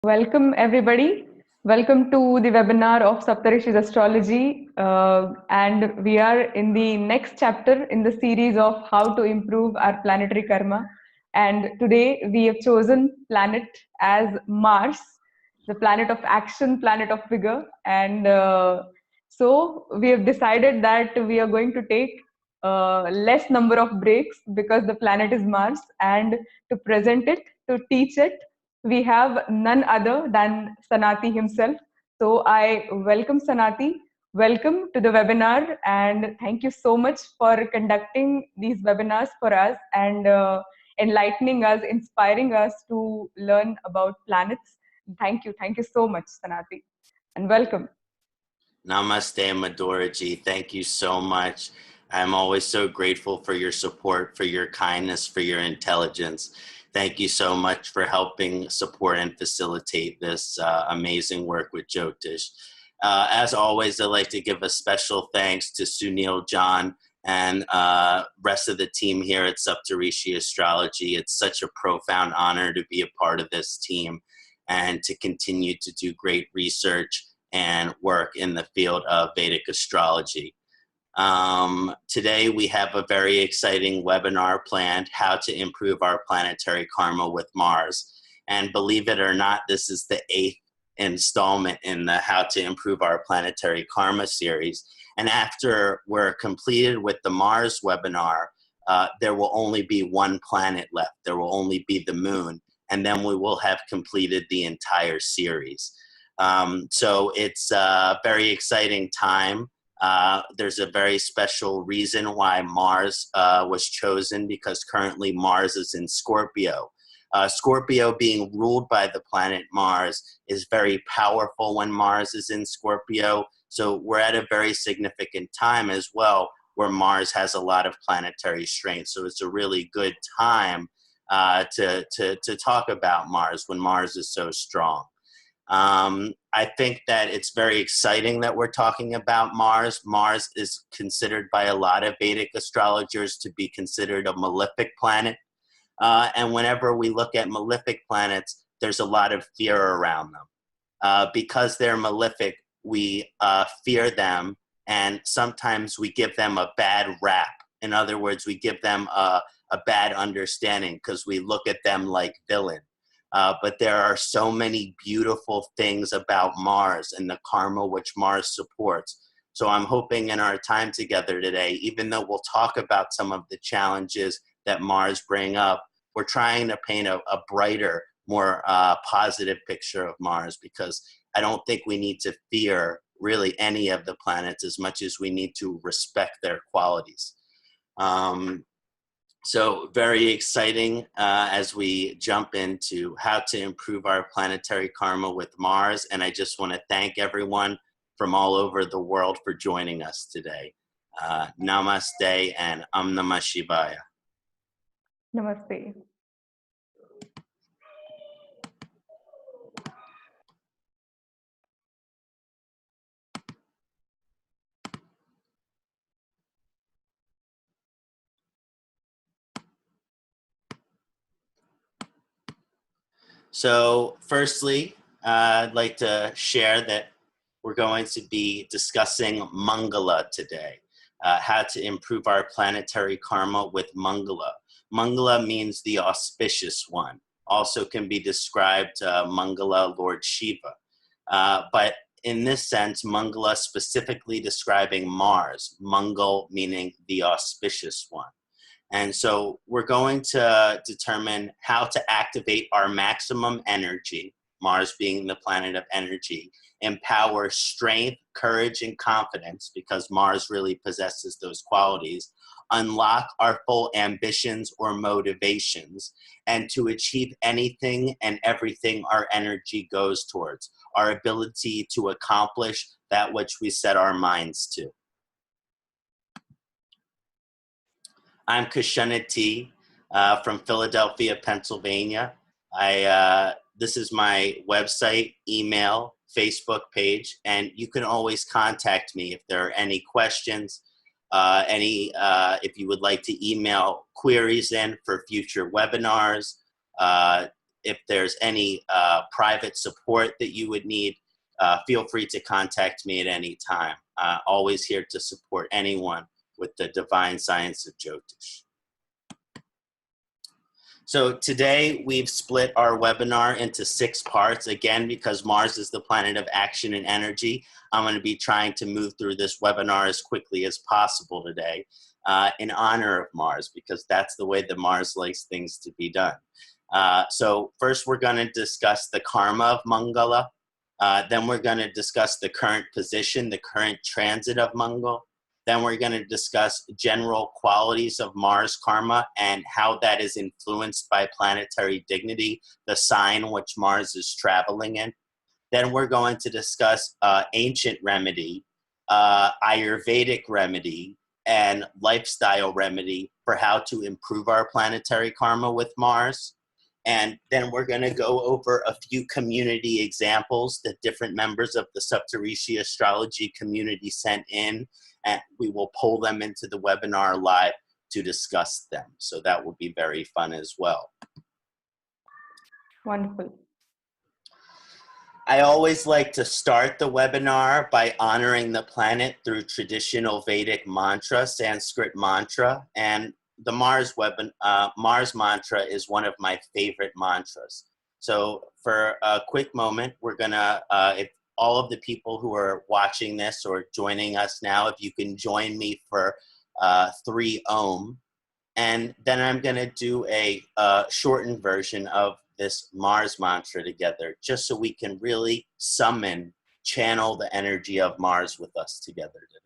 Welcome, everybody. Welcome to the webinar of Saptarishis Astrology. And we are in the next chapter in the series of how to improve our planetary karma. And today we have chosen planet as Mars, the planet of action, planet of vigor. And so we have decided that we are going to take less number of breaks because the planet is Mars, and to present it, to teach it, we have none other than Kṣaṇāti himself. So I welcome Kṣaṇāti. Welcome to the webinar, and thank you so much for conducting these webinars for us and enlightening us, inspiring us to learn about planets. Thank you. Thank you so much, Kṣaṇāti, and welcome. Namaste, Madhuraji. Thank you so much. I'm always so grateful for your support, for your kindness, for your intelligence. Thank you so much for helping support and facilitate this amazing work with Jyotish. As always, I'd like to give a special thanks to Sunil, John, and rest of the team here at Saptarishis Astrology. It's such a profound honor to be a part of this team and to continue to do great research and work in the field of Vedic astrology. Today we have a very exciting webinar planned, how to improve our planetary karma with Mars. And believe it or not, this is the 8th installment in the How to Improve Our Planetary Karma series. And after we're completed with the Mars webinar, there will only be one planet left. There will only be the moon. And then we will have completed the entire series. So it's a very exciting time. There's a very special reason why Mars was chosen, because currently Mars is in Scorpio. Scorpio, being ruled by the planet Mars, is very powerful when Mars is in Scorpio. So we're at a very significant time as well where Mars has a lot of planetary strength. So it's a really good time to talk about Mars when Mars is so strong. I think that it's very exciting that we're talking about Mars. Mars is considered by a lot of Vedic astrologers to be considered a malefic planet. And whenever we look at malefic planets, there's a lot of fear around them. Because they're malefic, we fear them, and sometimes we give them a bad rap. In other words, we give them a bad understanding because we look at them like villains. But there are so many beautiful things about Mars and the karma which Mars supports. So I'm hoping in our time together today, even though we'll talk about some of the challenges that Mars bring up, we're trying to paint a brighter, more positive picture of Mars, because I don't think we need to fear really any of the planets as much as we need to respect their qualities. So very exciting as we jump into how to improve our planetary karma with Mars. And I just want to thank everyone from all over the world for joining us today. Namaste and Namah Shivaya. Namaste. So firstly, I'd like to share that we're going to be discussing Mangala today, how to improve our planetary karma with Mangala. Mangala means the auspicious one. Also can be described Mangala, Lord Shiva. But in this sense, Mangala specifically describing Mars, Mangal meaning the auspicious one. And so we're going to determine how to activate our maximum energy, Mars being the planet of energy, empower strength, courage, and confidence, because Mars really possesses those qualities, unlock our full ambitions or motivations, and to achieve anything and everything our energy goes towards, our ability to accomplish that which we set our minds to. I'm Kṣaṇāti from Philadelphia, Pennsylvania. This is my website, email, Facebook page, and you can always contact me if there are any questions, if you would like to email queries in for future webinars, if there's any private support that you would need, feel free to contact me at any time. Always here to support anyone with the divine science of Jyotish. So today we've split our webinar into 6 parts. Again, because Mars is the planet of action and energy, I'm going to be trying to move through this webinar as quickly as possible today in honor of Mars, because that's the way that Mars likes things to be done. So first we're going to discuss the karma of Mangala. Then we're going to discuss the current position, the current transit of Mangala. Then we're going to discuss general qualities of Mars karma and how that is influenced by planetary dignity, the sign which Mars is traveling in. Then we're going to discuss ancient remedy, Ayurvedic remedy, and lifestyle remedy for how to improve our planetary karma with Mars. And then we're going to go over a few community examples that different members of the Saptarishis astrology community sent in, and we will pull them into the webinar live to discuss them. So that will be very fun as well. Wonderful. I always like to start the webinar by honoring the planet through traditional Vedic mantra, Sanskrit mantra, and the Mars mantra is one of my favorite mantras. So for a quick moment, we're gonna, if all of the people who are watching this or joining us now, if you can join me for 3 Om, and then I'm gonna do a shortened version of this Mars mantra together, just so we can really summon, channel the energy of Mars with us together today.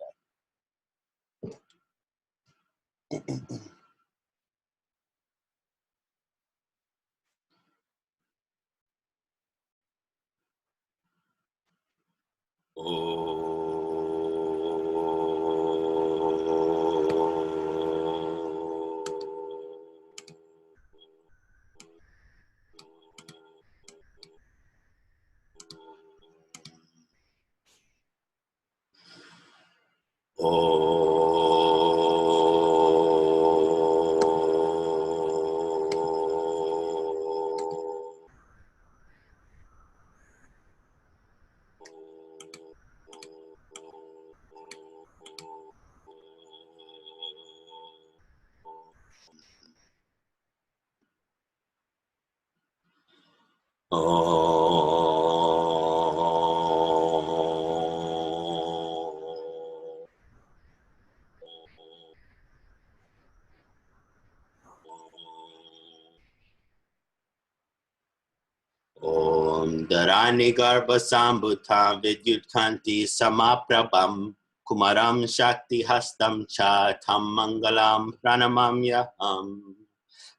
Om Dharani Garbha Sambhuta Vidyut Kanti Samaprabham Kumaram Shakti Hastam Cha Tam Mangalam Pranamamyaham.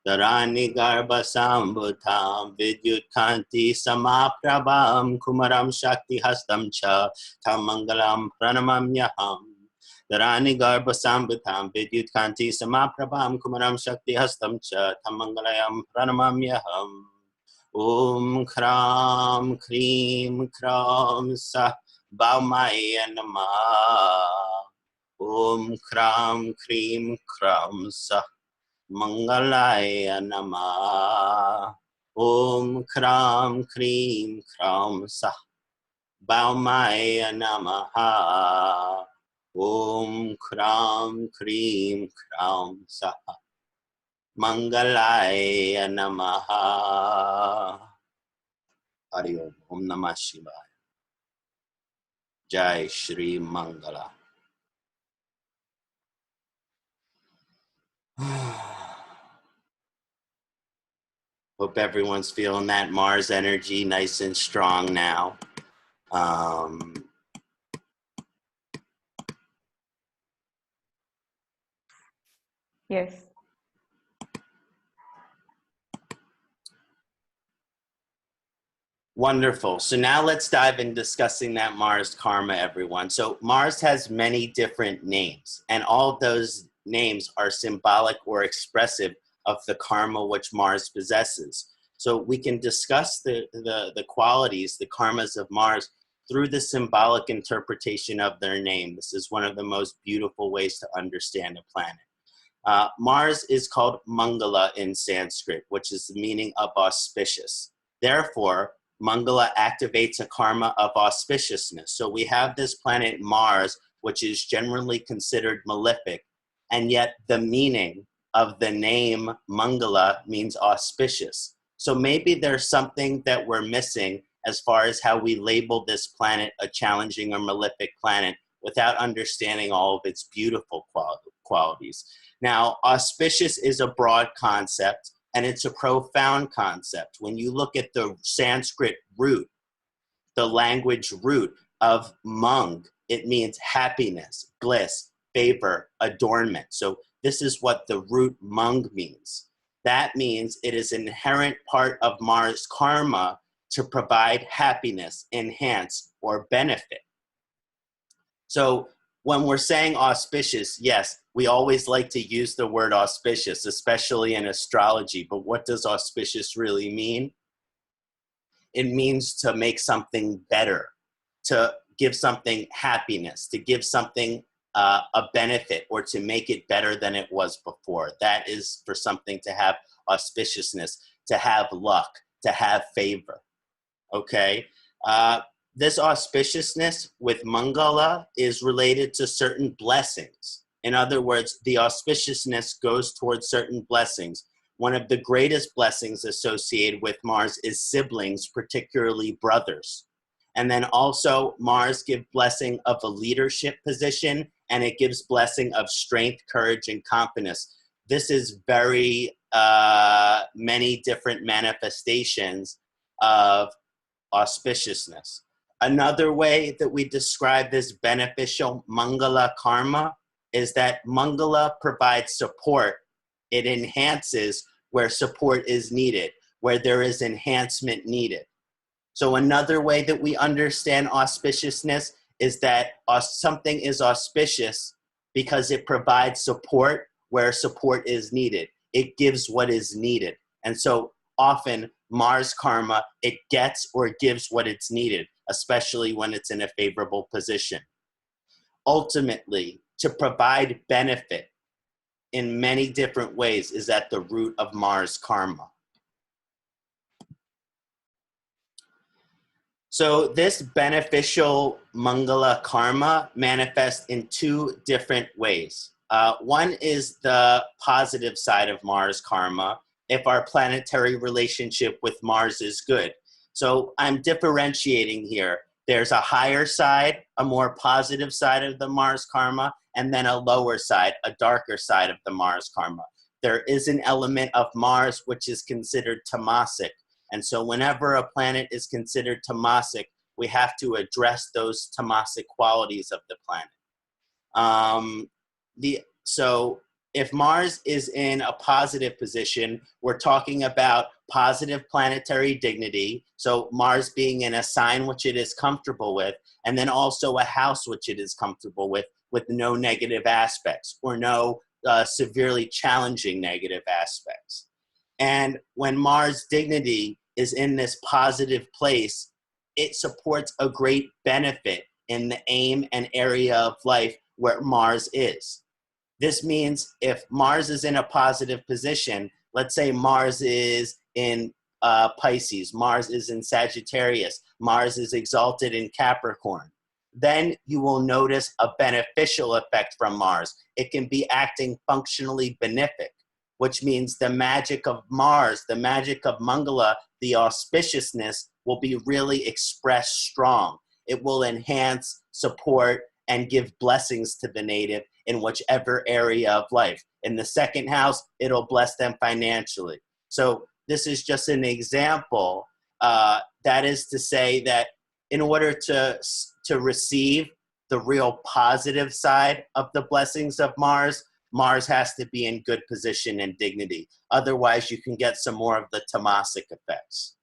Dharani Garbha Sambhuta Vidyut Kanti Samaprabham Kumaram Shakti Hastam Cha Tam Mangalam Pranamamyaham. Dharani Garbha Sambhuta Vidyut Kanti Samaprabham Kumaram Shakti Hastam Cha Tam Mangalayam Pranamamyaham. Om Kram Krim Kram Sa Baumaya Namah. Om Kram Krim Kram Sa Mangalaya Namah. Om Kram Krim Kram Sa Baumaya Namaha. Om Kram Krim Kram Sa Mangalaya Namaha. Hari Om. Om Namah Shivaya. Jai Shri Mangala. Hope everyone's feeling that Mars energy nice and strong now. Yes. Wonderful. So now let's dive in discussing that Mars karma, everyone. So Mars has many different names, and all of those names are symbolic or expressive of the karma which Mars possesses. So we can discuss the qualities, the karmas of Mars through the symbolic interpretation of their name. This is one of the most beautiful ways to understand a planet. Mars is called Mangala in Sanskrit, which is the meaning of auspicious. Therefore, Mangala activates a karma of auspiciousness. So we have this planet Mars, which is generally considered malefic, and yet the meaning of the name Mangala means auspicious. So maybe there's something that we're missing as far as how we label this planet a challenging or malefic planet without understanding all of its beautiful qualities. Now, auspicious is a broad concept, and it's a profound concept. When you look at the Sanskrit root, the language root of Mang, it means happiness, bliss, favor, adornment. So this is what the root Mang means. That means it is an inherent part of Mars karma to provide happiness, enhance, or benefit. So when we're saying auspicious, yes, we always like to use the word auspicious, especially in astrology. But what does auspicious really mean? It means to make something better, to give something happiness, to give something a benefit, or to make it better than it was before. That is for something to have auspiciousness, to have luck, to have favor. Okay? This auspiciousness with Mangala is related to certain blessings. In other words, the auspiciousness goes towards certain blessings. One of the greatest blessings associated with Mars is siblings, particularly brothers. And then also Mars gives blessing of a leadership position, and it gives blessing of strength, courage, and confidence. This is very many different manifestations of auspiciousness. Another way that we describe this beneficial Mangala karma is that Mangala provides support. It enhances where support is needed, where there is enhancement needed. So another way that we understand auspiciousness is that something is auspicious because it provides support where support is needed. It gives what is needed. And so often Mars karma, it gets or gives what it's needed, especially when it's in a favorable position. Ultimately, to provide benefit in many different ways is at the root of Mars karma. So this beneficial Mangala karma manifests in two different ways. One is the positive side of Mars karma, if our planetary relationship with Mars is good. So I'm differentiating here. There's a higher side, a more positive side of the Mars karma, and then a lower side, a darker side of the Mars karma. There is an element of Mars which is considered tamasic. And so whenever a planet is considered tamasic, we have to address those tamasic qualities of the planet. So if Mars is in a positive position, we're talking about positive planetary dignity. So Mars being in a sign which it is comfortable with, and then also a house which it is comfortable with no negative aspects or no severely challenging negative aspects. And when Mars dignity is in this positive place, it supports a great benefit in the aim and area of life where Mars is. This means if Mars is in a positive position, let's say Mars is in Pisces, Mars is in Sagittarius, Mars is exalted in Capricorn, then you will notice a beneficial effect from Mars. It can be acting functionally benefic, which means the magic of Mars, the magic of Mangala, the auspiciousness will be really expressed strong. It will enhance, support, and give blessings to the native in whichever area of life. In the second house, it'll bless them financially. So this is just an example. That is to say that in order to receive the real positive side of the blessings of Mars, Mars has to be in good position and dignity. Otherwise, you can get some more of the tamasic effects.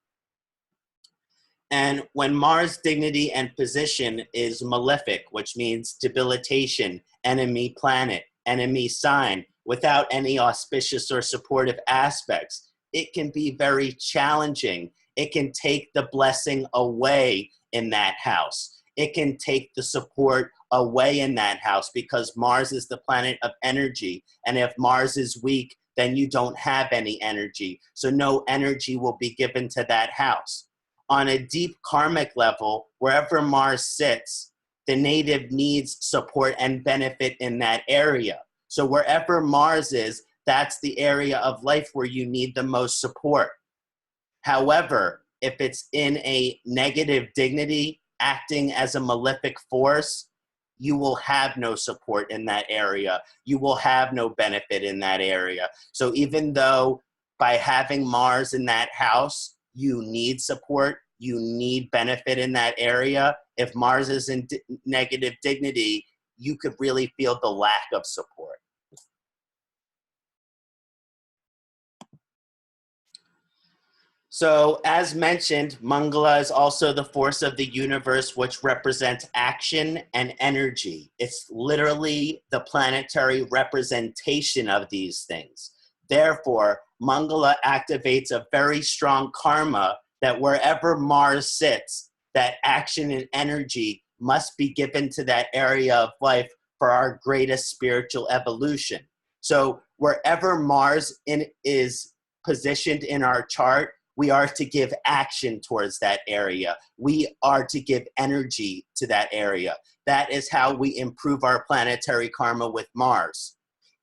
And when Mars dignity and position is malefic, which means debilitation, enemy planet, enemy sign, without any auspicious or supportive aspects, it can be very challenging. It can take the blessing away in that house. It can take the support away in that house because Mars is the planet of energy. And if Mars is weak, then you don't have any energy. So no energy will be given to that house. On a deep karmic level, wherever Mars sits, the native needs support and benefit in that area. So wherever Mars is, that's the area of life where you need the most support. However, if it's in a negative dignity, acting as a malefic force, you will have no support in that area. You will have no benefit in that area. So even though by having Mars in that house, you need support, you need benefit in that area, if Mars is in negative dignity, you could really feel the lack of support. So as mentioned, Mangala is also the force of the universe, which represents action and energy. It's literally the planetary representation of these things. Therefore, Mangala activates a very strong karma that wherever Mars sits, that action and energy must be given to that area of life for our greatest spiritual evolution. So wherever Mars is positioned in our chart, we are to give action towards that area. We are to give energy to that area. That is how we improve our planetary karma with Mars.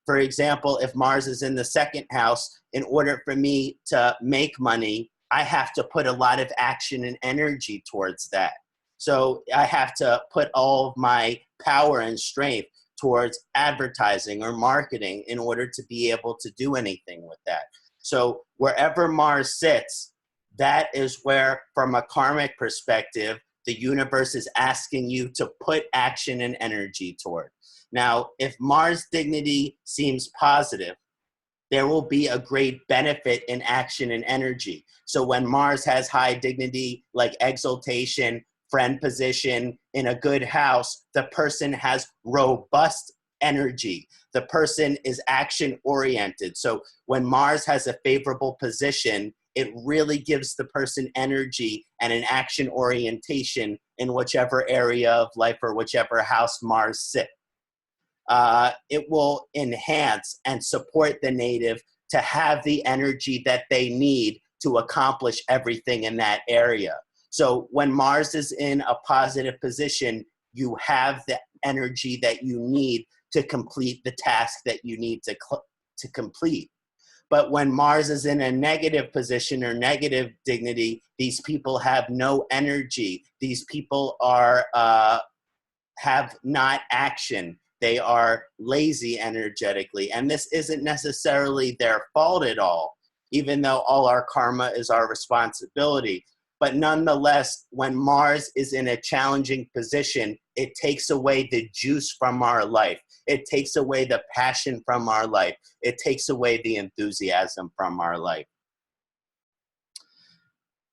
For example, if Mars is in the second house, in order for me to make money, I have to put a lot of action and energy towards that. So I have to put all of my power and strength towards advertising or marketing in order to be able to do anything with that. So wherever Mars sits, that is where, from a karmic perspective, the universe is asking you to put action and energy toward. Now, if Mars dignity seems positive, there will be a great benefit in action and energy. So when Mars has high dignity, like exaltation, friend position, in a good house, the person has robust energy. The person is action oriented. So when Mars has a favorable position, it really gives the person energy and an action orientation in whichever area of life or whichever house Mars sits. It will enhance and support the native to have the energy that they need to accomplish everything in that area. So when Mars is in a positive position, you have the energy that you need to complete the task that you need to complete. But when Mars is in a negative position or negative dignity, these people have no energy. These people are have not action. They are lazy energetically. And this isn't necessarily their fault at all, even though all our karma is our responsibility. But nonetheless, when Mars is in a challenging position, it takes away the juice from our life. It takes away the passion from our life. It takes away the enthusiasm from our life.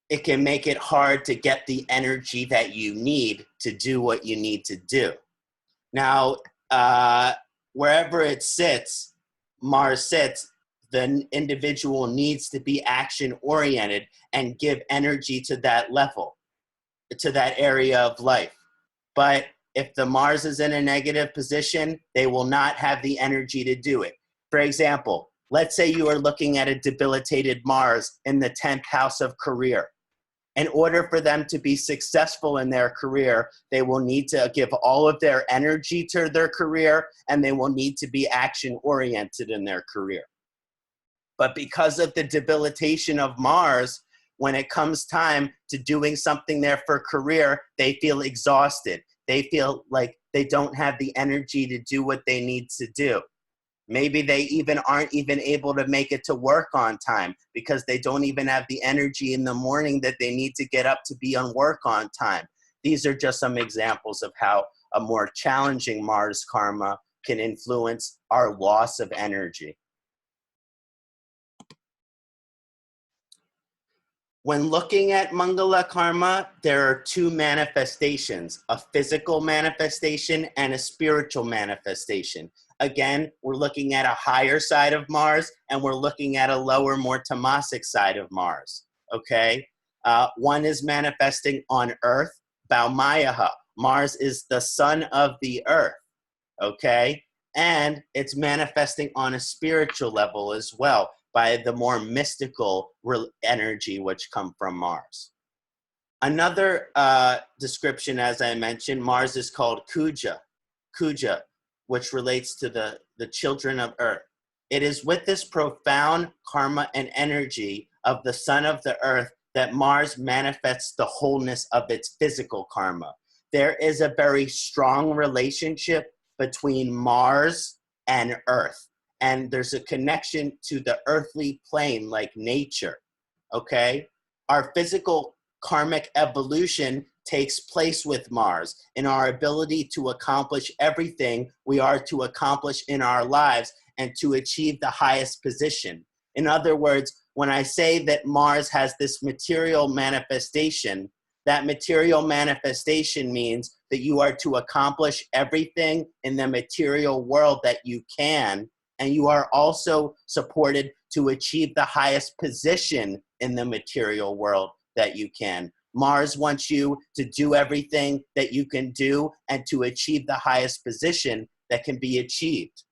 It can make it hard to get the energy that you need to do what you need to do. Now, wherever it sits, Mars sits, the individual needs to be action-oriented and give energy to that level, to that area of life. But if the Mars is in a negative position, they will not have the energy to do it. For example, let's say you are looking at a debilitated Mars in the 10th house of career. In order for them to be successful in their career, they will need to give all of their energy to their career, and they will need to be action-oriented in their career. But because of the debilitation of Mars, when it comes time to doing something there for career, they feel exhausted. They feel like they don't have the energy to do what they need to do. Maybe they even aren't even able to make it to work on time because they don't even have the energy in the morning that they need to get up to be on work on time. These are just some examples of how a more challenging Mars karma can influence our loss of energy. When looking at Mangala karma, there are two manifestations, a physical manifestation and a spiritual manifestation. Again, we're looking at a higher side of Mars and we're looking at a lower, more tamasic side of Mars, okay? One is manifesting on Earth, Baumayaha. Mars is the sun of the Earth, okay? And it's manifesting on a spiritual level as well by the more mystical energy which come from Mars. Another description, as I mentioned, Mars is called Kuja, which relates to the children of Earth. It is with this profound karma and energy of the son of the Earth that Mars manifests the wholeness of its physical karma. There is a very strong relationship between Mars and Earth, and there's a connection to the earthly plane like nature, okay? Our physical karmic evolution takes place with Mars in our ability to accomplish everything we are to accomplish in our lives and to achieve the highest position. In other words, when I say that Mars has this material manifestation, that material manifestation means that you are to accomplish everything in the material world that you can, and you are also supported to achieve the highest position in the material world that you can. Mars wants you to do everything that you can do and to achieve the highest position that can be achieved.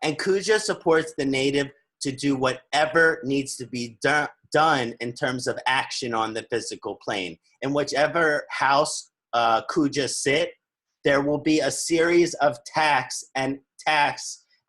And Kuja supports the native to do whatever needs to be done in terms of action on the physical plane. In whichever house Kuja sit, there will be a series of tasks and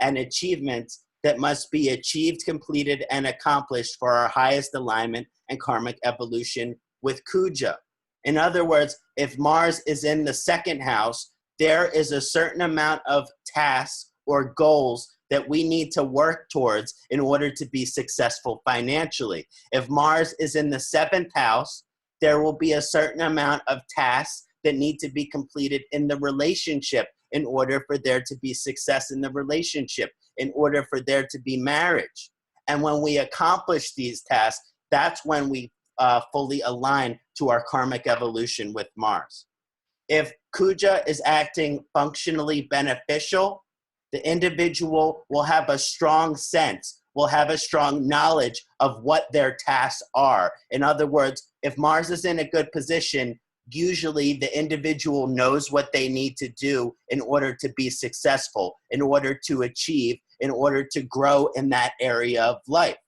achievements that must be achieved, completed, and accomplished for our highest alignment and karmic evolution with Kuja. In other words, if Mars is in the second house, there is a certain amount of tasks or goals that we need to work towards in order to be successful financially. If Mars is in the seventh house, there will be a certain amount of tasks that need to be completed in the relationship in order for there to be success in the relationship, in order for there to be marriage. And when we accomplish these tasks, that's when we fully align to our karmic evolution with Mars. If Kuja is acting functionally beneficial, the individual will have a strong sense, will have a strong knowledge of what their tasks are. In other words, if Mars is in a good position, usually the individual knows what they need to do in order to be successful, in order to achieve, in order to grow in that area of life.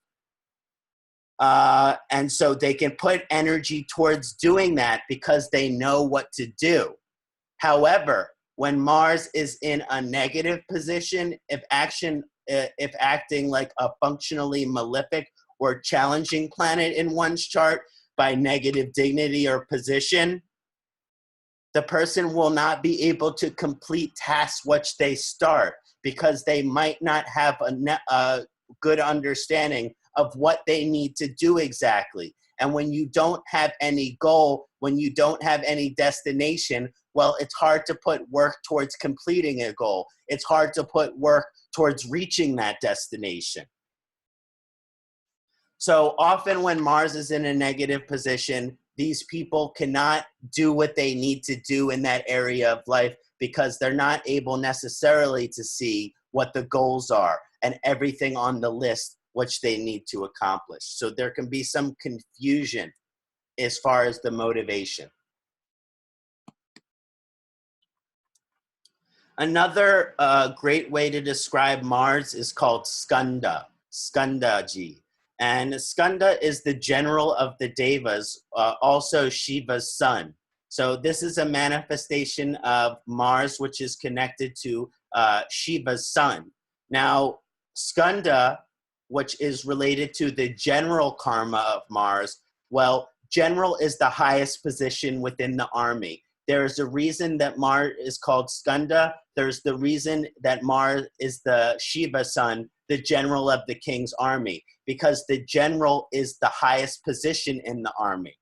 And so they can put energy towards doing that because they know what to do. However, when Mars is in a negative position, if acting like a functionally malefic or challenging planet in one's chart by negative dignity or position, the person will not be able to complete tasks which they start because they might not have a good understanding of what they need to do exactly. And when you don't have any goal, when you don't have any destination, well, it's hard to put work towards completing a goal. It's hard to put work towards reaching that destination. So often when Mars is in a negative position, these people cannot do what they need to do in that area of life because they're not able necessarily to see what the goals are and everything on the list which they need to accomplish. So there can be some confusion as far as the motivation. Another great way to describe Mars is called Skanda-ji. And Skanda is the general of the Devas, also Shiva's son. So this is a manifestation of Mars, which is connected to Shiva's son. Now, Skanda, which is related to the general karma of Mars, well, general is the highest position within the army. There's a reason that Mars is called Skanda. There's the reason that Mars is the Shiva son, the general of the king's army, because the general is the highest position in the army.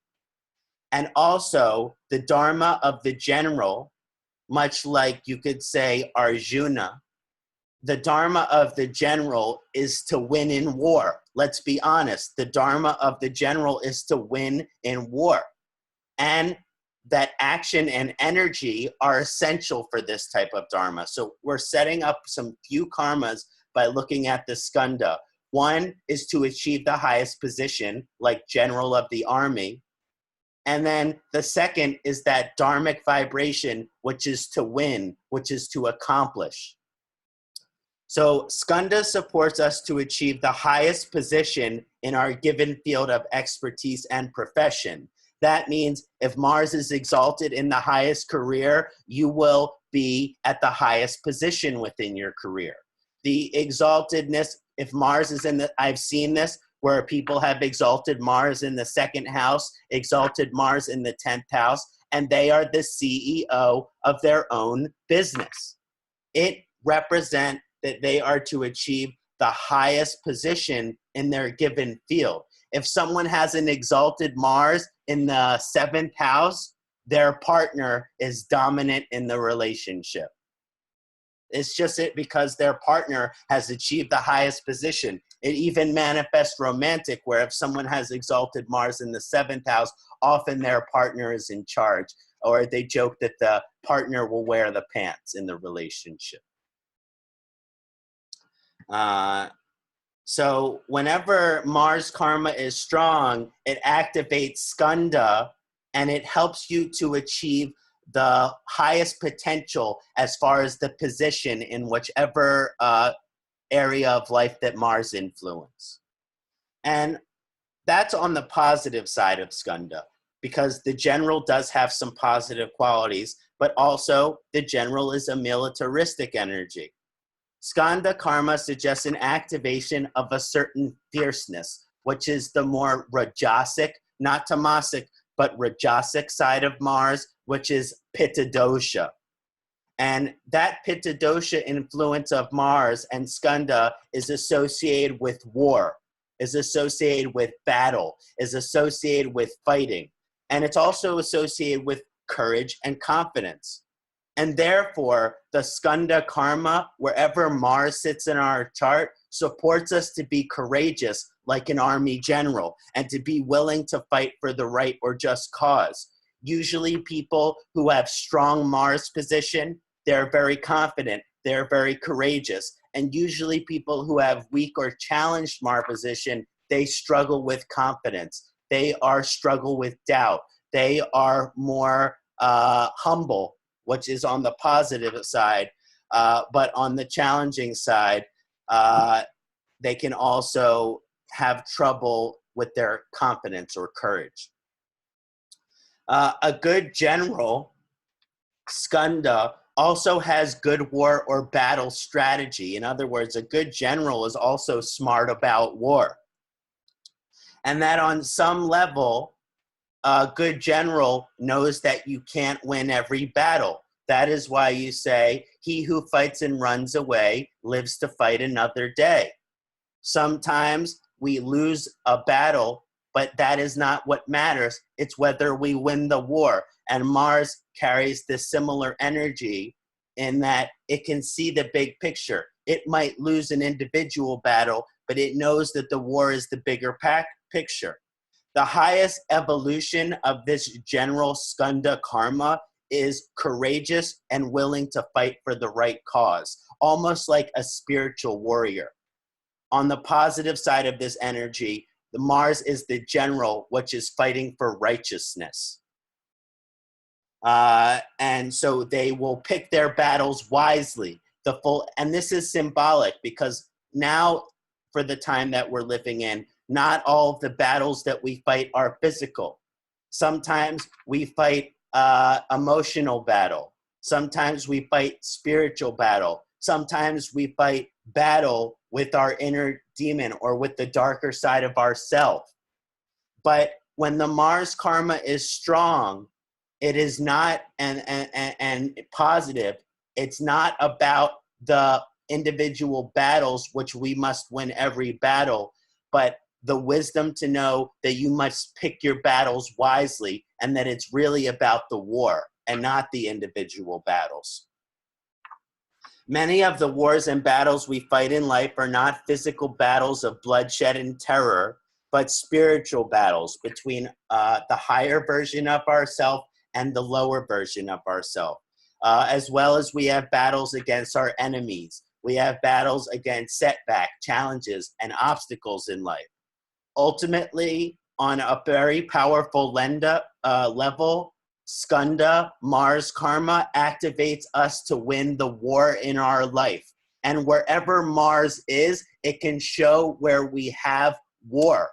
And also the dharma of the general, much like you could say Arjuna, the dharma of the general is to win in war. Let's be honest. The dharma of the general is to win in war. And that action and energy are essential for this type of dharma. So we're setting up some few karmas by looking at the skanda. One is to achieve the highest position, like general of the army. And then the second is that dharmic vibration, which is to win, which is to accomplish. So Skanda supports us to achieve the highest position in our given field of expertise and profession. That means if Mars is exalted in the highest career, you will be at the highest position within your career. The exaltedness, if Mars is in the, I've seen this, where people have exalted Mars in the second house, exalted Mars in the 10th house, and they are the CEO of their own business. It represents that they are to achieve the highest position in their given field. If someone has an exalted Mars in the 7th house, their partner is dominant in the relationship. It's just it because their partner has achieved the highest position. It even manifests romantic, where if someone has exalted Mars in the 7th house, often their partner is in charge, or they joke that the partner will wear the pants in the relationship. So whenever Mars karma is strong, it activates Skanda, and it helps you to achieve the highest potential as far as the position in whichever area of life that Mars influence. And that's on the positive side of Skanda, because the general does have some positive qualities, but also the general is a militaristic energy. Skanda karma suggests an activation of a certain fierceness, which is the more rajasic, not tamasic, but rajasic side of Mars, which is pitta dosha. And that pitta dosha influence of Mars and Skanda is associated with war, is associated with battle, is associated with fighting. And it's also associated with courage and confidence. And therefore, the Skanda karma, wherever Mars sits in our chart, supports us to be courageous like an army general and to be willing to fight for the right or just cause. Usually people who have strong Mars position, they're very confident, they're very courageous. And usually people who have weak or challenged Mars position, they struggle with confidence. They struggle with doubt. They are more humble, which is on the positive side, but on the challenging side, they can also have trouble with their confidence or courage. A good general, Skanda, also has good war or battle strategy. In other words, a good general is also smart about war. And that on some level, a good general knows that you can't win every battle. That is why you say, he who fights and runs away lives to fight another day. Sometimes we lose a battle, but that is not what matters. It's whether we win the war. And Mars carries this similar energy in that it can see the big picture. It might lose an individual battle, but it knows that the war is the bigger picture. The highest evolution of this general Skanda karma is courageous and willing to fight for the right cause, almost like a spiritual warrior. On the positive side of this energy, the Mars is the general, which is fighting for righteousness. And so they will pick their battles wisely. And this is symbolic because now, for the time that we're living in, not all of the battles that we fight are physical. Sometimes we fight emotional battle. Sometimes we fight spiritual battle. Sometimes we fight battle with our inner demon or with the darker side of ourself. But when the Mars karma is strong, it is not and positive. It's not about the individual battles, which we must win every battle, but the wisdom to know that you must pick your battles wisely and that it's really about the war and not the individual battles. Many of the wars and battles we fight in life are not physical battles of bloodshed and terror, but spiritual battles between the higher version of ourselves and the lower version of ourselves. As well as we have battles against our enemies. We have battles against setback, challenges, and obstacles in life. Ultimately, on a very powerful level, Skanda, Mars Karma, activates us to win the war in our life. And wherever Mars is, it can show where we have war.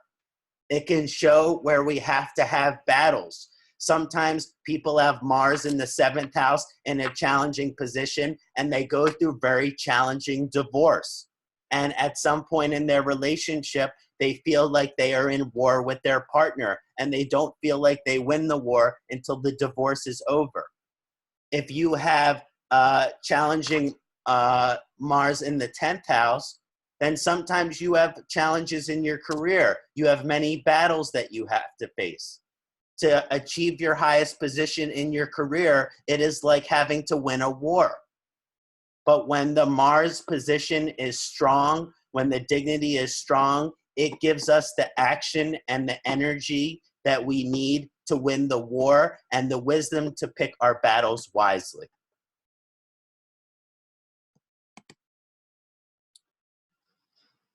It can show where we have to have battles. Sometimes people have Mars in the 7th house in a challenging position, and they go through very challenging divorce. And at some point in their relationship, they feel like they are in war with their partner, and they don't feel like they win the war until the divorce is over. If you have challenging Mars in the 10th house, then sometimes you have challenges in your career. You have many battles that you have to face. To achieve your highest position in your career, it is like having to win a war. But when the Mars position is strong, when the dignity is strong, it gives us the action and the energy that we need to win the war and the wisdom to pick our battles wisely.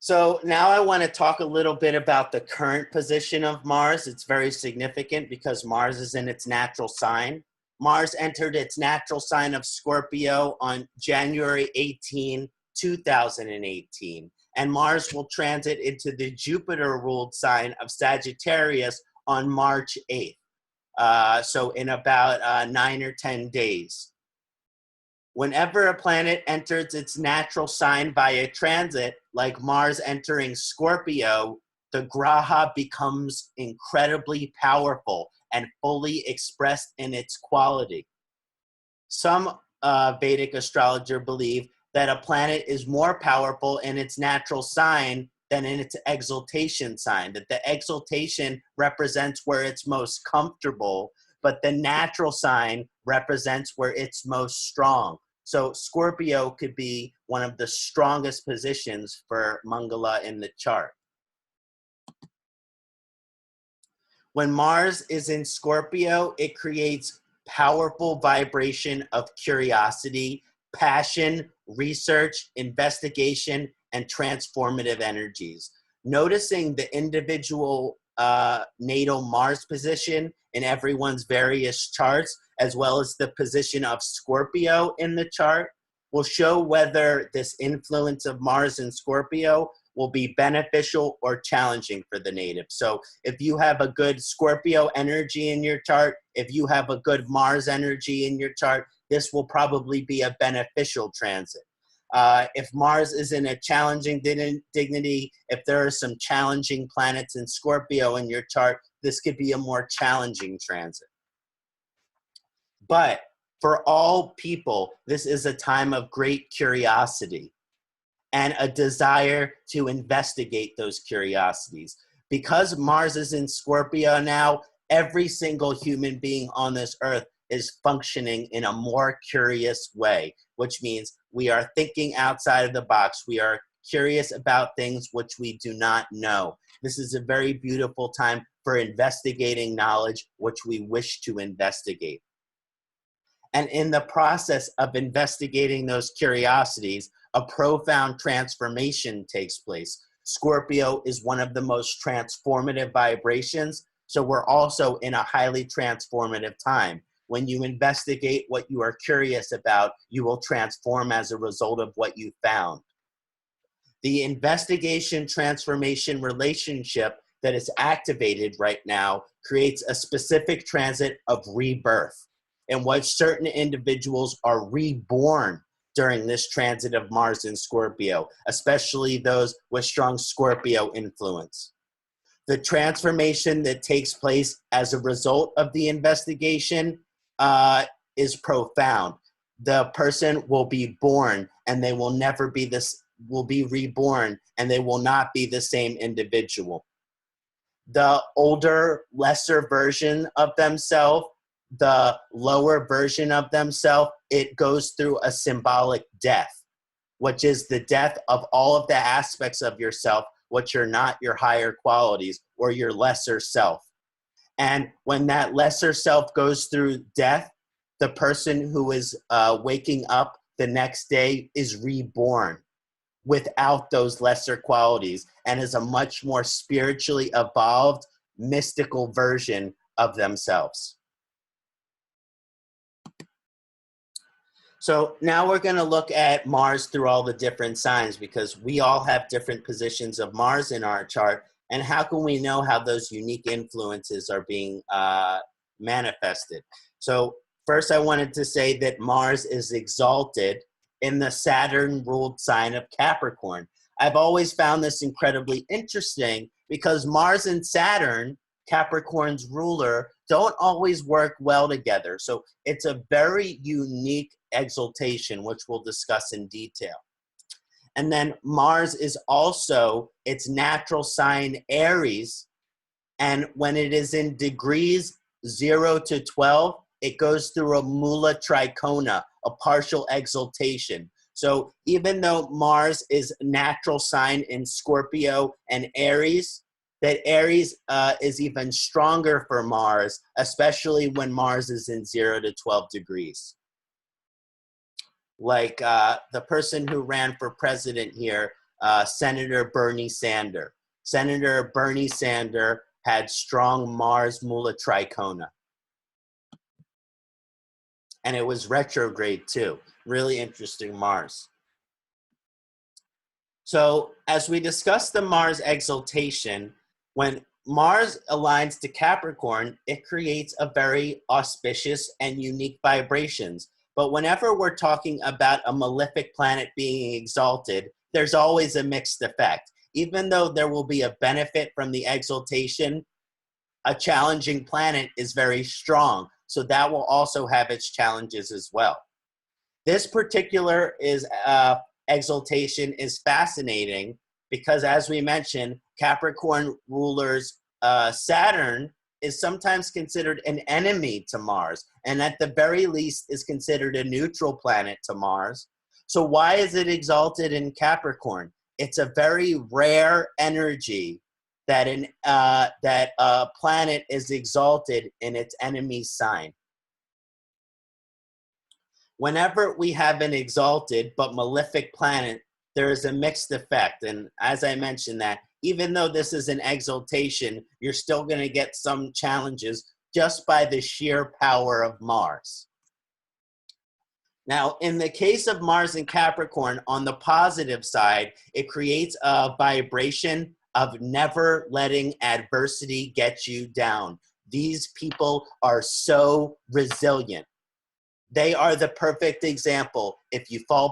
So now I want to talk a little bit about the current position of Mars. It's very significant because Mars is in its natural sign. Mars entered its natural sign of Scorpio on January 18, 2018. And Mars will transit into the Jupiter-ruled sign of Sagittarius on March 8th. So in about 9 or 10 days. Whenever a planet enters its natural sign via transit, like Mars entering Scorpio, the graha becomes incredibly powerful and fully expressed in its quality. Some Vedic astrologers believe that a planet is more powerful in its natural sign than in its exaltation sign, that the exaltation represents where it's most comfortable, but the natural sign represents where it's most strong. So Scorpio could be one of the strongest positions for Mangala in the chart. When Mars is in Scorpio, it creates powerful vibration of curiosity, passion, research, investigation, and transformative energies. Noticing the individual natal Mars position in everyone's various charts, as well as the position of Scorpio in the chart, will show whether this influence of Mars in Scorpio will be beneficial or challenging for the native. So if you have a good Scorpio energy in your chart, if you have a good Mars energy in your chart, this will probably be a beneficial transit. If Mars is in a challenging dignity, if there are some challenging planets in Scorpio in your chart, this could be a more challenging transit. But for all people, this is a time of great curiosity and a desire to investigate those curiosities. Because Mars is in Scorpio now, every single human being on this earth is functioning in a more curious way, which means we are thinking outside of the box. We are curious about things which we do not know. This is a very beautiful time for investigating knowledge which we wish to investigate. And in the process of investigating those curiosities, a profound transformation takes place. Scorpio is one of the most transformative vibrations, so we're also in a highly transformative time. When you investigate what you are curious about, you will transform as a result of what you found. The investigation-transformation relationship that is activated right now creates a specific transit of rebirth, in which certain individuals are reborn during this transit of Mars in Scorpio, especially those with strong Scorpio influence. The transformation that takes place as a result of the investigation is profound. The person will be born and they will never be will be reborn and they will not be the same individual. The older, lesser version of themselves, the lower version of themselves, it goes through a symbolic death, which is the death of all of the aspects of yourself, which are not your higher qualities or your lesser self. And when that lesser self goes through death, the person who is waking up the next day is reborn without those lesser qualities and is a much more spiritually evolved, mystical version of themselves. So now we're going to look at Mars through all the different signs, because we all have different positions of Mars in our chart. And how can we know how those unique influences are being manifested? So first, I wanted to say that Mars is exalted in the Saturn-ruled sign of Capricorn. I've always found this incredibly interesting because Mars and Saturn, Capricorn's ruler, don't always work well together. So it's a very unique exaltation, which we'll discuss in detail. And then Mars is also its natural sign, Aries. And when it is in degrees 0 to 12, it goes through a mula tricona, a partial exaltation. So even though Mars is natural sign in Scorpio and Aries, that Aries is even stronger for Mars, especially when Mars is in 0 to 12 degrees. Like the person who ran for president here, Senator Bernie Sanders. Senator Bernie Sanders had strong Mars mula tricona. And it was retrograde too. Really interesting Mars. So as we discuss the Mars exaltation, when Mars aligns to Capricorn, it creates a very auspicious and unique vibrations. But whenever we're talking about a malefic planet being exalted, there's always a mixed effect. Even though there will be a benefit from the exaltation, a challenging planet is very strong. So that will also have its challenges as well. This particular exaltation is fascinating because, as we mentioned, Capricorn rulers Saturn is sometimes considered an enemy to Mars, and at the very least is considered a neutral planet to Mars. So why is it exalted in Capricorn? It's a very rare energy that a planet is exalted in its enemy's sign. Whenever we have an exalted but malefic planet, there is a mixed effect. And as I mentioned that, even though this is an exaltation, you're still going to get some challenges just by the sheer power of Mars. Now, in the case of Mars and Capricorn, on the positive side, it creates a vibration of never letting adversity get you down. These people are so resilient. They are the perfect example. If you fall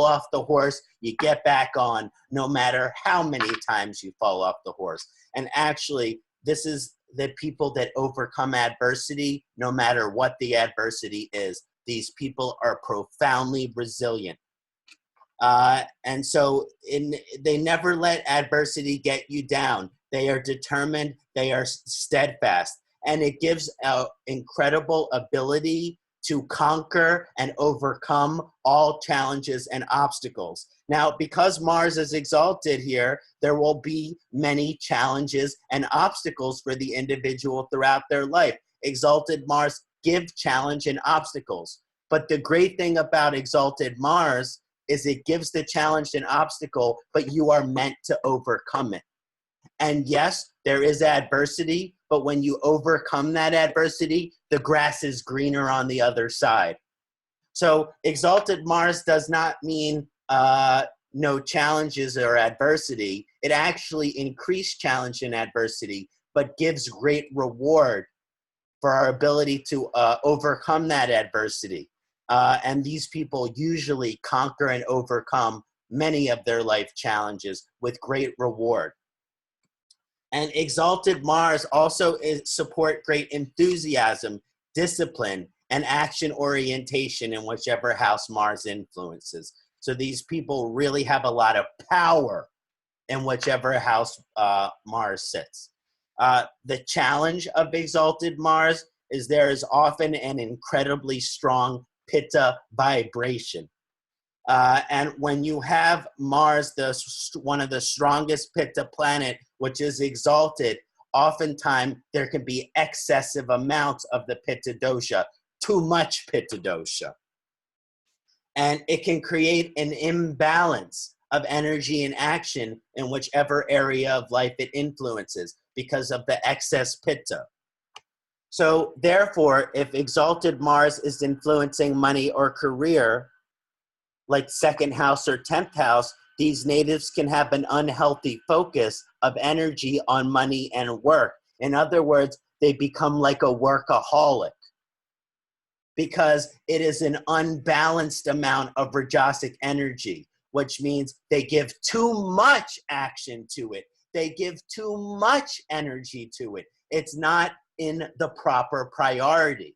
off the horse, you get back on, no matter how many times you fall off the horse. And actually, this is the people that overcome adversity, no matter what the adversity is. These people are profoundly resilient. And so they never let adversity get you down. They are determined, they are steadfast. And it gives an incredible ability to conquer and overcome all challenges and obstacles. Now, because Mars is exalted here, there will be many challenges and obstacles for the individual throughout their life. Exalted Mars give challenge and obstacles. But the great thing about exalted Mars is it gives the challenge and obstacle, but you are meant to overcome it. And yes, there is adversity, but when you overcome that adversity, the grass is greener on the other side. So exalted Mars does not mean no challenges or adversity. It actually increased challenge and adversity, but gives great reward for our ability to overcome that adversity. And these people usually conquer and overcome many of their life challenges with great reward. And exalted Mars also support great enthusiasm, discipline, and action orientation in whichever house Mars influences. So these people really have a lot of power in whichever house Mars sits. The challenge of exalted Mars is there is often an incredibly strong pitta vibration. And when you have Mars, one of the strongest pitta planet, which is exalted, oftentimes there can be excessive amounts of the pitta dosha, too much pitta dosha. And it can create an imbalance of energy and action in whichever area of life it influences because of the excess pitta. So therefore, if exalted Mars is influencing money or career, like second house or 10th house, these natives can have an unhealthy focus of energy on money and work. In other words, they become like a workaholic because it is an unbalanced amount of Rajasic energy, which means they give too much action to it. They give too much energy to it. It's not in the proper priority.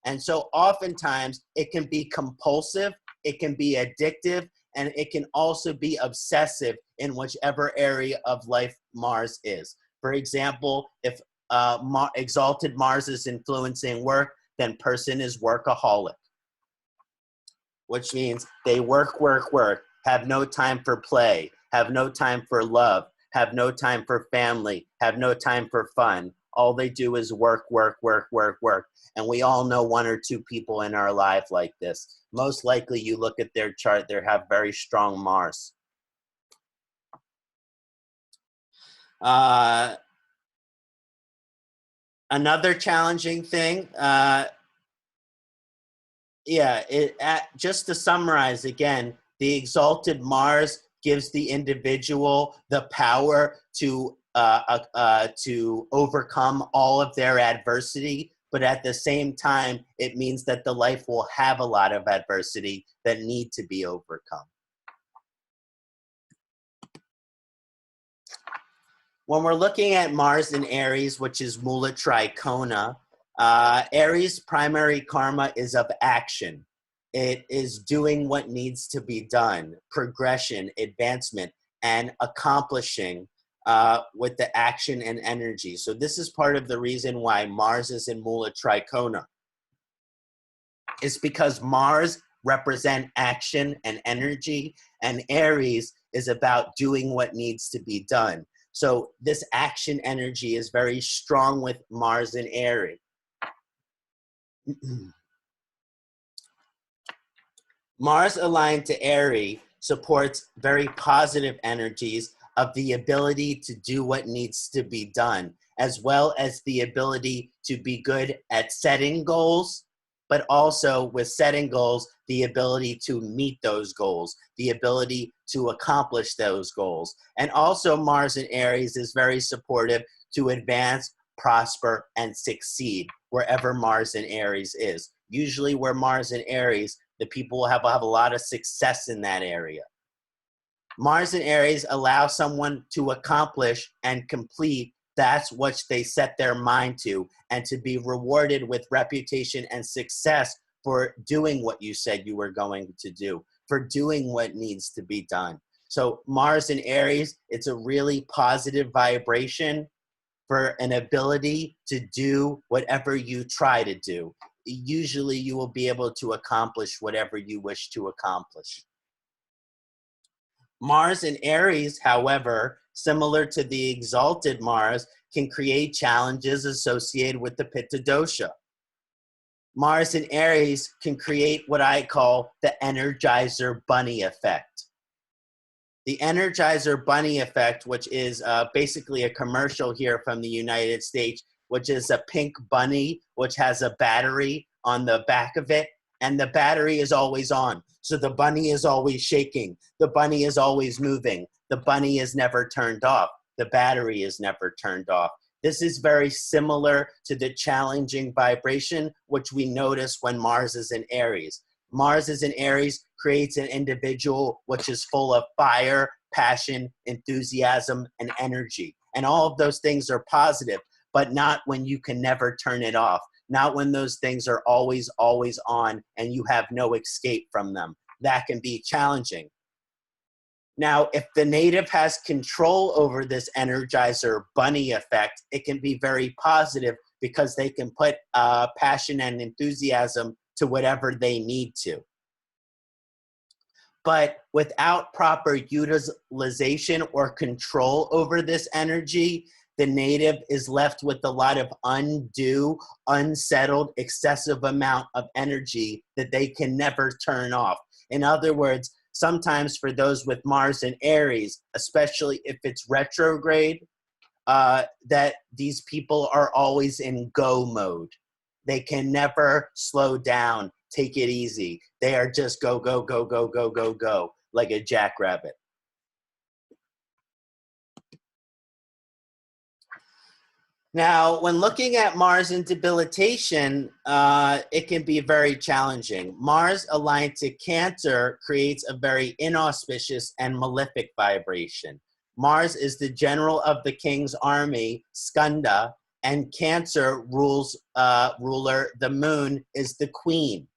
And so oftentimes it can be compulsive, it can be addictive, and it can also be obsessive in whichever area of life Mars is. For example, if exalted Mars is influencing work, then person is workaholic, which means they work, have no time for play, have no time for love, have no time for family, have no time for fun. All they do is work. And we all know one or two people in our life like this. Most likely you look at their chart, they have very strong Mars. Another challenging thing, just to summarize again, the exalted Mars gives the individual the power to overcome all of their adversity, but at the same time, it means that the life will have a lot of adversity that need to be overcome. When we're looking at Mars in Aries, which is Mula Trikona, Aries' primary karma is of action. It is doing what needs to be done, progression, advancement, and accomplishing with the action and energy. So this is part of the reason why Mars is in Mula Trikona. It's because Mars represent action and energy, and Aries is about doing what needs to be done. So this action energy is very strong with Mars and Aries. Mars aligned to Aries supports very positive energies of the ability to do what needs to be done, as well as the ability to be good at setting goals, but also with setting goals, the ability to meet those goals, the ability to accomplish those goals. And also Mars in Aries is very supportive to advance, prosper, and succeed wherever Mars in Aries is. Usually where Mars in Aries, the people will have a lot of success in that area. Mars in Aries allow someone to accomplish and complete that's what they set their mind to, and to be rewarded with reputation and success for doing what you said you were going to do, for doing what needs to be done. So Mars in Aries, it's a really positive vibration for an ability to do whatever you try to do. Usually you will be able to accomplish whatever you wish to accomplish. Mars in Aries, however, similar to the exalted Mars, can create challenges associated with the Pitta dosha. Mars in Aries can create what I call the Energizer Bunny effect. The Energizer Bunny effect, which is basically a commercial here from the United States, which is a pink bunny, which has a battery on the back of it, and the battery is always on. So the bunny is always shaking. The bunny is always moving. The bunny is never turned off. The battery is never turned off. This is very similar to the challenging vibration, which we notice when Mars is in Aries. Mars is in Aries creates an individual which is full of fire, passion, enthusiasm, and energy. And all of those things are positive, but not when you can never turn it off. Not when those things are always on and you have no escape from them. That can be challenging. Now, if the native has control over this Energizer Bunny effect, it can be very positive because they can put passion and enthusiasm to whatever they need to. But without proper utilization or control over this energy, the native is left with a lot of undue, unsettled, excessive amount of energy that they can never turn off. In other words, sometimes for those with Mars and Aries, especially if it's retrograde, that these people are always in go mode. They can never slow down, take it easy. They are just go, go, go, go, go, go, go, like a jackrabbit. Now, when looking at Mars in debilitation, it can be very challenging. Mars aligned to Cancer creates a very inauspicious and malefic vibration. Mars is the general of the king's army, Skanda, and Cancer ruler, the moon, is the queen.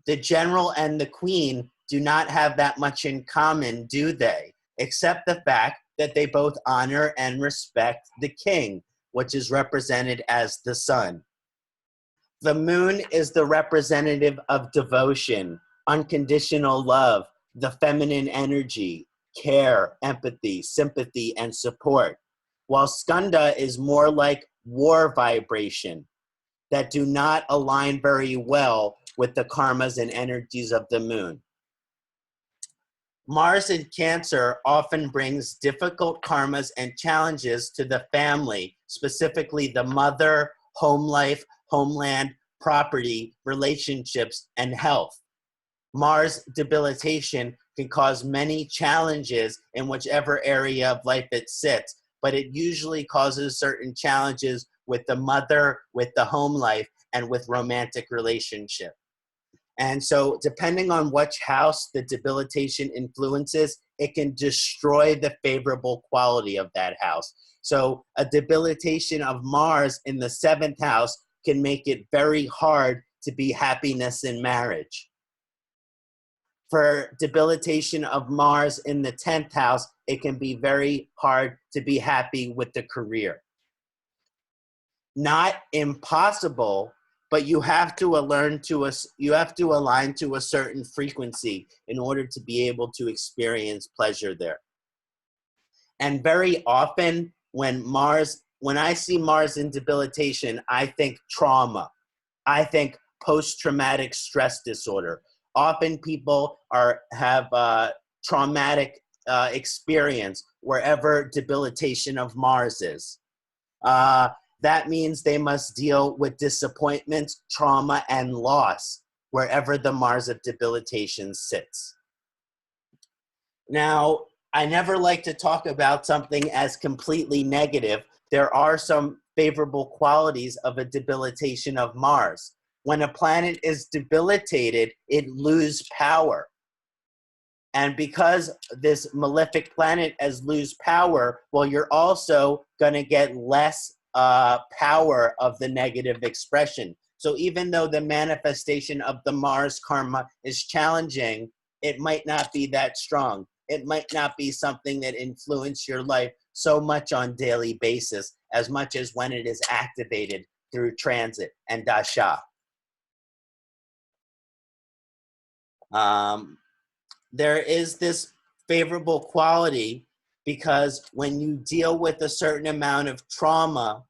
The general and the queen do not have that much in common, do they? Except the fact that they both honor and respect the king, which is represented as the sun. The moon is the representative of devotion, unconditional love, the feminine energy, care, empathy, sympathy, and support. While Skanda is more like war vibration that do not align very well with the karmas and energies of the moon. Mars in Cancer often brings difficult karmas and challenges to the family, specifically the mother, home life, homeland, property, relationships, and health. Mars debilitation can cause many challenges in whichever area of life it sits, but it usually causes certain challenges with the mother, with the home life, and with romantic relationship. And so depending on which house the debilitation influences, it can destroy the favorable quality of that house. So a debilitation of Mars in the 7th house can make it very hard to be happiness in marriage. For debilitation of Mars in the 10th house, it can be very hard to be happy with the career. Not impossible, but you have to align to a certain frequency in order to be able to experience pleasure there. And very often when I see Mars in debilitation, I think trauma. I think post-traumatic stress disorder. Often people have traumatic experience wherever debilitation of Mars is. That means they must deal with disappointments, trauma, and loss wherever the Mars of debilitation sits. Now, I never like to talk about something as completely negative. There are some favorable qualities of a debilitation of Mars. When a planet is debilitated, it loses power. And because this malefic planet has lose power, well, you're also going to get less power of the negative expression. So even though the manifestation of the Mars karma is challenging, it might not be that strong. It might not be something that influences your life so much on daily basis as much as when it is activated through transit and dasha. There is this favorable quality because when you deal with a certain amount of trauma,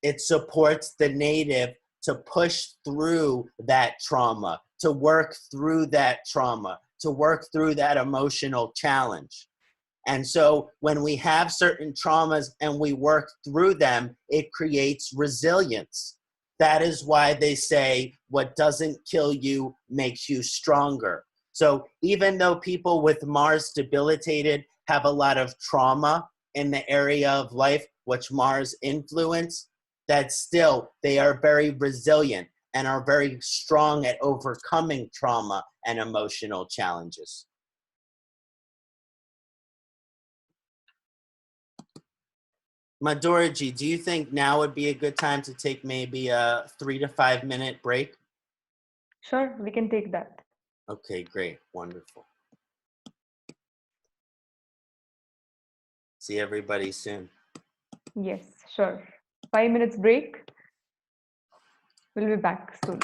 it supports the native to push through that trauma, to work through that trauma, to work through that emotional challenge. And so when we have certain traumas and we work through them, it creates resilience. That is why they say what doesn't kill you makes you stronger. So even though people with Mars debilitated have a lot of trauma in the area of life which Mars influence, that still they are very resilient and are very strong at overcoming trauma and emotional challenges. Madhurji, do you think now would be a good time to take maybe a 3 to 5 minute break? Sure, we can take that. Okay, great. Wonderful. See everybody soon. Yes, sure. 5 minutes break. We'll be back soon.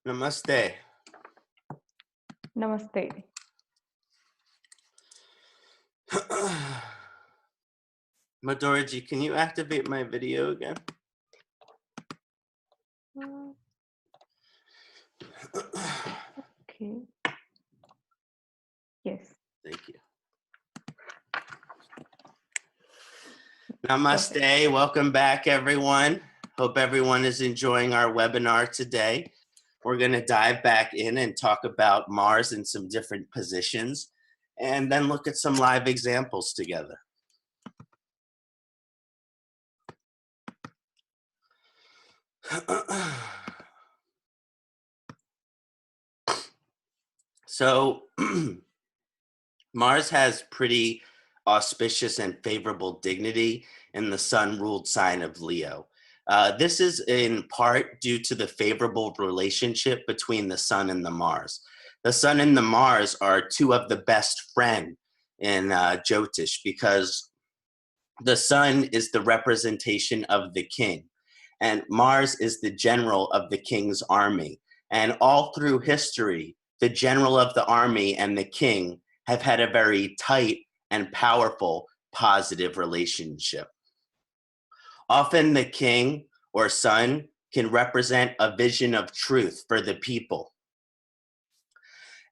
Namaste. Namaste. Madhurji, can you activate my video again? Okay. Yes. Thank you. Namaste. Welcome back, everyone. Hope everyone is enjoying our webinar today. We're going to dive back in and talk about Mars in some different positions, and then look at some live examples together. So Mars has pretty auspicious and favorable dignity in the sun-ruled sign of Leo. This is in part due to the favorable relationship between the sun and the Mars. The sun and the Mars are two of the best friends in Jyotish, because the sun is the representation of the king, and Mars is the general of the king's army. And all through history, the general of the army and the king have had a very tight and powerful positive relationship. Often the king or sun can represent a vision of truth for the people.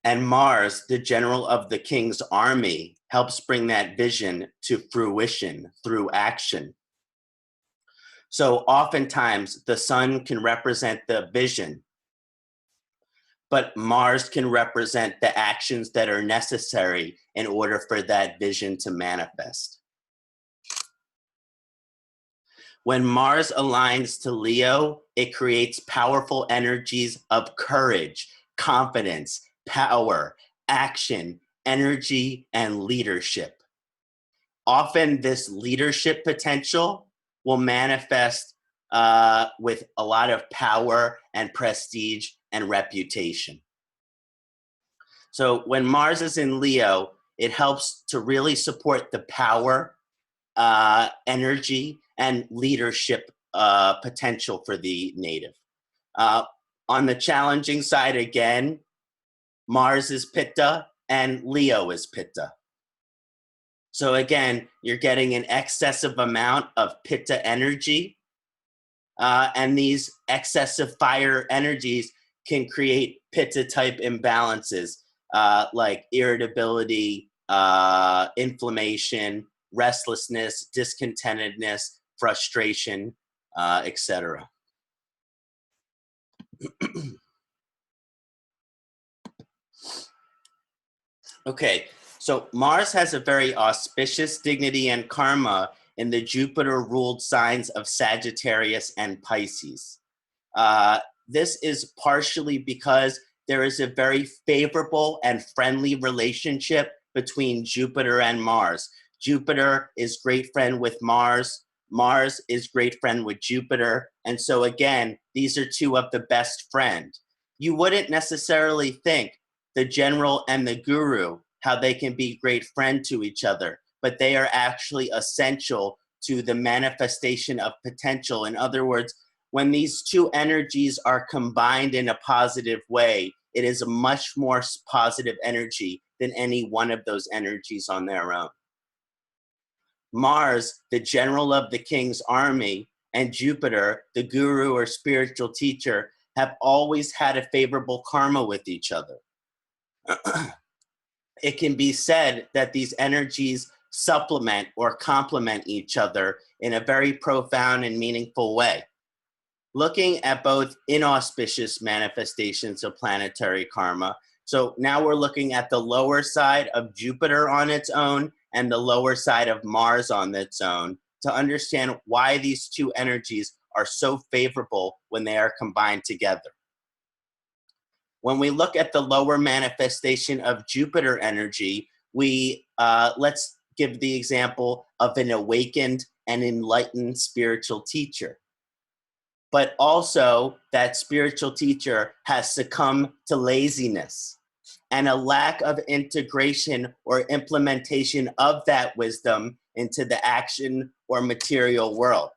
And Mars, the general of the king's army, helps bring that vision to fruition through action. So oftentimes the sun can represent the vision, but Mars can represent the actions that are necessary in order for that vision to manifest. When Mars aligns to Leo, it creates powerful energies of courage, confidence, power, action, energy, and leadership. Often this leadership potential will manifest with a lot of power and prestige and reputation. So when Mars is in Leo, it helps to really support the power, energy, and leadership potential for the native. On the challenging side, again, Mars is Pitta and Leo is Pitta. So again, you're getting an excessive amount of Pitta energy, and these excessive fire energies can create Pitta-type imbalances like irritability, inflammation, restlessness, discontentedness, frustration, etc. Okay, so Mars has a very auspicious dignity and karma in the Jupiter-ruled signs of Sagittarius and Pisces. This is partially because there is a very favorable and friendly relationship between Jupiter and Mars. Jupiter is great friend with Mars. Mars is great friend with Jupiter. And so again, these are two of the best friends. You wouldn't necessarily think the general and the guru, how they can be great friend to each other, but they are actually essential to the manifestation of potential. In other words, when these two energies are combined in a positive way, it is a much more positive energy than any one of those energies on their own. Mars, the general of the king's army, and Jupiter, the guru or spiritual teacher, have always had a favorable karma with each other. It can be said that these energies supplement or complement each other in a very profound and meaningful way. Looking at both inauspicious manifestations of planetary karma, so now we're looking at the lower side of Jupiter on its own and the lower side of Mars on its own to understand why these two energies are so favorable when they are combined together. When we look at the lower manifestation of Jupiter energy, let's give the example of an awakened and enlightened spiritual teacher. But also that spiritual teacher has succumbed to laziness and a lack of integration or implementation of that wisdom into the action or material world.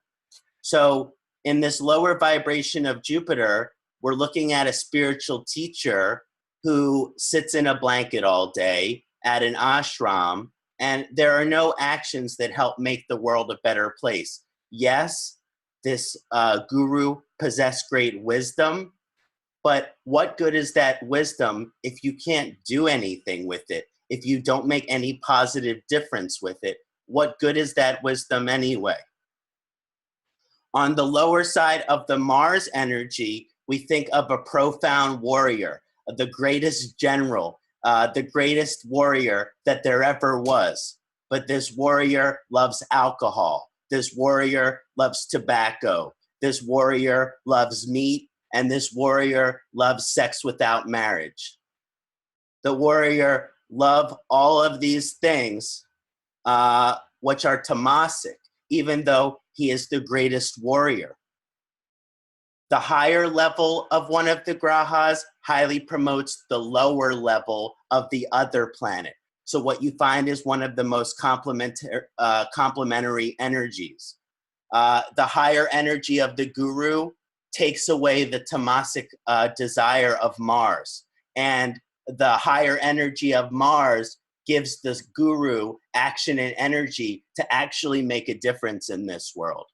So in this lower vibration of Jupiter, we're looking at a spiritual teacher who sits in a blanket all day at an ashram, and there are no actions that help make the world a better place. Yes, this guru possessed great wisdom, but what good is that wisdom if you can't do anything with it? If you don't make any positive difference with it, what good is that wisdom anyway? On the lower side of the Mars energy, we think of a profound warrior, the greatest general, the greatest warrior that there ever was. But this warrior loves alcohol. This warrior loves tobacco. This warrior loves meat. And this warrior loves sex without marriage. The warrior loves all of these things, which are tamasic, even though he is the greatest warrior. The higher level of one of the grahas highly promotes the lower level of the other planet. So what you find is one of the most complementary energies. The higher energy of the guru takes away the tamasic desire of Mars. And the higher energy of Mars gives this guru action and energy to actually make a difference in this world.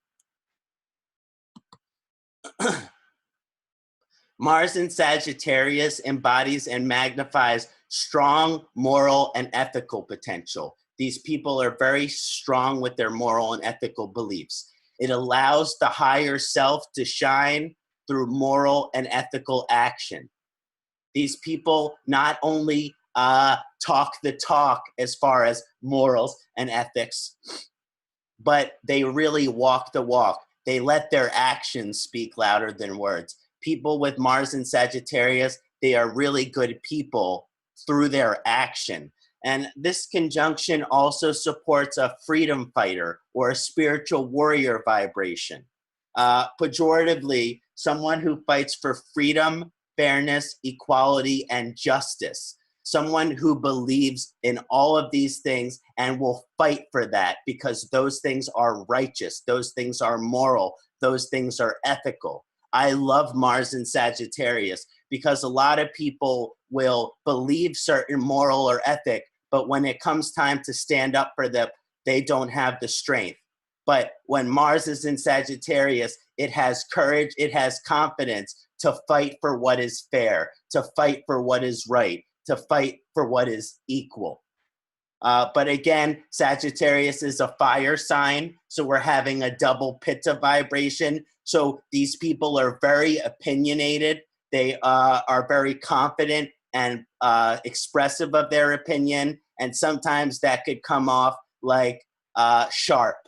Mars in Sagittarius embodies and magnifies strong moral and ethical potential. These people are very strong with their moral and ethical beliefs. It allows the higher self to shine through moral and ethical action. These people not only talk the talk as far as morals and ethics, but they really walk the walk. They let their actions speak louder than words. People with Mars in Sagittarius, they are really good people through their action. And this conjunction also supports a freedom fighter or a spiritual warrior vibration. Pejoratively, someone who fights for freedom, fairness, equality, and justice. Someone who believes in all of these things and will fight for that because those things are righteous, those things are moral, those things are ethical. I love Mars in Sagittarius because a lot of people will believe certain moral or ethic, but when it comes time to stand up for them, they don't have the strength. But when Mars is in Sagittarius, it has courage, it has confidence to fight for what is fair, to fight for what is right, to fight for what is equal. But again, Sagittarius is a fire sign, so we're having a double pitta vibration. So these people are very opinionated. They are very confident and expressive of their opinion. And sometimes that could come off like sharp.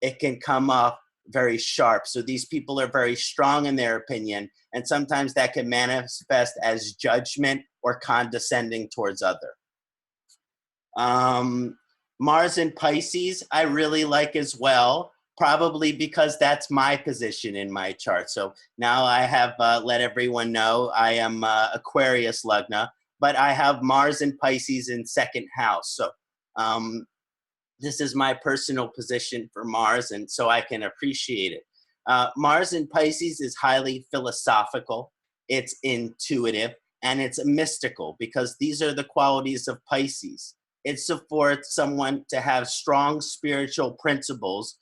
It can come off very sharp. So these people are very strong in their opinion. And sometimes that can manifest as judgment or condescending towards other. Mars in Pisces, I really like as well, probably because that's my position in my chart. So now I have let everyone know I am Aquarius Lagna, but I have Mars in Pisces in second house. So this is my personal position for Mars, and so I can appreciate it. Mars in Pisces is highly philosophical, it's intuitive, and it's mystical because these are the qualities of Pisces. It supports someone to have strong spiritual principles,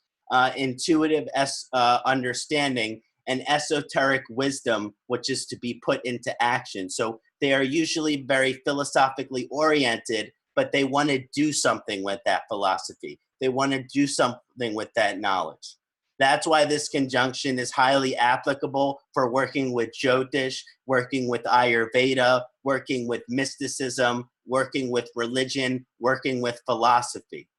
intuitive understanding, and esoteric wisdom, which is to be put into action. So they are usually very philosophically oriented, but they want to do something with that philosophy. They want to do something with that knowledge. That's why this conjunction is highly applicable for working with Jyotish, working with Ayurveda, working with mysticism, working with religion, working with philosophy.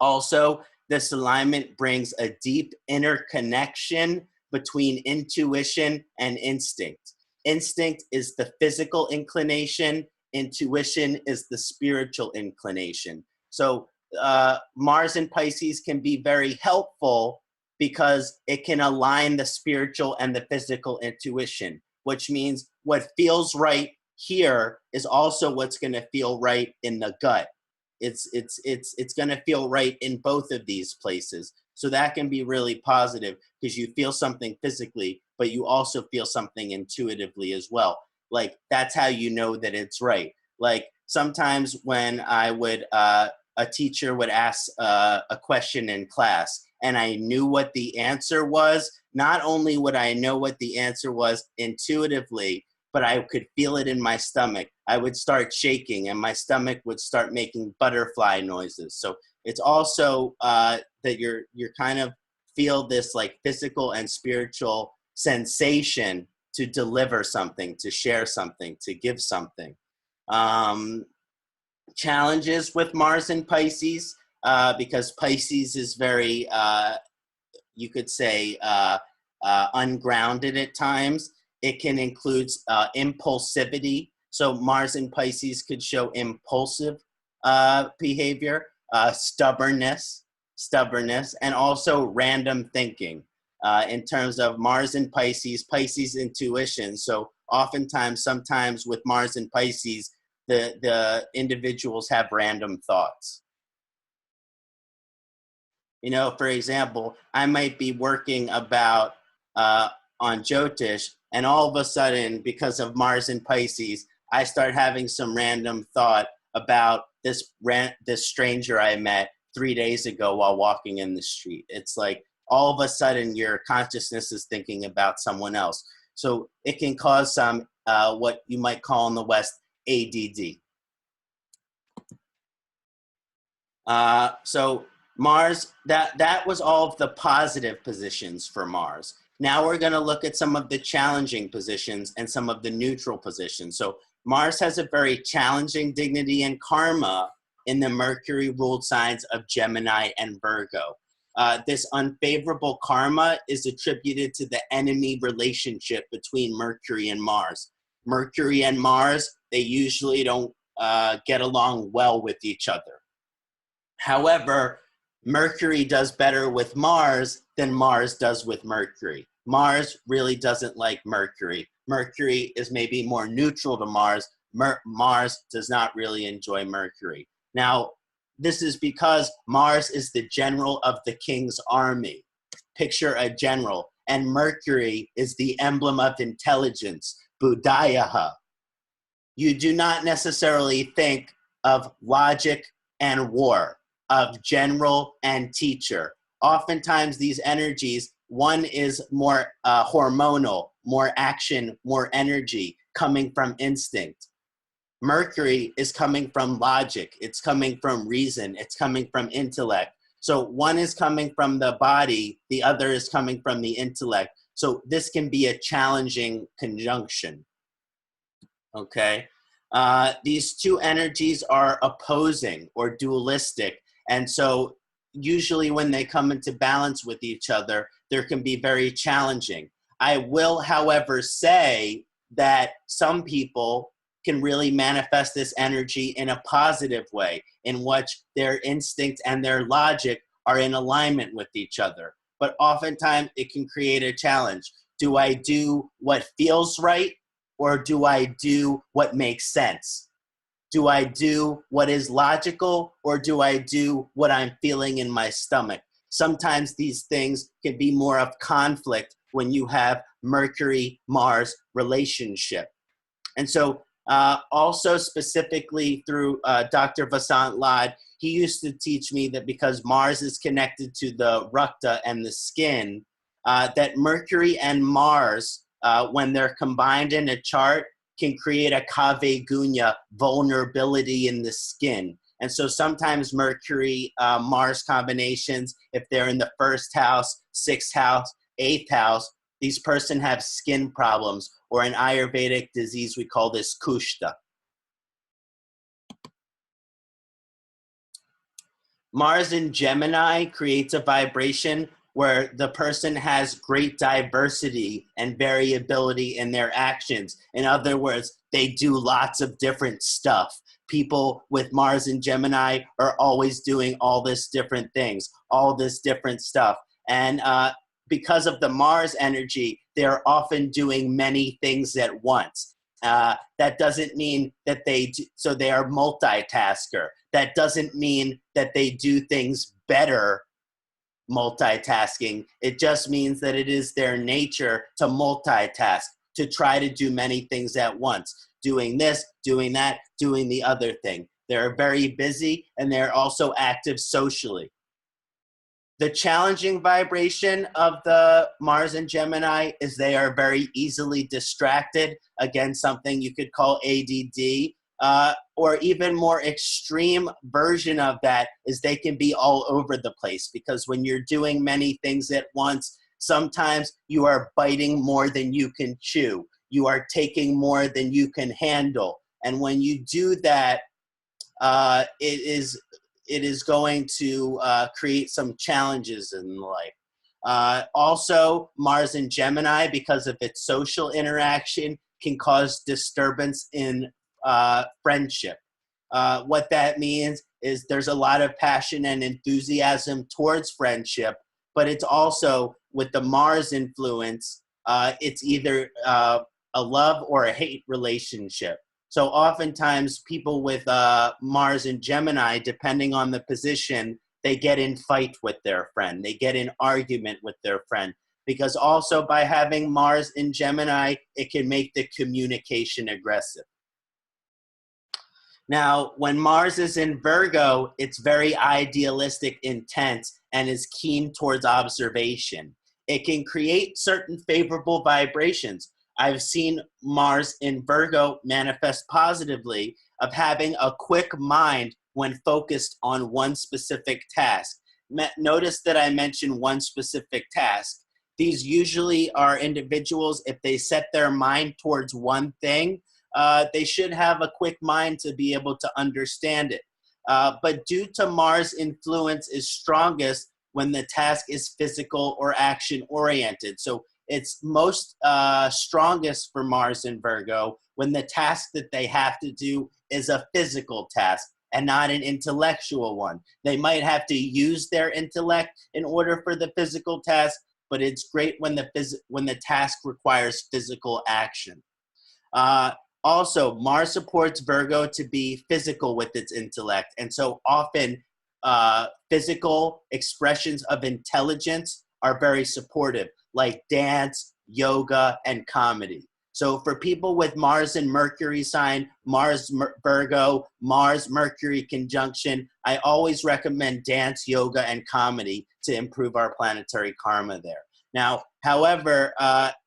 Also, this alignment brings a deep interconnection between intuition and instinct. Instinct is the physical inclination. Intuition is the spiritual inclination. So Mars in Pisces can be very helpful because it can align the spiritual and the physical intuition, which means what feels right here is also what's going to feel right in the gut. It's going to feel right in both of these places. So that can be really positive because you feel something physically, but you also feel something intuitively as well. Like, that's how you know that it's right. Like, sometimes when a teacher would ask a question in class and I knew what the answer was, not only would I know what the answer was intuitively, but I could feel it in my stomach. I would start shaking and my stomach would start making butterfly noises. So it's also that you're kind of feel this like physical and spiritual sensation to deliver something, to share something, to give something. Challenges with Mars in Pisces, because Pisces is very, you could say, ungrounded at times. It can include impulsivity. So Mars in Pisces could show impulsive behavior, stubbornness, and also random thinking. In terms of Mars in Pisces, Pisces intuition. So oftentimes, sometimes with Mars in Pisces, the individuals have random thoughts. You know, for example, I might be working about on Jyotish, and all of a sudden, because of Mars in Pisces, I start having some random thought about this stranger I met 3 days ago while walking in the street. It's like all of a sudden your consciousness is thinking about someone else. So it can cause some what you might call in the West ADD. So Mars, that was all of the positive positions for Mars. Now we're going to look at some of the challenging positions and some of the neutral positions. So Mars has a very challenging dignity and karma in the Mercury-ruled signs of Gemini and Virgo. This unfavorable karma is attributed to the enemy relationship between Mercury and Mars. Mercury and Mars, they usually don't get along well with each other. However, Mercury does better with Mars than Mars does with Mercury. Mars really doesn't like Mercury. Mercury is maybe more neutral to Mars. Mars does not really enjoy Mercury. Now, this is because Mars is the general of the king's army. Picture a general, and Mercury is the emblem of intelligence, Buddhayaha. You do not necessarily think of logic and war, of general and teacher. Oftentimes these energies, one is more hormonal, more action, more energy, coming from instinct. Mercury is coming from logic, it's coming from reason, it's coming from intellect. So one is coming from the body, the other is coming from the intellect. So this can be a challenging conjunction, okay? These two energies are opposing or dualistic. And so usually when they come into balance with each other, there can be very challenging. I will, however, say that some people can really manifest this energy in a positive way, in which their instinct and their logic are in alignment with each other. But oftentimes it can create a challenge. Do I do what feels right, or do I do what makes sense? Do I do what is logical, or do I do what I'm feeling in my stomach? Sometimes these things can be more of conflict when you have Mercury-Mars relationship. And so also specifically through Dr. Vasant Lad, he used to teach me that because Mars is connected to the Rakta and the skin, that Mercury and Mars, when they're combined in a chart, can create a kave gunya, vulnerability in the skin. And so sometimes Mercury, Mars combinations, if they're in the first house, sixth house, eighth house, these person have skin problems, or an Ayurvedic disease, we call this kushta. Mars in Gemini creates a vibration where the person has great diversity and variability in their actions. In other words, they do lots of different stuff. People with Mars in Gemini are always doing all this different things, all this different stuff. And because of the Mars energy, they're often doing many things at once. That doesn't mean that so they are multitasker. That doesn't mean that they do things better multitasking. It just means that it is their nature to multitask, to try to do many things at once, doing this, doing that, doing the other thing. They're very busy and they're also active socially. The challenging vibration of the Mars and Gemini is they are very easily distracted. Again, something you could call ADD, or even more extreme version of that is they can be all over the place, because when you're doing many things at once, sometimes you are biting more than you can chew. You are taking more than you can handle. And when you do that, it is going to create some challenges in life. Also, Mars in Gemini, because of its social interaction, can cause disturbance in friendship. What that means is there's a lot of passion and enthusiasm towards friendship, but it's also, with the Mars influence, it's either a love or a hate relationship. So oftentimes people with Mars and Gemini, depending on the position, they get in fight with their friend. They get in argument with their friend. Because also by having Mars in Gemini, it can make the communication aggressive. Now, when Mars is in Virgo, it's very idealistic, intense, and is keen towards observation. It can create certain favorable vibrations. I've seen Mars in Virgo manifest positively of having a quick mind when focused on one specific task. Notice that I mentioned one specific task. These usually are individuals, if they set their mind towards one thing, they should have a quick mind to be able to understand it. But due to Mars influence is strongest when the task is physical or action oriented. So it's most strongest for Mars in Virgo when the task that they have to do is a physical task and not an intellectual one. They might have to use their intellect in order for the physical task, but it's great when the task requires physical action. Also, Mars supports Virgo to be physical with its intellect, and so often physical expressions of intelligence are very supportive, like dance, yoga, and comedy. So for people with Mars and Mercury sign, Virgo, Mars-Mercury conjunction, I always recommend dance, yoga, and comedy to improve our planetary karma there. Now, however,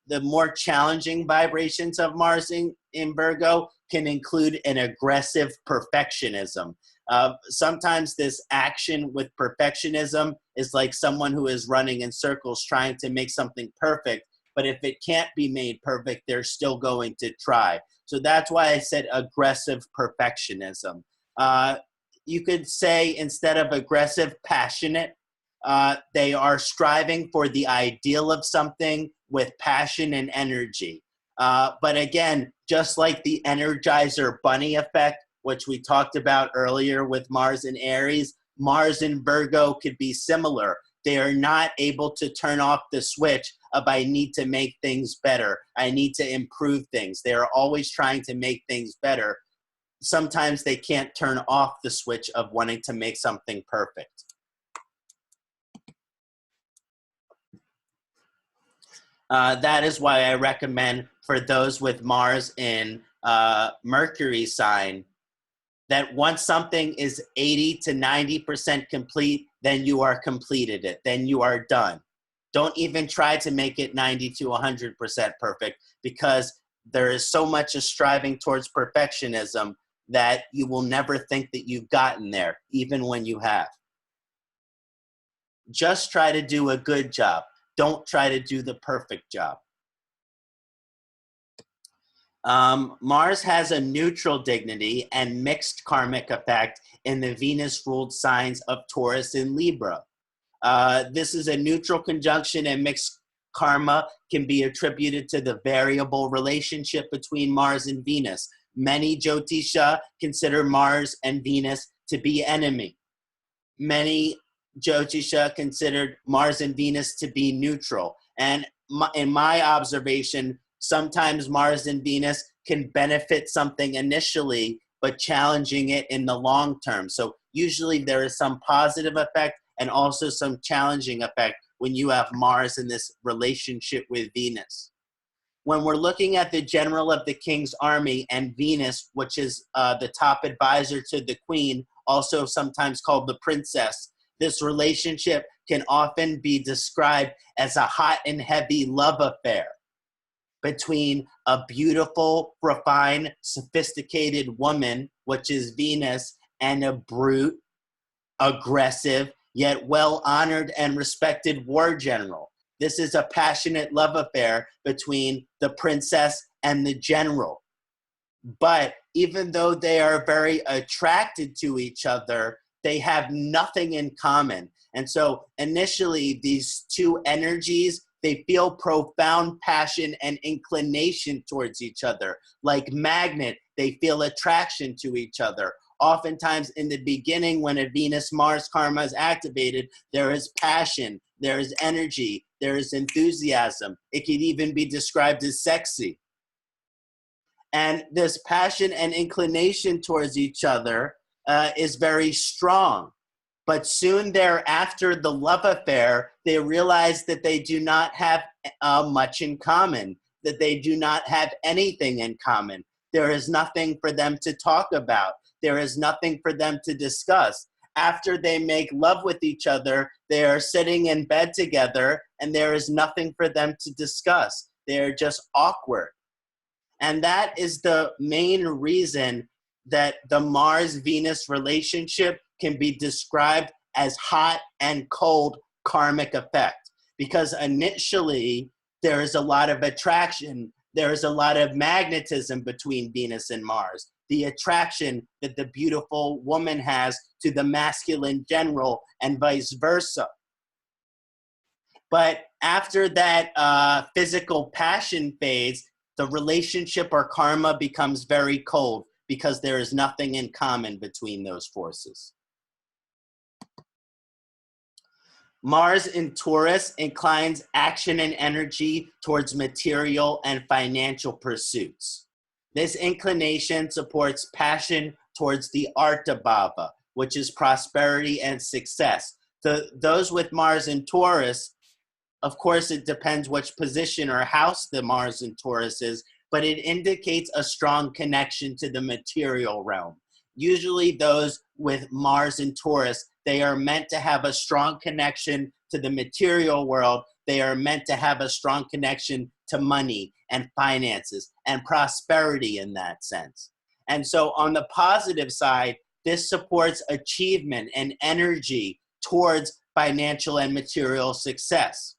the more challenging vibrations of Mars in Virgo can include an aggressive perfectionism. Sometimes this action with perfectionism is like someone who is running in circles trying to make something perfect, but if it can't be made perfect, they're still going to try. So that's why I said aggressive perfectionism. You could say, instead of aggressive, passionate. They are striving for the ideal of something with passion and energy. But again, just like the Energizer Bunny effect, which we talked about earlier with Mars and Aries, Mars and Virgo could be similar. They are not able to turn off the switch of I need to make things better. I need to improve things. They are always trying to make things better. Sometimes they can't turn off the switch of wanting to make something perfect. That is why I recommend for those with Mars in Mercury sign that once something is 80 to 90% complete, then you are completed it. Then you are done. Don't even try to make it 90 to 100% perfect, because there is so much of striving towards perfectionism that you will never think that you've gotten there, even when you have. Just try to do a good job. Don't try to do the perfect job. Mars has a neutral dignity and mixed karmic effect in the Venus-ruled signs of Taurus and Libra. This is a neutral conjunction, and mixed karma can be attributed to the variable relationship between Mars and Venus. Many Jyotisha consider Mars and Venus to be enemy. Many Jyotisha considered Mars and Venus to be neutral. And in my observation, sometimes Mars and Venus can benefit something initially, but challenging it in the long term. So usually there is some positive effect and also some challenging effect when you have Mars in this relationship with Venus. When we're looking at the general of the king's army and Venus, which is the top advisor to the queen, also sometimes called the princess, this relationship can often be described as a hot and heavy love affair between a beautiful, refined, sophisticated woman, which is Venus, and a brute, aggressive, yet well-honored and respected war general. This is a passionate love affair between the princess and the general. But even though they are very attracted to each other, they have nothing in common. And so initially, these two energies, they feel profound passion and inclination towards each other. Like magnet, they feel attraction to each other. Oftentimes in the beginning, when a Venus-Mars karma is activated, there is passion, there is energy, there is enthusiasm. It could even be described as sexy. And this passion and inclination towards each other is very strong. But soon thereafter, the love affair, they realize that they do not have much in common, that they do not have anything in common. There is nothing for them to talk about. There is nothing for them to discuss. After they make love with each other, they are sitting in bed together, and there is nothing for them to discuss. They're just awkward. And that is the main reason that the Mars-Venus relationship can be described as hot and cold karmic effect. Because initially, there is a lot of attraction. There is a lot of magnetism between Venus and Mars. The attraction that the beautiful woman has to the masculine general and vice versa. But after that physical passion fades, the relationship or karma becomes very cold because there is nothing in common between those forces. Mars in Taurus inclines action and energy towards material and financial pursuits. This inclination supports passion towards the Artha Bhava, which is prosperity and success. Those with Mars in Taurus, of course, it depends which position or house the Mars in Taurus is, but it indicates a strong connection to the material realm. Usually those with Mars in Taurus, they are meant to have a strong connection to the material world. They are meant to have a strong connection to money and finances and prosperity in that sense. And so on the positive side, this supports achievement and energy towards financial and material success.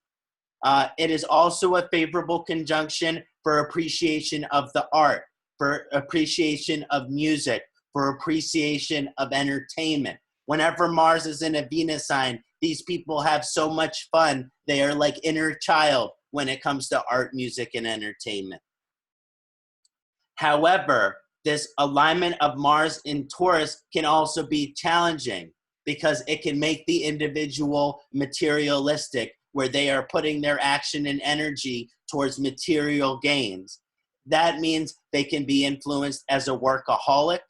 It is also a favorable conjunction for appreciation of the art, for appreciation of music, for appreciation of entertainment. Whenever Mars is in a Venus sign, these people have so much fun. They are like inner child when it comes to art, music, and entertainment. However, this alignment of Mars in Taurus can also be challenging because it can make the individual materialistic, where they are putting their action and energy towards material gains. That means they can be influenced as a workaholic,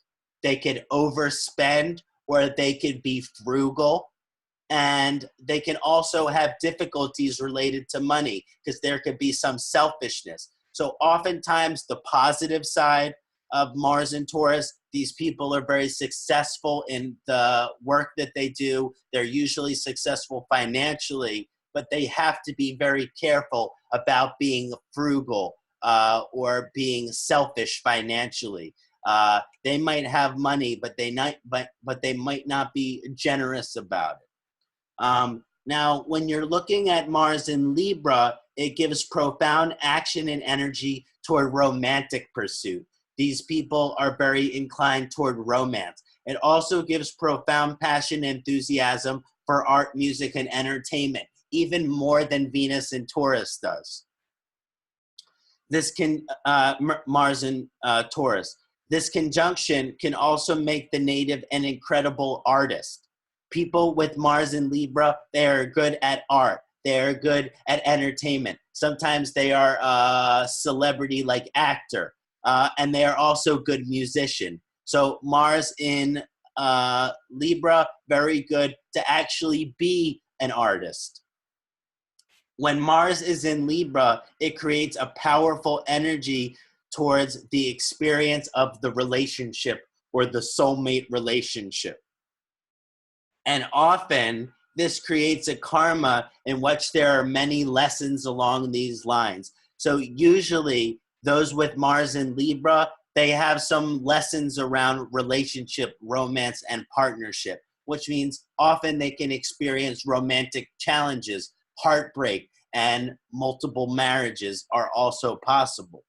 they could overspend, or they could be frugal, and they can also have difficulties related to money because there could be some selfishness. So oftentimes the positive side of Mars and Taurus, these people are very successful in the work that they do. They're usually successful financially, but they have to be very careful about being frugal or being selfish financially. They might have money, but they might not be generous about it. Now, when you're looking at Mars in Libra, it gives profound action and energy toward romantic pursuit. These people are very inclined toward romance. It also gives profound passion and enthusiasm for art, music, and entertainment, even more than Venus in Taurus does. This can, Mars in Taurus. This conjunction can also make the native an incredible artist. People with Mars in Libra, they are good at art. They are good at entertainment. Sometimes they are a celebrity like actor, and they are also good musician. So Mars in Libra, very good to actually be an artist. When Mars is in Libra, it creates a powerful energy towards the experience of the relationship or the soulmate relationship. And often this creates a karma in which there are many lessons along these lines. So usually those with Mars in Libra, they have some lessons around relationship, romance, and partnership, which means often they can experience romantic challenges, heartbreak, and multiple marriages are also possible.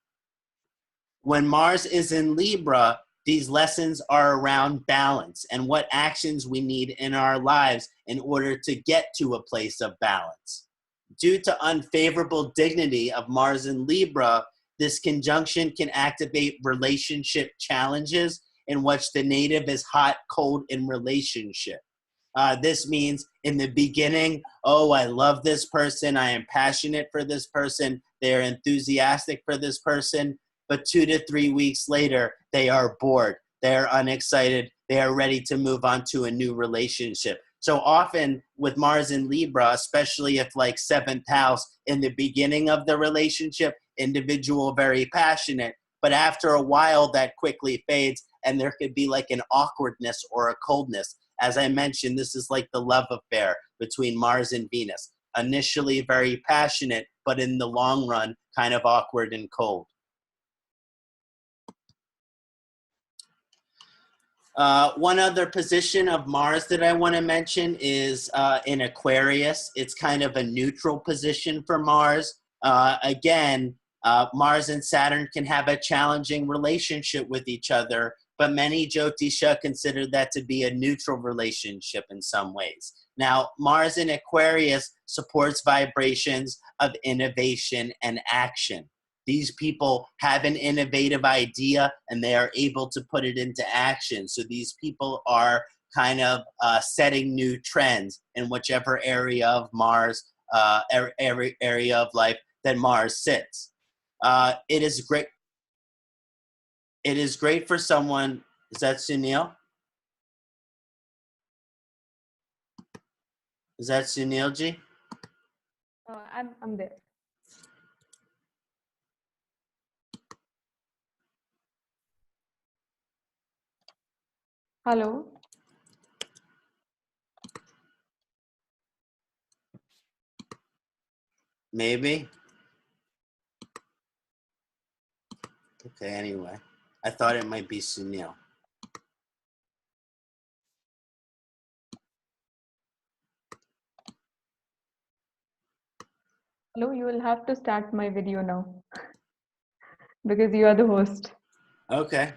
When Mars is in Libra, these lessons are around balance and what actions we need in our lives in order to get to a place of balance. Due to unfavorable dignity of Mars in Libra, this conjunction can activate relationship challenges in which the native is hot, cold in relationship. This means in the beginning, oh, I love this person. I am passionate for this person. They're enthusiastic for this person. But 2 to 3 weeks later, they are bored. They're unexcited. They are ready to move on to a new relationship. So often with Mars in Libra, especially if like 7th house in the beginning of the relationship, individual very passionate, but after a while that quickly fades and there could be like an awkwardness or a coldness. As I mentioned, this is like the love affair between Mars and Venus. Initially very passionate, but in the long run, kind of awkward and cold. One other position of Mars that I want to mention is in Aquarius. It's kind of a neutral position for Mars. Again, Mars and Saturn can have a challenging relationship with each other, but many Jyotisha consider that to be a neutral relationship in some ways. Now, Mars in Aquarius supports vibrations of innovation and action. These people have an innovative idea and they are able to put it into action. So these people are kind of setting new trends in whichever area of Mars, every area of life that Mars sits. It is great. It is great for someone. Is that Sunil? Is that Sunil ji? I'm there. Hello. Maybe. Okay, anyway. I thought it might be Sunil. Hello, you will have to start my video now because you are the host. Okay.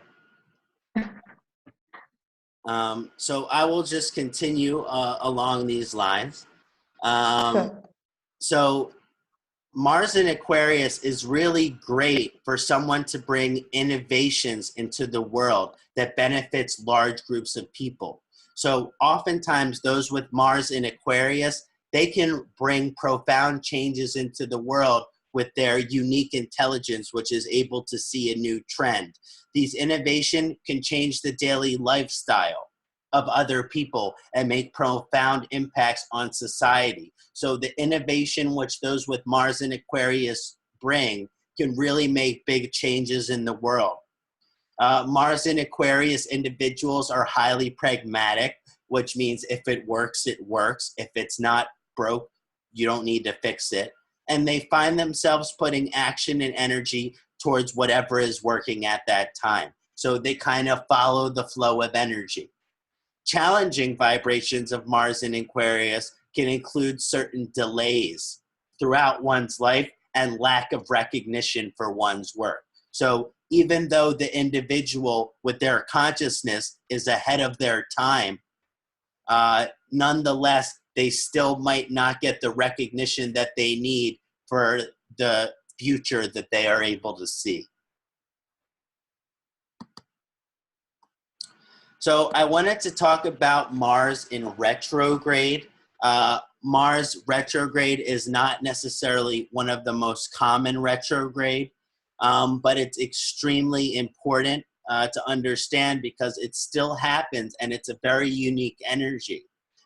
So I will just continue along these lines. Sure. So Mars in Aquarius is really great for someone to bring innovations into the world that benefits large groups of people. So oftentimes those with Mars in Aquarius, they can bring profound changes into the world with their unique intelligence, which is able to see a new trend. These innovations can change the daily lifestyle of other people and make profound impacts on society. So the innovation which those with Mars and Aquarius bring can really make big changes in the world. Mars and Aquarius individuals are highly pragmatic, which means if it works, it works. If it's not broke, you don't need to fix it. And they find themselves putting action and energy towards whatever is working at that time. So they kind of follow the flow of energy. Challenging vibrations of Mars in Aquarius can include certain delays throughout one's life and lack of recognition for one's work. So even though the individual with their consciousness is ahead of their time, nonetheless, they still might not get the recognition that they need for the future that they are able to see. So I wanted to talk about Mars in retrograde. Mars retrograde is not necessarily one of the most common retrograde, but it's extremely important to understand because it still happens and it's a very unique energy.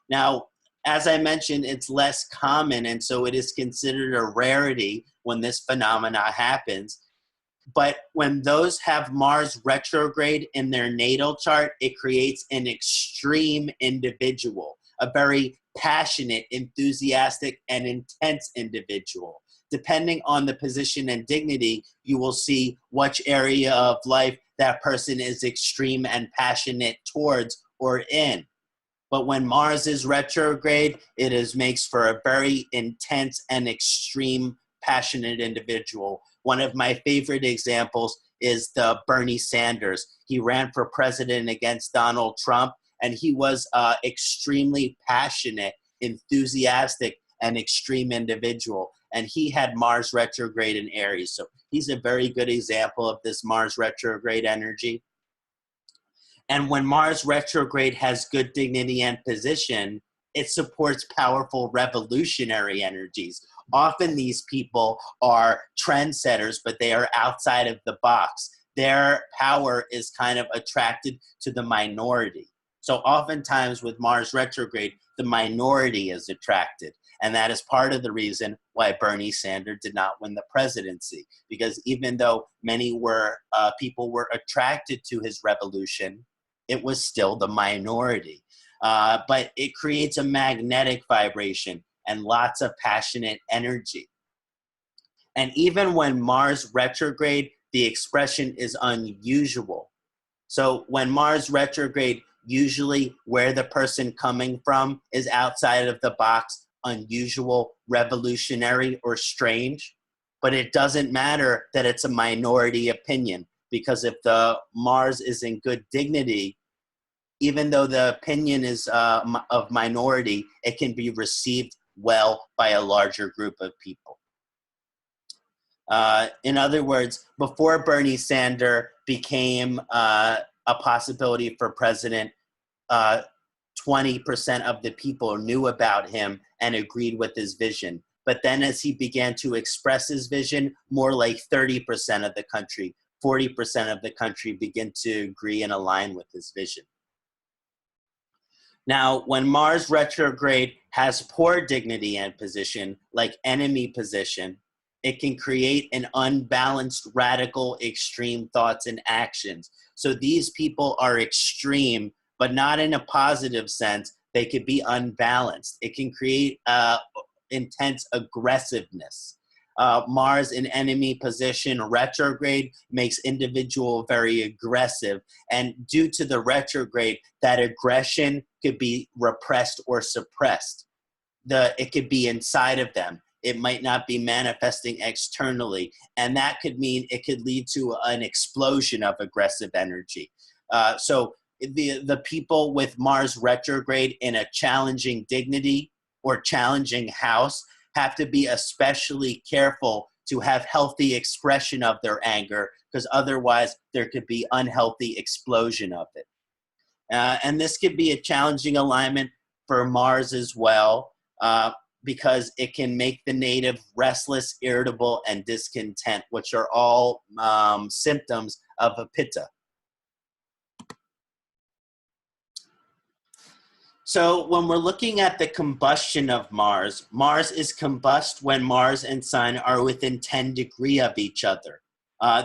Now, as I mentioned, it's less common, and so it is considered a rarity when this phenomena happens. But when those have Mars retrograde in their natal chart, it creates an extreme individual, a very passionate, enthusiastic, and intense individual. Depending on the position and dignity, you will see which area of life that person is extreme and passionate towards or in. But when Mars is retrograde, makes for a very intense and extreme passionate individual. One of my favorite examples is the Bernie Sanders. He ran for president against Donald Trump, and he was extremely passionate, enthusiastic, and extreme individual. And he had Mars retrograde in Aries. So he's a very good example of this Mars retrograde energy. And when Mars retrograde has good dignity and position, it supports powerful revolutionary energies. Often these people are trendsetters, but they are outside of the box. Their power is kind of attracted to the minority. So oftentimes with Mars retrograde, the minority is attracted. And that is part of the reason why Bernie Sanders did not win the presidency. Because even though many people were attracted to his revolution, it was still the minority. But it creates a magnetic vibration and lots of passionate energy. And even when Mars retrograde, the expression is unusual. So when Mars retrograde, usually where the person coming from is outside of the box, unusual, revolutionary, or strange. But it doesn't matter that it's a minority opinion, because if the Mars is in good dignity, even though the opinion is of minority, it can be received well by a larger group of people. In other words, before Bernie Sanders became a possibility for president, 20% of the people knew about him and agreed with his vision. But then as he began to express his vision, more like 30% of the country, 40% of the country began to agree and align with his vision. Now, when Mars retrograde has poor dignity and position, like enemy position, it can create an unbalanced, radical, extreme thoughts and actions. So these people are extreme, but not in a positive sense. They could be unbalanced. It can create intense aggressiveness. Mars in enemy position retrograde makes individual very aggressive. And due to the retrograde, that aggression could be repressed or suppressed. It could be inside of them. It might not be manifesting externally. And that could mean it could lead to an explosion of aggressive energy. So the people with Mars retrograde in a challenging dignity or challenging house have to be especially careful to have healthy expression of their anger, because otherwise there could be unhealthy explosion of it. And this could be a challenging alignment for Mars as well, because it can make the native restless, irritable, and discontent, which are all symptoms of a Pitta. So when we're looking at the combustion of Mars, Mars is combust when Mars and Sun are within 10 degrees of each other.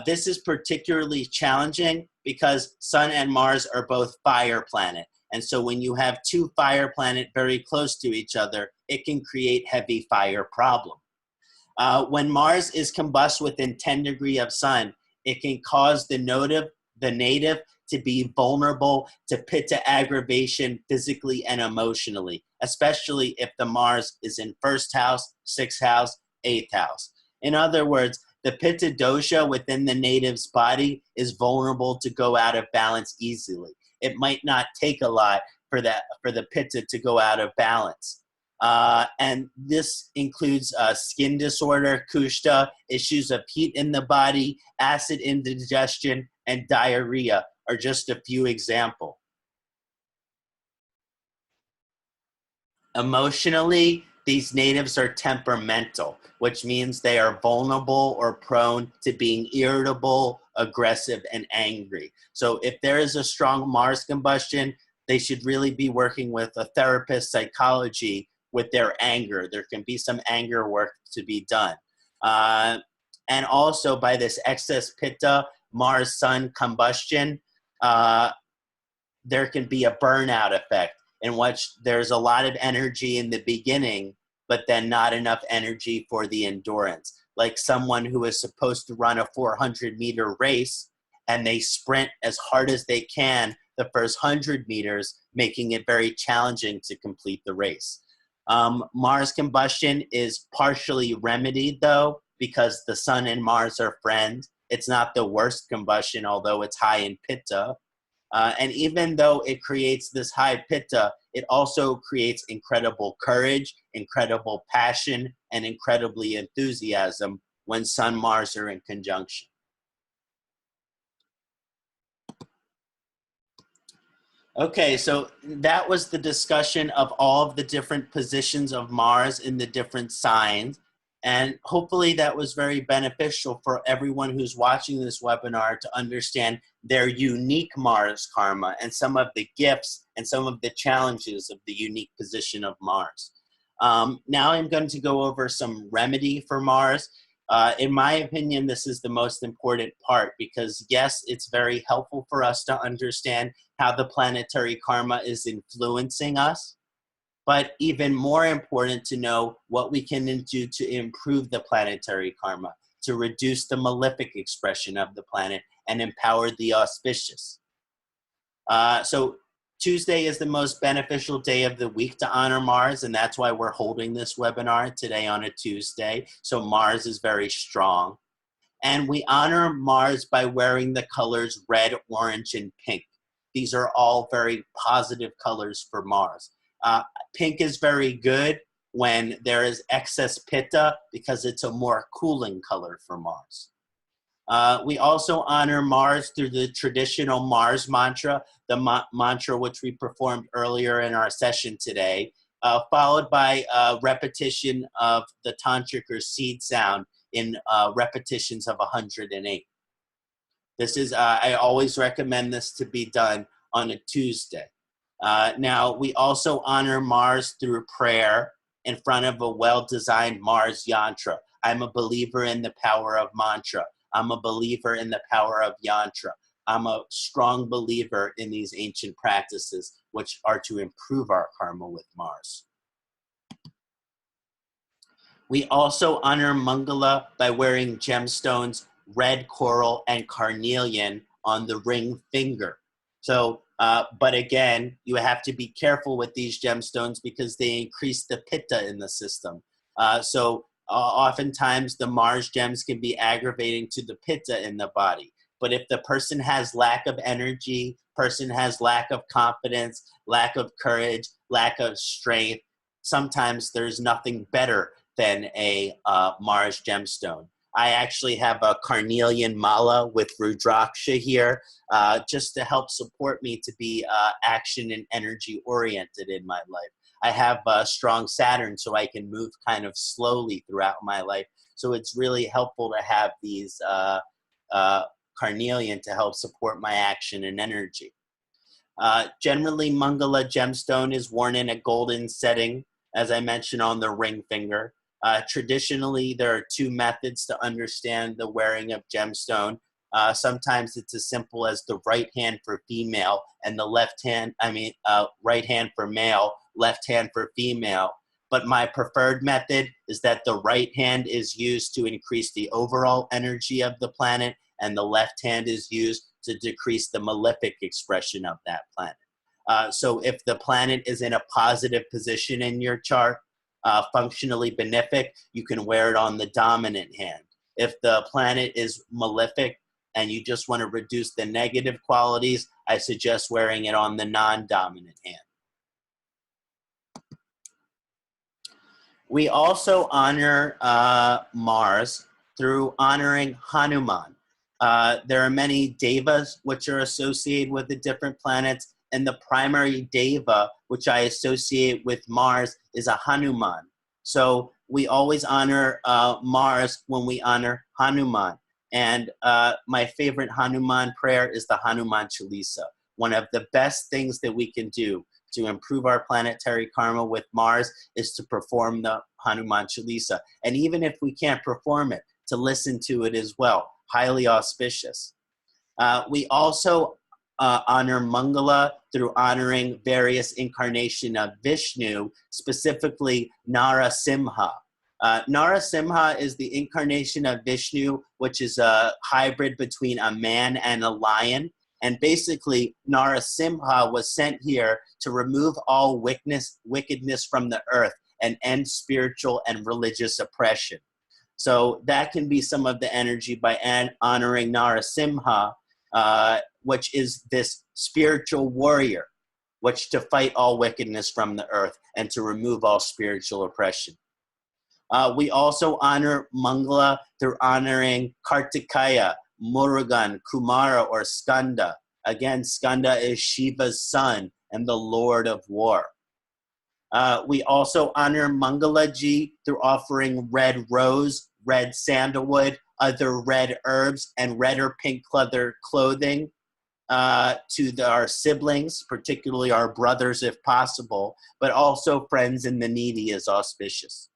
This is particularly challenging because Sun and Mars are both fire planet. And so when you have two fire planets very close to each other, it can create heavy fire problem. When Mars is combust within 10 degrees of Sun, it can cause the native to be vulnerable to Pitta aggravation physically and emotionally, especially if the Mars is in first house, sixth house, eighth house. In other words, the Pitta dosha within the native's body is vulnerable to go out of balance easily. It might not take a lot for the Pitta to go out of balance. And this includes skin disorder, kushta, issues of heat in the body, acid indigestion, and diarrhea are just a few examples. Emotionally, these natives are temperamental, which means they are vulnerable or prone to being irritable, aggressive, and angry. So if there is a strong Mars combustion, they should really be working with a therapist, psychology, with their anger. There can be some anger work to be done. And also by this excess pitta, Mars Sun combustion, there can be a burnout effect in which there's a lot of energy in the beginning, but then not enough energy for the endurance. Like someone who is supposed to run a 400-meter race, and they sprint as hard as they can the first 100 meters, making it very challenging to complete the race. Mars combustion is partially remedied, though, because the Sun and Mars are friends. It's not the worst combustion, although it's high in pitta. And even though it creates this high pitta, it also creates incredible courage, incredible passion, and incredibly enthusiasm when Sun Mars are in conjunction. Okay, so that was the discussion of all of the different positions of Mars in the different signs. And hopefully that was very beneficial for everyone who's watching this webinar to understand their unique Mars karma and some of the gifts and some of the challenges of the unique position of Mars. Now I'm going to go over some remedy for Mars. In my opinion, this is the most important part because, yes, it's very helpful for us to understand how the planetary karma is influencing us, but even more important to know what we can do to improve the planetary karma, to reduce the malefic expression of the planet and empower the auspicious. So Tuesday is the most beneficial day of the week to honor Mars, and that's why we're holding this webinar today on a Tuesday. So Mars is very strong. And we honor Mars by wearing the colors red, orange, and pink. These are all very positive colors for Mars. Pink is very good when there is excess pitta because it's a more cooling color for Mars. We also honor Mars through the traditional Mars mantra, the mantra which we performed earlier in our session today, followed by repetition of the tantric or seed sound in repetitions of 108. This is, I always recommend this to be done on a Tuesday. Now, we also honor Mars through prayer in front of a well-designed Mars yantra. I'm a believer in the power of mantra. I'm a believer in the power of yantra. I'm a strong believer in these ancient practices, which are to improve our karma with Mars. We also honor Mangala by wearing gemstones, red coral and carnelian on the ring finger. So, but again, you have to be careful with these gemstones because they increase the pitta in the system. Oftentimes the Mars gems can be aggravating to the pitta in the body. But if the person has lack of energy, person has lack of confidence, lack of courage, lack of strength, sometimes there's nothing better than a Mars gemstone. I actually have a carnelian mala with Rudraksha here just to help support me to be action and energy oriented in my life. I have a strong Saturn so I can move kind of slowly throughout my life. So it's really helpful to have these carnelian to help support my action and energy. Generally, Mangala gemstone is worn in a golden setting, as I mentioned, on the ring finger. Traditionally, there are two methods to understand the wearing of gemstone. Sometimes it's as simple as the right hand for female and the left hand, right hand for male, left hand for female. But my preferred method is that the right hand is used to increase the overall energy of the planet and the left hand is used to decrease the malefic expression of that planet. So if the planet is in a positive position in your chart, functionally benefic, you can wear it on the dominant hand. If the planet is malefic and you just want to reduce the negative qualities, I suggest wearing it on the non-dominant hand. We also honor Mars through honoring Hanuman. There are many devas which are associated with the different planets, and the primary deva which I associate with Mars is a Hanuman. So we always honor Mars when we honor Hanuman. And my favorite Hanuman prayer is the Hanuman Chalisa, one of the best things that we can do to improve our planetary karma with Mars is to perform the Hanuman Chalisa. And even if we can't perform it, to listen to it as well. Highly auspicious. We also honor Mangala through honoring various incarnations of Vishnu, specifically Narasimha. Narasimha is the incarnation of Vishnu, which is a hybrid between a man and a lion. And basically, Narasimha was sent here to remove all wickedness from the earth and end spiritual and religious oppression. So that can be some of the energy by honoring Narasimha, which is this spiritual warrior, which to fight all wickedness from the earth and to remove all spiritual oppression. We also honor Mangala through honoring Kartikeya, Murugan, Kumara, or Skanda. Again, Skanda is Shiva's son and the Lord of War. We also honor Mangalaji through offering red rose, red sandalwood, other red herbs, and red or pink leather clothing to our siblings, particularly our brothers if possible, but also friends and the needy is auspicious.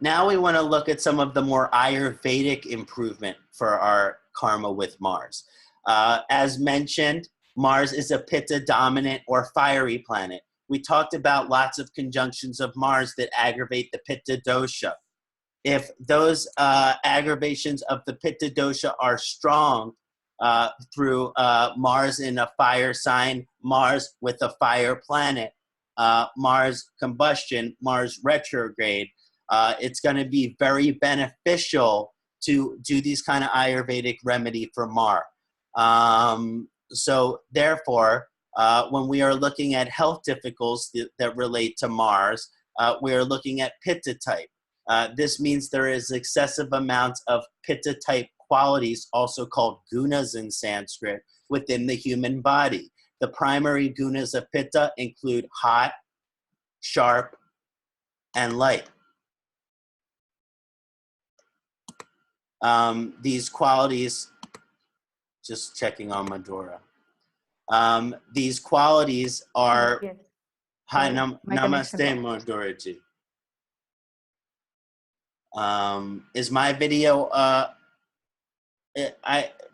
Now we want to look at some of the more Ayurvedic improvement for our karma with Mars. As mentioned, Mars is a Pitta dominant or fiery planet. We talked about lots of conjunctions of Mars that aggravate the Pitta dosha. If those aggravations of the Pitta dosha are strong through Mars in a fire sign, Mars with a fire planet, Mars combustion, Mars retrograde, it's going to be very beneficial to do these kind of Ayurvedic remedy for Mars. So therefore, when we are looking at health difficulties that relate to Mars, we are looking at Pitta type. This means there is excessive amounts of Pitta type qualities, also called gunas in Sanskrit, within the human body. The primary gunas of Pitta include hot, sharp, and light. These qualities, just checking on Madhura. These qualities are, Yes. hi, My namaste, connection. Madhuraji. Is my video,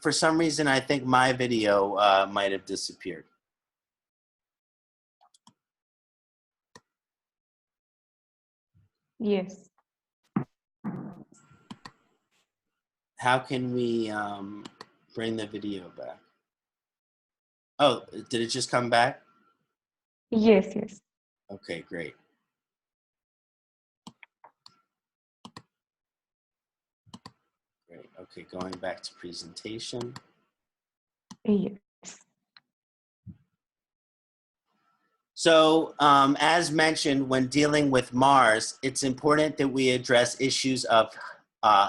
for some reason, I think my video might have disappeared. Yes. How can we bring the video back? Oh, did it just come back? Yes, yes. Okay, great. Great. Okay, going back to presentation. Yes. So, as mentioned, when dealing with Mars, it's important that we address issues of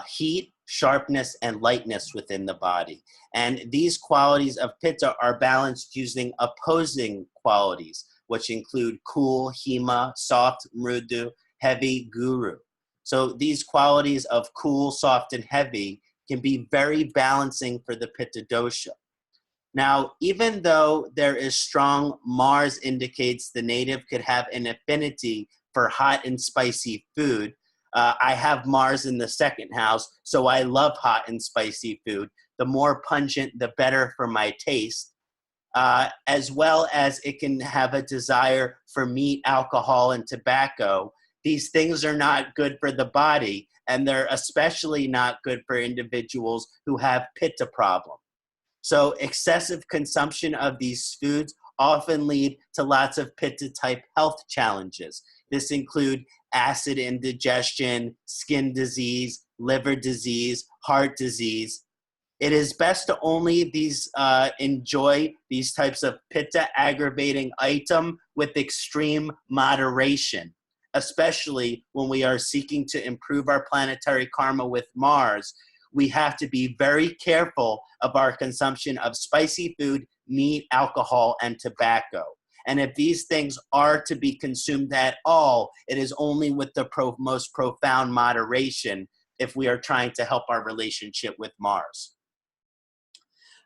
heat, sharpness, and lightness within the body. And these qualities of Pitta are balanced using opposing qualities, which include cool, hima, soft, mrudu, heavy, guru. So these qualities of cool, soft, and heavy can be very balancing for the Pitta dosha. Now, even though there is strong Mars indicates the native could have an affinity for hot and spicy food, I have Mars in the second house, so I love hot and spicy food. The more pungent, the better for my taste, as well as it can have a desire for meat, alcohol, and tobacco. These things are not good for the body, and they're especially not good for individuals who have Pitta problem. So excessive consumption of these foods often lead to lots of Pitta type health challenges. This include acid indigestion, skin disease, liver disease, heart disease. It is best to only enjoy these types of Pitta aggravating item with extreme moderation, especially when we are seeking to improve our planetary karma with Mars. We have to be very careful of our consumption of spicy food, meat, alcohol, and tobacco. And if these things are to be consumed at all, it is only with the most profound moderation if we are trying to help our relationship with Mars.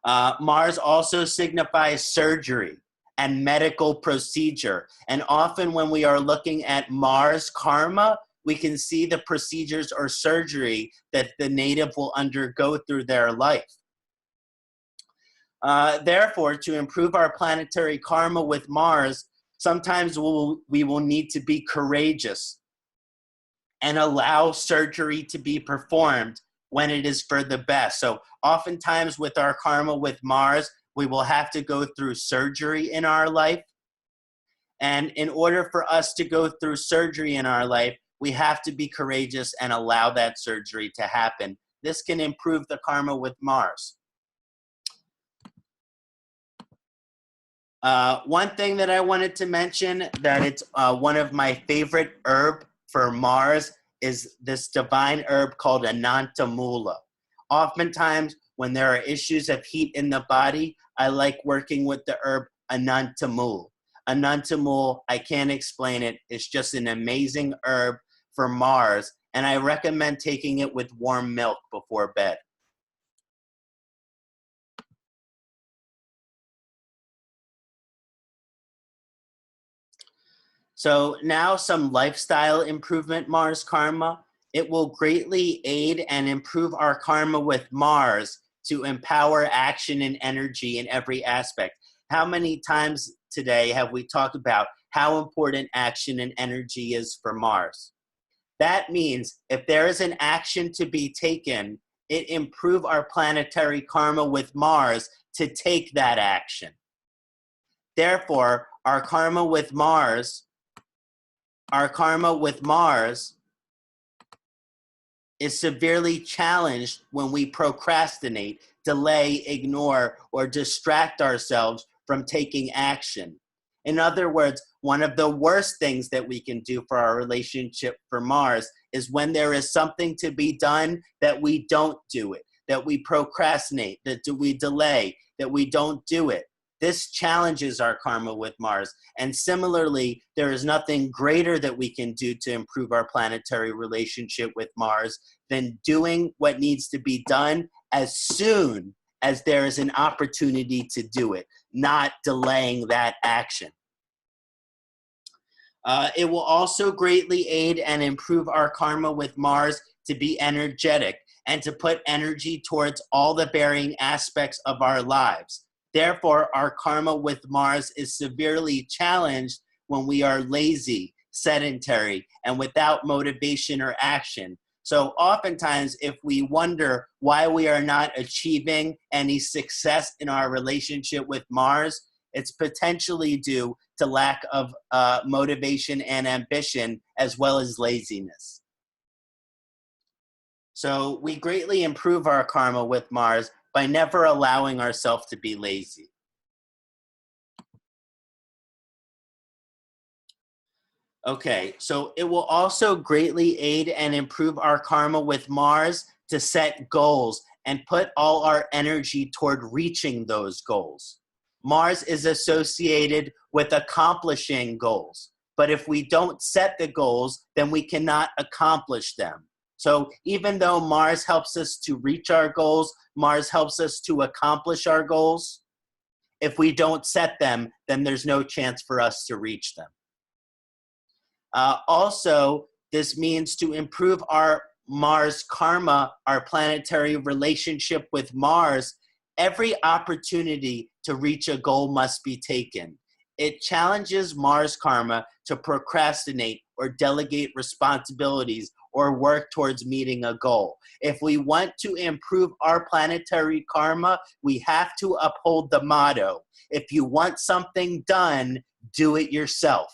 Mars also signifies surgery and medical procedure. And often when we are looking at Mars karma, we can see the procedures or surgery that the native will undergo through their life. Therefore, to improve our planetary karma with Mars, sometimes we will need to be courageous and allow surgery to be performed when it is for the best. So oftentimes with our karma with Mars, we will have to go through surgery in our life. And in order for us to go through surgery in our life, we have to be courageous and allow that surgery to happen. This can improve the karma with Mars. One thing that I wanted to mention, that it's one of my favorite herb for Mars, is this divine herb called Anantamula. Oftentimes, when there are issues of heat in the body, I like working with the herb Anantamul. Anantamul, I can't explain it. It's just an amazing herb for Mars, and I recommend taking it with warm milk before bed. So now some lifestyle improvement Mars karma. It will greatly aid and improve our karma with Mars to empower action and energy in every aspect. How many times today have we talked about how important action and energy is for Mars? That means if there is an action to be taken, it improves our planetary karma with Mars to take that action. Therefore, our karma with Mars is severely challenged when we procrastinate, delay, ignore, or distract ourselves from taking action. In other words, one of the worst things that we can do for our relationship for Mars is when there is something to be done that we don't do it, that we procrastinate, that we delay, that we don't do it. This challenges our karma with Mars. And similarly, there is nothing greater that we can do to improve our planetary relationship with Mars than doing what needs to be done as soon as there is an opportunity to do it, not delaying that action. It will also greatly aid and improve our karma with Mars to be energetic and to put energy towards all the varying aspects of our lives. Therefore, our karma with Mars is severely challenged when we are lazy, sedentary, and without motivation or action. So oftentimes, if we wonder why we are not achieving any success in our relationship with Mars, it's potentially due to lack of motivation and ambition, as well as laziness. So we greatly improve our karma with Mars by never allowing ourselves to be lazy. Okay, so it will also greatly aid and improve our karma with Mars to set goals and put all our energy toward reaching those goals. Mars is associated with accomplishing goals, but if we don't set the goals, then we cannot accomplish them. So even though Mars helps us to reach our goals, Mars helps us to accomplish our goals, if we don't set them, then there's no chance for us to reach them. Also, this means to improve our Mars karma, our planetary relationship with Mars, every opportunity to reach a goal must be taken. It challenges Mars karma to procrastinate or delegate responsibilities or work towards meeting a goal. If we want to improve our planetary karma, we have to uphold the motto: if you want something done, do it yourself.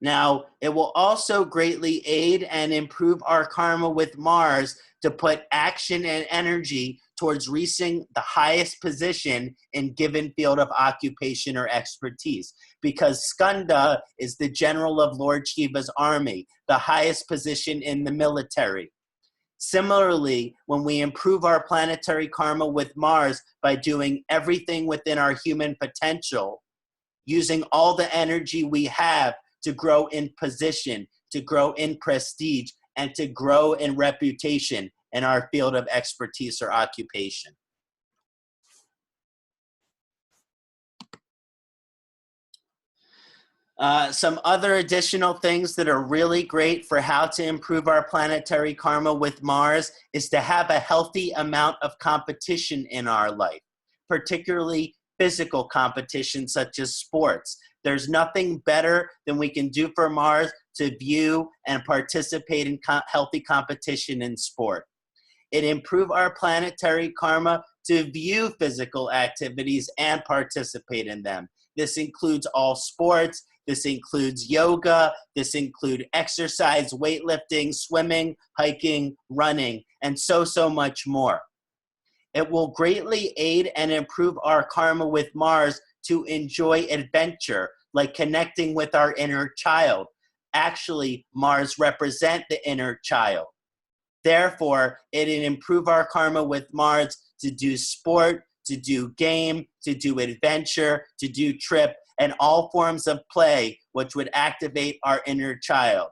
Now, it will also greatly aid and improve our karma with Mars to put action and energy towards reaching the highest position in given field of occupation or expertise, because Skanda is the general of Lord Shiva's army, the highest position in the military. Similarly, when we improve our planetary karma with Mars by doing everything within our human potential, using all the energy we have to grow in position, to grow in prestige, and to grow in reputation, in our field of expertise or occupation. Some other additional things that are really great for how to improve our planetary karma with Mars is to have a healthy amount of competition in our life, particularly physical competition such as sports. There's nothing better than we can do for Mars to view and participate in healthy competition in sport. It improves our planetary karma to view physical activities and participate in them. This includes all sports. This includes yoga. This includes exercise, weightlifting, swimming, hiking, running, and so much more. It will greatly aid and improve our karma with Mars to enjoy adventure, like connecting with our inner child. Actually, Mars represents the inner child. Therefore, it'll improve our karma with Mars to do sport, to do game, to do adventure, to do trip, and all forms of play, which would activate our inner child.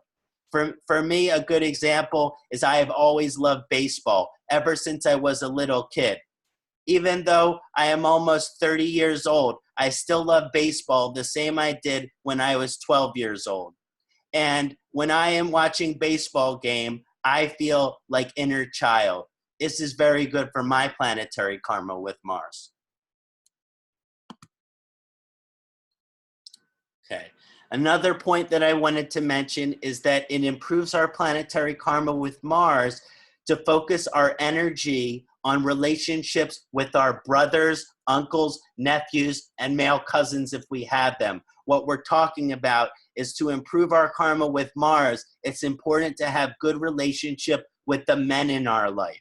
For me, a good example is I have always loved baseball ever since I was a little kid. Even though I am almost 30 years old, I still love baseball the same I did when I was 12 years old. And when I am watching baseball game, I feel like inner child. This is very good for my planetary karma with Mars. Okay. Another point that I wanted to mention is that it improves our planetary karma with Mars to focus our energy on relationships with our brothers, uncles, nephews, and male cousins if we have them. What we're talking about is to improve our karma with Mars. It's important to have good relationship with the men in our life.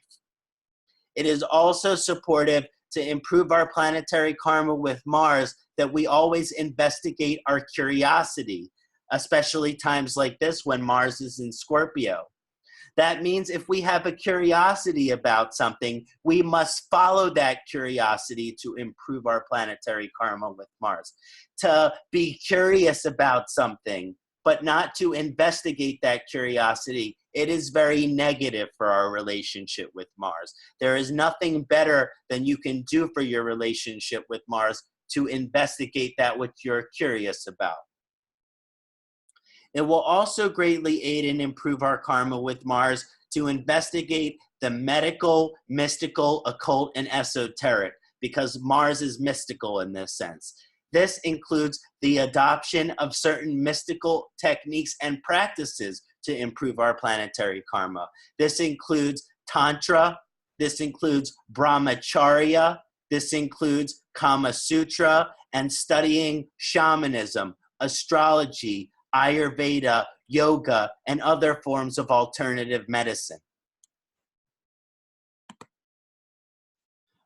It is also supportive to improve our planetary karma with Mars that we always investigate our curiosity, especially times like this when Mars is in Scorpio. That means if we have a curiosity about something, we must follow that curiosity to improve our planetary karma with Mars. To be curious about something, but not to investigate that curiosity, it is very negative for our relationship with Mars. There is nothing better than you can do for your relationship with Mars to investigate that which you're curious about. It will also greatly aid and improve our karma with Mars to investigate the medical, mystical, occult, and esoteric, because Mars is mystical in this sense. This includes the adoption of certain mystical techniques and practices to improve our planetary karma. This includes Tantra, this includes Brahmacharya, this includes Kama Sutra, and studying shamanism, astrology, Ayurveda, yoga, and other forms of alternative medicine.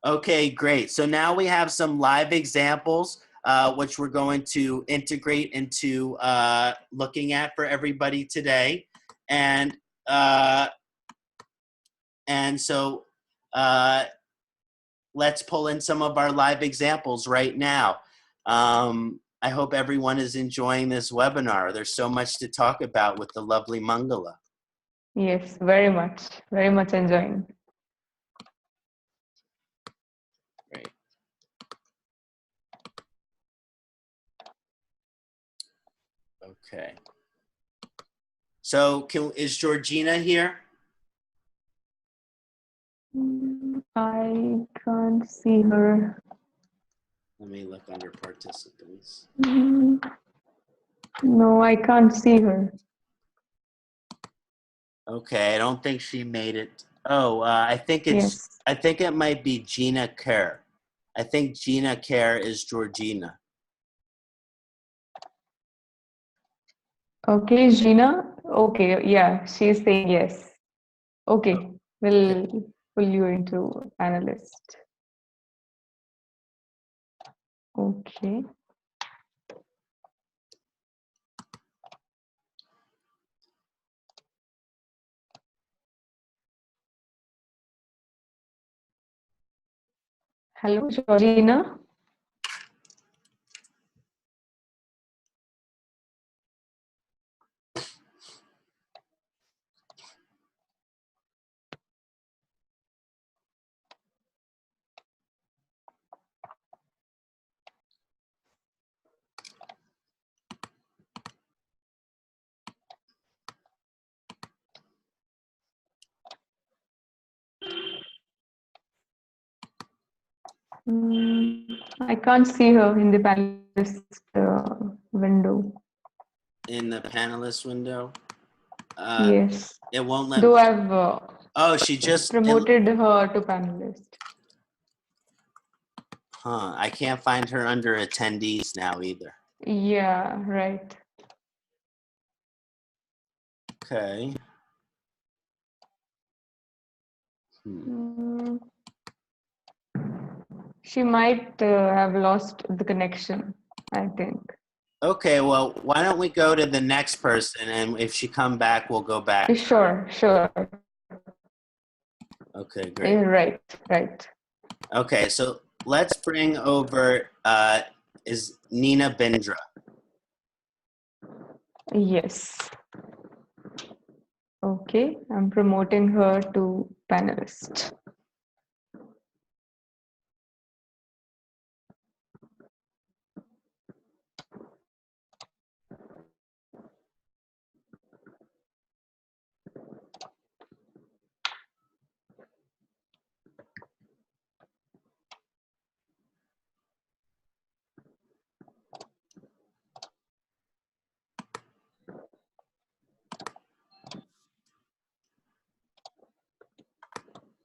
Okay, great. So now we have some live examples, which we're going to integrate into looking at for everybody today. And so let's pull in some of our live examples right now. I hope everyone is enjoying this webinar. There's so much to talk about with the lovely Mangala. Yes, very much enjoying. Great. Okay. So is Georgina here? I can't see her. Let me look under participants. No, I can't see her. Okay, I don't think she made it. Oh, I think it might be Gina Kerr. I think Gina Kerr is Georgina. Okay, Gina. Okay, yeah, she's saying yes. Okay, we'll pull you into analyst. Okay. Hello, Georgina. I can't see her in the panelist window. In the panelist window? Yes. It won't let Though me. I've Oh, she just. promoted her to panelist. I can't find her under attendees now either. Yeah, right. Okay. She might have lost the connection, I think. Okay, well, why don't we go to the next person, and if she come back, we'll go back. Sure. Okay, great. Right. Okay, so let's bring over is Nina Bindra. Yes. Okay, I'm promoting her to panelist.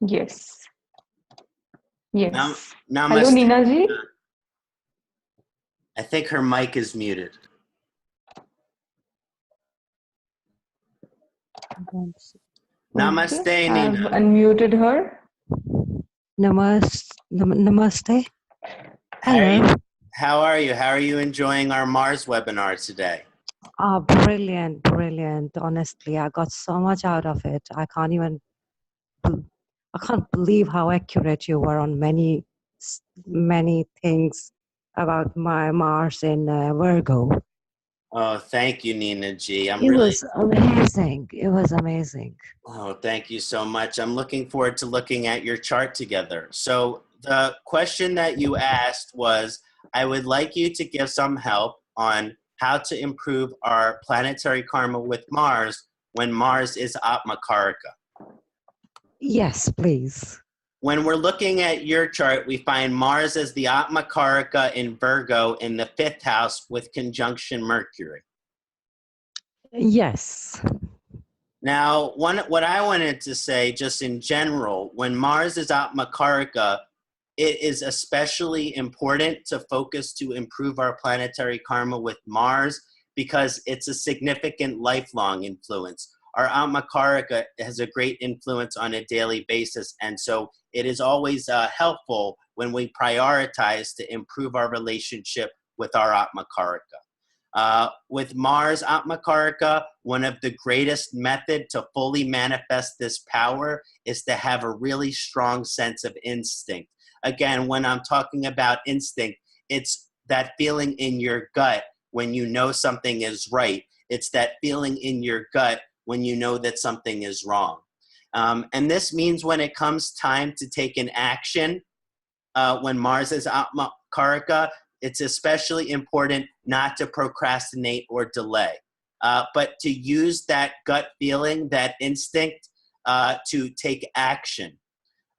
Yes. Hello, Namaste. Nina ji. I think her mic is muted. Namaste, Okay, Nina. I've unmuted her. Namaste. Hello. How are you? How are you enjoying our Mars webinar today? Oh, brilliant. Honestly, I got so much out of it. I can't believe how accurate you were on many things about my Mars in Virgo. Oh, thank you, Nina G. It was amazing. Oh, thank you so much. I'm looking forward to looking at your chart together. So the question that you asked was, I would like you to give some help on how to improve our planetary karma with Mars when Mars is Atma Karaka. Yes, please. When we're looking at your chart, we find Mars as the Atma Karaka in Virgo in the 5th house with conjunction Mercury. Yes. Now, what I wanted to say just in general, when Mars is Atma Karaka, it is especially important to focus to improve our planetary karma with Mars because it's a significant lifelong influence. Our Atma Karaka has a great influence on a daily basis, and so it is always helpful when we prioritize to improve our relationship with our Atma Karaka. With Mars Atma Karaka, one of the greatest method to fully manifest this power is to have a really strong sense of instinct. Again, when I'm talking about instinct, it's that feeling in your gut when you know something is right. It's that feeling in your gut when you know that something is wrong. And this means when it comes time to take an action, when Mars is Atma Karaka, it's especially important not to procrastinate or delay, but to use that gut feeling, that instinct, to take action.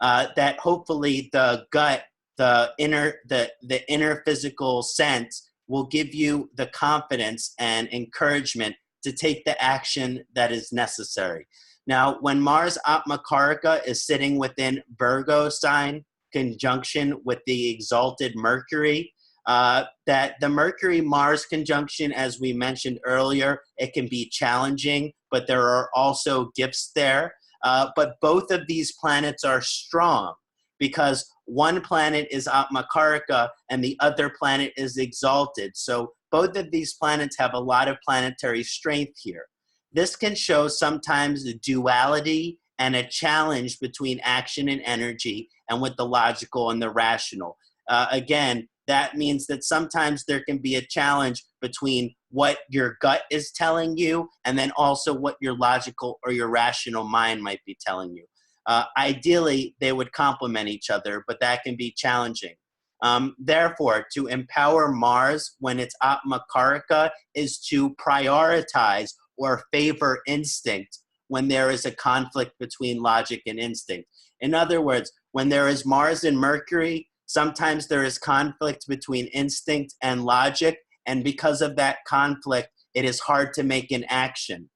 That hopefully the gut, the inner physical sense will give you the confidence and encouragement to take the action that is necessary. Now, when Mars Atma Karaka is sitting within Virgo sign, conjunction with the exalted Mercury, that the Mercury-Mars conjunction, as we mentioned earlier, it can be challenging, but there are also gifts there. But both of these planets are strong because one planet is Atma Karaka and the other planet is exalted. So both of these planets have a lot of planetary strength here. This can show sometimes a duality and a challenge between action and energy and with the logical and the rational. Again, that means that sometimes there can be a challenge between what your gut is telling you and then also what your logical or your rational mind might be telling you. Ideally, they would complement each other, but that can be challenging. Therefore, to empower Mars when it's Atma Karaka is to prioritize or favor instinct when there is a conflict between logic and instinct. In other words, when there is Mars and Mercury, Sometimes there is conflict between instinct and logic, and because of that conflict, it is hard to make an action.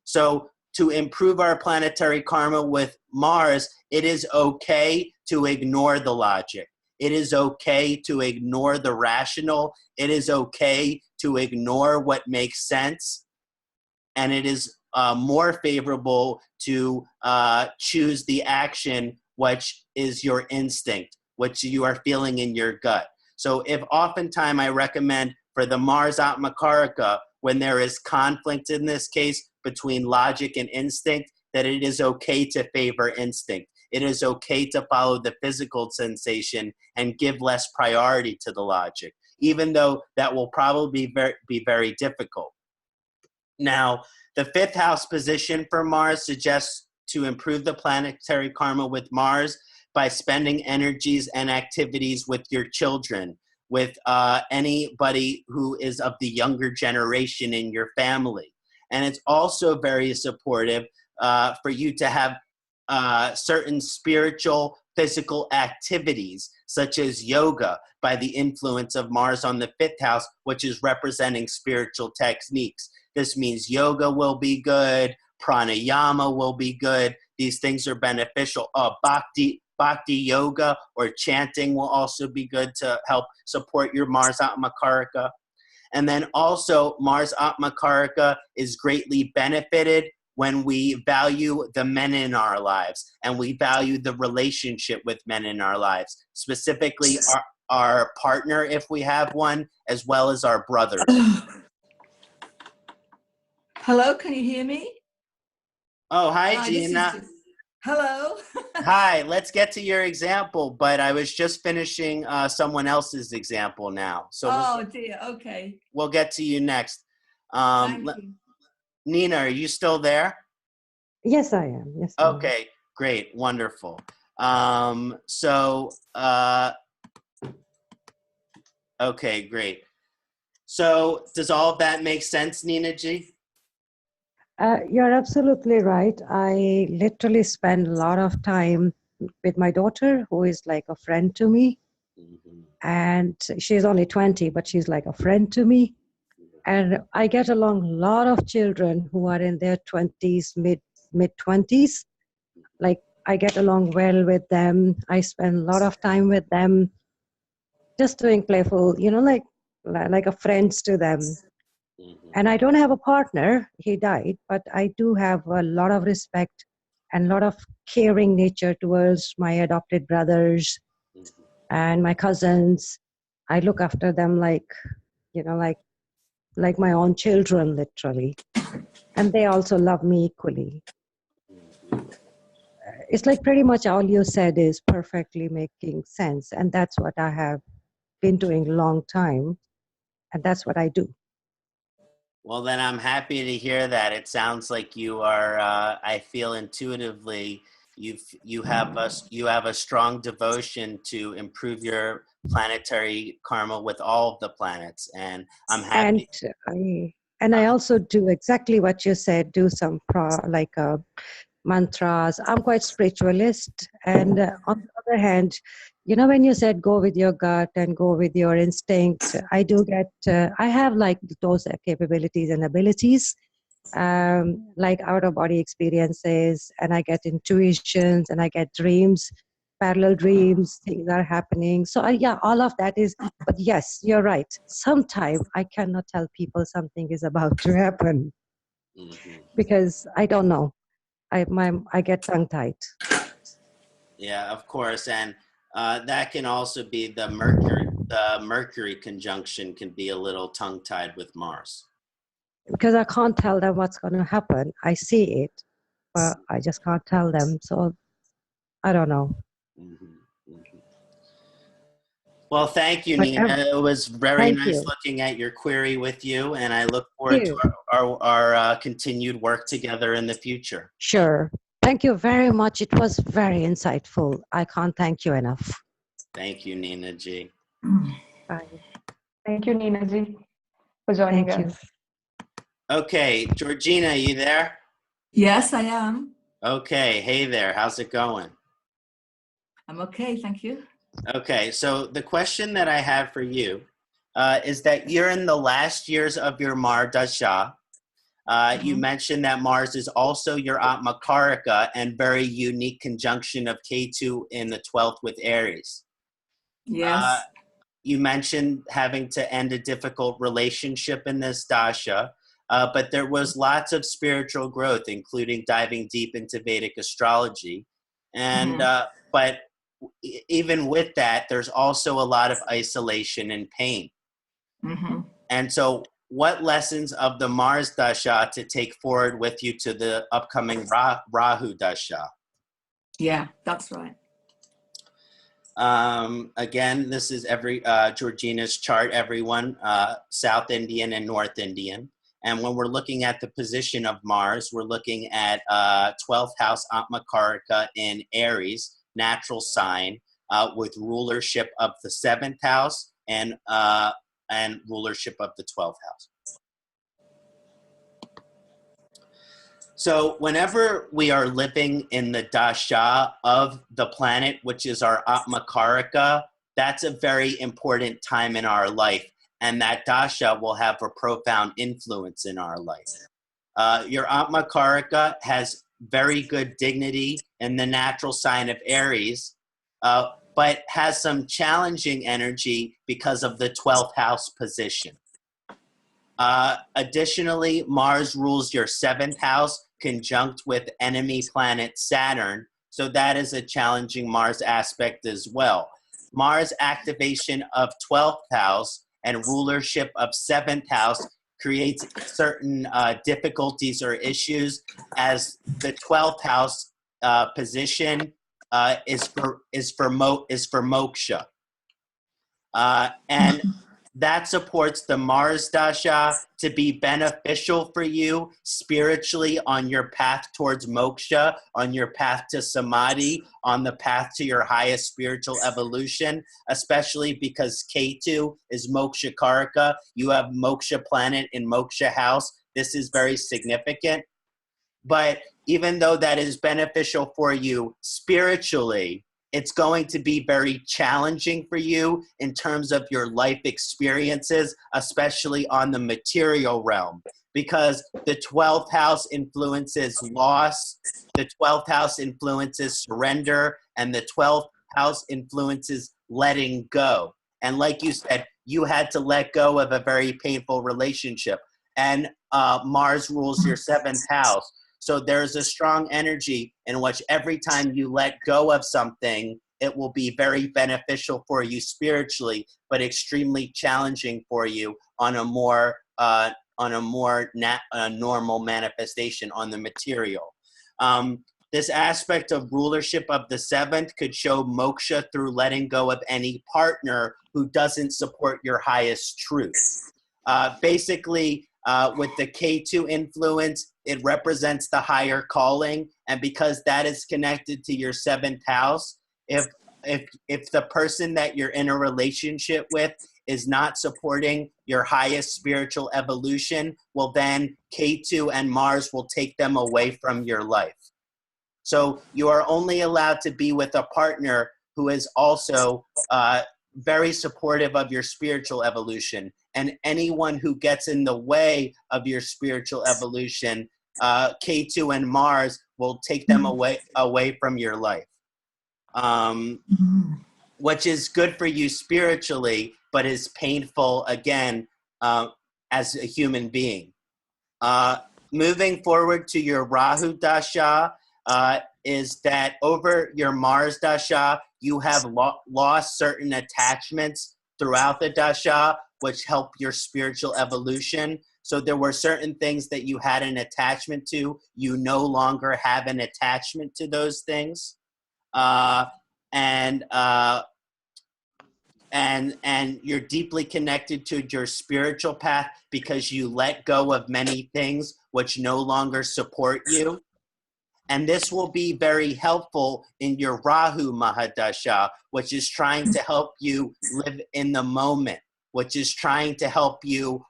So to improve our planetary karma with Mars, it is okay to ignore the logic. It is okay to ignore the rational. It is okay to ignore what makes sense. And it is more favorable to choose the action which is your instinct, which you are feeling in your gut. So if oftentimes I recommend for the Mars Atmakaraka, when there is conflict in this case between logic and instinct, that it is okay to favor instinct. It is okay to follow the physical sensation and give less priority to the logic, even though that will probably be very difficult. Now, the 5th house position for Mars suggests to improve the planetary karma with Mars by spending energies and activities with your children, with anybody who is of the younger generation in your family. And it's also very supportive for you to have certain spiritual, physical activities, such as yoga, by the influence of Mars on the 5th house, which is representing spiritual techniques. This means yoga will be good, pranayama will be good. These things are beneficial. Bhakti yoga or chanting will also be good to help support your Mars Atmakaraka. And then also Mars Atmakaraka is greatly benefited when we value the men in our lives and we value the relationship with men in our lives, specifically our partner, if we have one, as well as our brothers. Hello, can you hear me? Oh, hi, Gina. Hello. Hi, let's get to your example, but I was just finishing someone else's example now. So dear, okay. We'll get to you next. Thank you. Nina, are you still there? Yes, I am. Yes. Okay, great, wonderful. Okay, great. So does all of that make sense, Nina G? You're absolutely right. I literally spend a lot of time with my daughter, who is like a friend to me. Mm-hmm. And she's only 20, but she's like a friend to me. And I get along a lot of children who are in their 20s, mid-20s. Like, I get along well with them. I spend a lot of time with them, just doing playful, like a friends to them. Mm-hmm. And I don't have a partner. He died, but I do have a lot of respect and a lot of caring nature towards my adopted brothers and my cousins. I look after them like my own children, literally. And they also love me equally. It's like pretty much all you said is perfectly making sense. And that's what I have been doing a long time. And that's what I do. Well, then I'm happy to hear that. It sounds like you are, I feel intuitively, you have a strong devotion to improve your planetary karma with all of the planets. And I'm happy. And I also do exactly what you said, do some mantras. I'm quite spiritualist. And on the other hand, when you said go with your gut and go with your instinct, I do get, I have like those capabilities and abilities, like out-of-body experiences, and I get intuitions and I get dreams, parallel dreams, things are happening. So all of that is, but yes, you're right. Sometimes I cannot tell people something is about to happen because I don't know. I get tongue-tied. Yeah, of course. And that can also be the Mercury conjunction can be a little tongue-tied with Mars. Because I can't tell them what's going to happen. I see it, but I just can't tell them. So I don't know. Well, thank you, Nina. It was very nice looking at your query with you, and I look forward to our continued work together in the future. Sure. Thank you very much. It was very insightful. I can't thank you enough. Thank you, Nina G. Bye. Thank you, Nina G, for joining us. Okay, Georgina, you there? Yes, I am. Okay, hey there. How's it going? I'm okay, thank you. Okay, so the question that I have for you is that you're in the last years of your Mardasha. You mentioned that Mars is also your Atma Karaka and very unique conjunction of Ketu in the 12th with Aries. Yes. You mentioned having to end a difficult relationship in this dasha, but there was lots of spiritual growth, including diving deep into Vedic astrology. And but even with that, there's also a lot of isolation and pain. And so what lessons of the Mars dasha to take forward with you to the upcoming Rahu dasha? Yeah, that's right. Again, this is Georgina's chart, everyone, South Indian and North Indian. And when we're looking at the position of Mars, we're looking at 12th house Atma Karaka in Aries, natural sign, with rulership of the 7th house and rulership of the 12th house. So whenever we are living in the dasha of the planet, which is our Atma Karaka, that's a very important time in our life. And that dasha will have a profound influence in our life. Your Atma Karaka has very good dignity in the natural sign of Aries, but has some challenging energy because of the 12th house position. Additionally, Mars rules your 7th house, conjunct with enemy planet Saturn. So that is a challenging Mars aspect as well. Mars activation of 12th house and rulership of 7th house creates certain difficulties or issues, as the 12th house position is for moksha. And that supports the Mars dasha to be beneficial for you spiritually on your path towards moksha, on your path to samadhi, on the path to your highest spiritual evolution, especially because Ketu is moksha karaka. You have moksha planet in moksha house. This is very significant. But even though that is beneficial for you spiritually, it's going to be very challenging for you in terms of your life experiences, especially on the material realm, because the 12th house influences loss, the 12th house influences surrender, and the 12th house influences letting go. And like you said, you had to let go of a very painful relationship. And Mars rules your 7th house. So there's a strong energy in which every time you let go of something, it will be very beneficial for you spiritually, but extremely challenging for you on a more normal manifestation on the material. This aspect of rulership of the 7th could show moksha through letting go of any partner who doesn't support your highest truth. Basically, with the K2 influence, it represents the higher calling, and because that is connected to your 7th house, if the person that you're in a relationship with is not supporting your highest spiritual evolution, well then K2 and Mars will take them away from your life. So you are only allowed to be with a partner who is also very supportive of your spiritual evolution. And anyone who gets in the way of your spiritual evolution, K2 and Mars will take them away from your life, which is good for you spiritually, but is painful, again, as a human being. Moving forward to your Rahu Dasha, is that over your Mars Dasha, you have lost certain attachments throughout the Dasha, which help your spiritual evolution. So there were certain things that you had an attachment to. You no longer have an attachment to those things. And you're deeply connected to your spiritual path because you let go of many things which no longer support you. And this will be very helpful in your Rahu Mahadasha, which is trying to help you live in the moment, which is trying to help you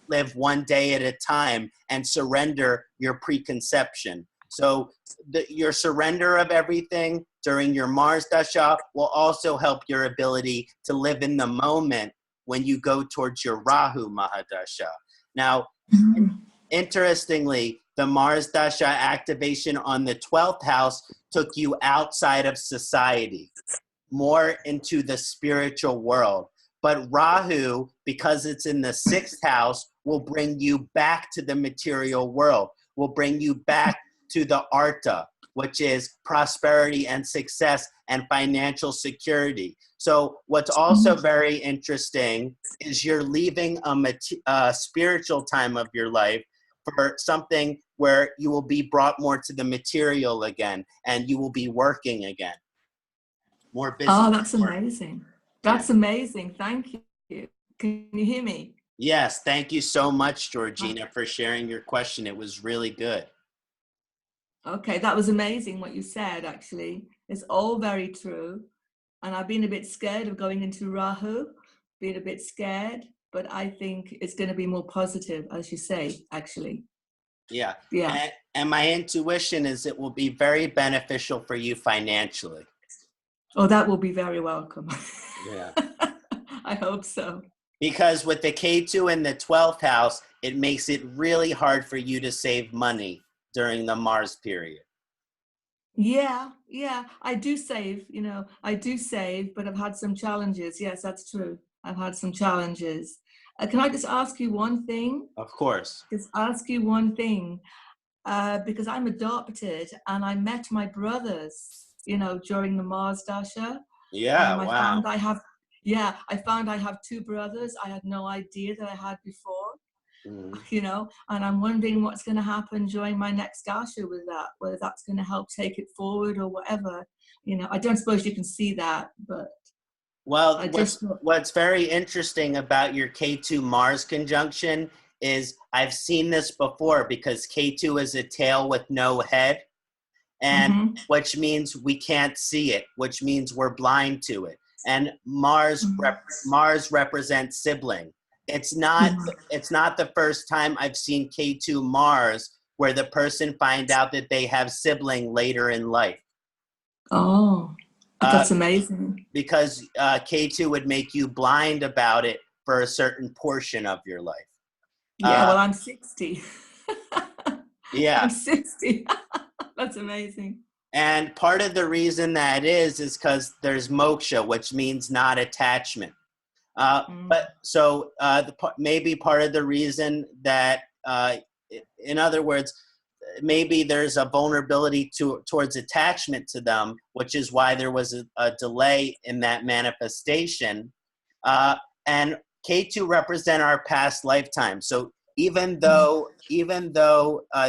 live one day at a time and surrender your preconception. So your surrender of everything during your Mars Dasha will also help your ability to live in the moment when you go towards your Rahu Mahadasha. Now, interestingly, the Mars Dasha activation on the 12th house took you outside of society, more into the spiritual world. But Rahu, because it's in the 6th house, will bring you back to the material world, will bring you back to the Artha, which is prosperity and success and financial security. So what's also very interesting is you're leaving a spiritual time of your life for something where you will be brought more to the material again, and you will be working again. More business. Oh, that's amazing. That's amazing. Thank you. Can you hear me? Yes. Thank you so much, Georgina, for sharing your question. It was really good. Okay, that was amazing what you said, actually. It's all very true. And I've been a bit scared of going into Rahu, being a bit scared, but I think it's going to be more positive, as you say, actually. Yeah. Yeah. And my intuition is it will be very beneficial for you financially. Oh, that will be very welcome. Yeah. I hope so. Because with the K2 in the 12th house, it makes it really hard for you to save money during the Mars period. Yeah, I do save, I do save, but I've had some challenges. Yes, that's true. I've had some challenges. Can I just ask you one thing? Of course. Just ask you one thing. Because I'm adopted and I met my brothers, during the Mars Dasha. Yeah, I wow. found I have two brothers. I had no idea that I had before. And I'm wondering what's going to happen during my next Dasha with that, whether that's going to help take it forward or whatever. I don't suppose you can see that, but well, what's very interesting about your K2 Mars conjunction is I've seen this before, because K2 is a tail with no head, and which means we can't see it, which means we're blind to it. And Mars represents sibling. It's not the first time I've seen K2 Mars where the person find out that they have sibling later in life. Oh, that's amazing. Because K2 would make you blind about it for a certain portion of your life. Yeah, well, I'm 60. Yeah. I'm 60. That's amazing. And part of the reason that is because there's moksha, which means not attachment. But so maybe part of the reason that, in other words, maybe there's a vulnerability towards attachment to them, which is why there was a delay in that manifestation. And K2 represent our past lifetime. So even though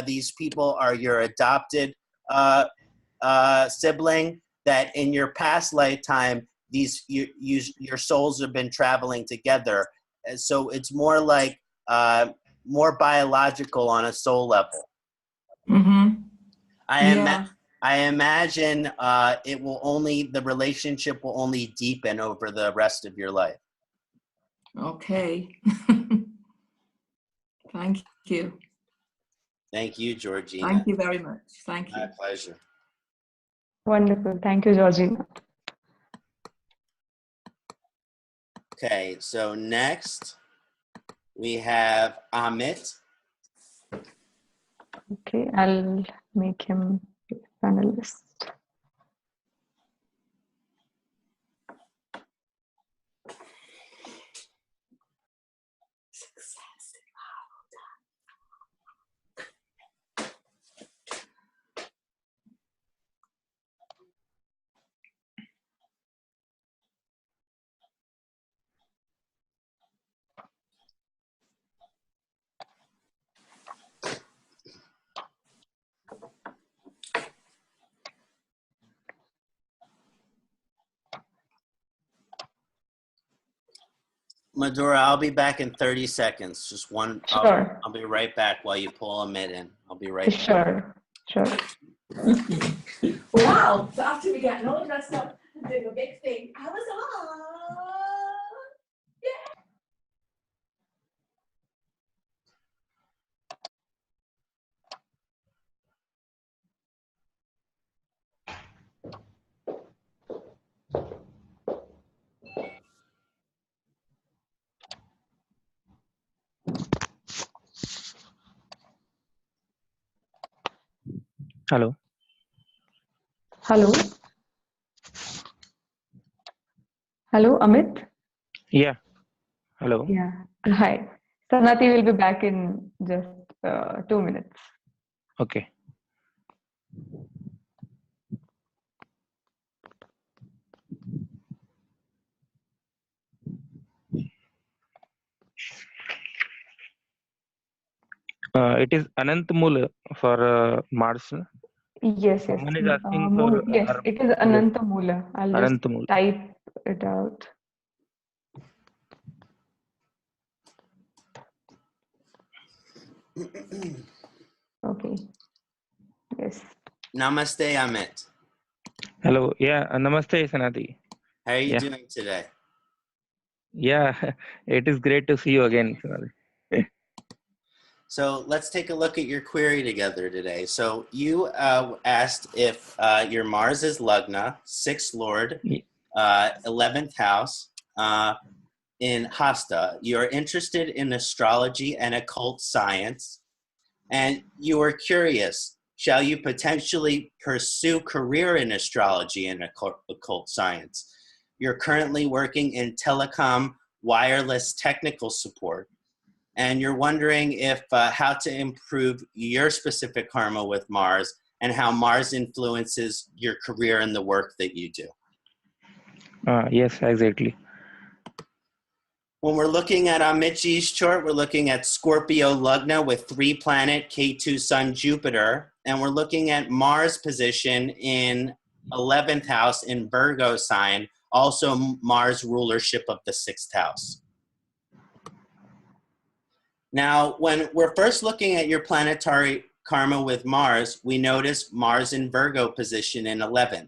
these people are your adopted sibling, that in your past lifetime, your souls have been traveling together. And so it's more like more biological on a soul level. I imagine the relationship will only deepen over the rest of your life. Okay. Thank you. Thank you, Georgina. Thank you very much. Thank you. My pleasure. Wonderful. Thank you, Georgina. Okay, so next we have Amit. Okay, I'll make him a panelist. Madhura, I'll be back in 30 seconds. Just one. Sure. I'll be right back while you pull Amit in. I'll be right back. Sure. Wow. So after we get all dressed up and doing a big thing, I was Hello. Hello. Hello, Amit. Yeah. Hello. Yeah. Hi. Kṣaṇāti will be back in just 2 minutes. Okay. It is Anant Mula for Mars. Yes, yes. Someone is asking for Yes, it is yes, Ananta Mula. I'll just Anant Mula. type it out. Okay. Yes. Namaste, Amit. Hello. Yeah. Namaste, Kṣaṇāti. How are you Yeah. doing today? Yeah. It is great to see you again, Kṣaṇāti. So let's take a look at your query together today. So you asked if your Mars is Lagna, 6th Lord, 11th house in Hasta. You're interested in astrology and occult science, and you are curious, shall you potentially pursue career in astrology and occult science? You're currently working in telecom wireless technical support, and you're wondering if how to improve your specific karma with Mars and how Mars influences your career and the work that you do. Yes, exactly. When we're looking at Amitji's chart, we're looking at Scorpio Lagna with 3 planet, K2 Sun, Jupiter, and we're looking at Mars position in 11th house in Virgo sign, also Mars rulership of the 6th house. Now, when we're first looking at your planetary karma with Mars, we notice Mars in Virgo position in 11th.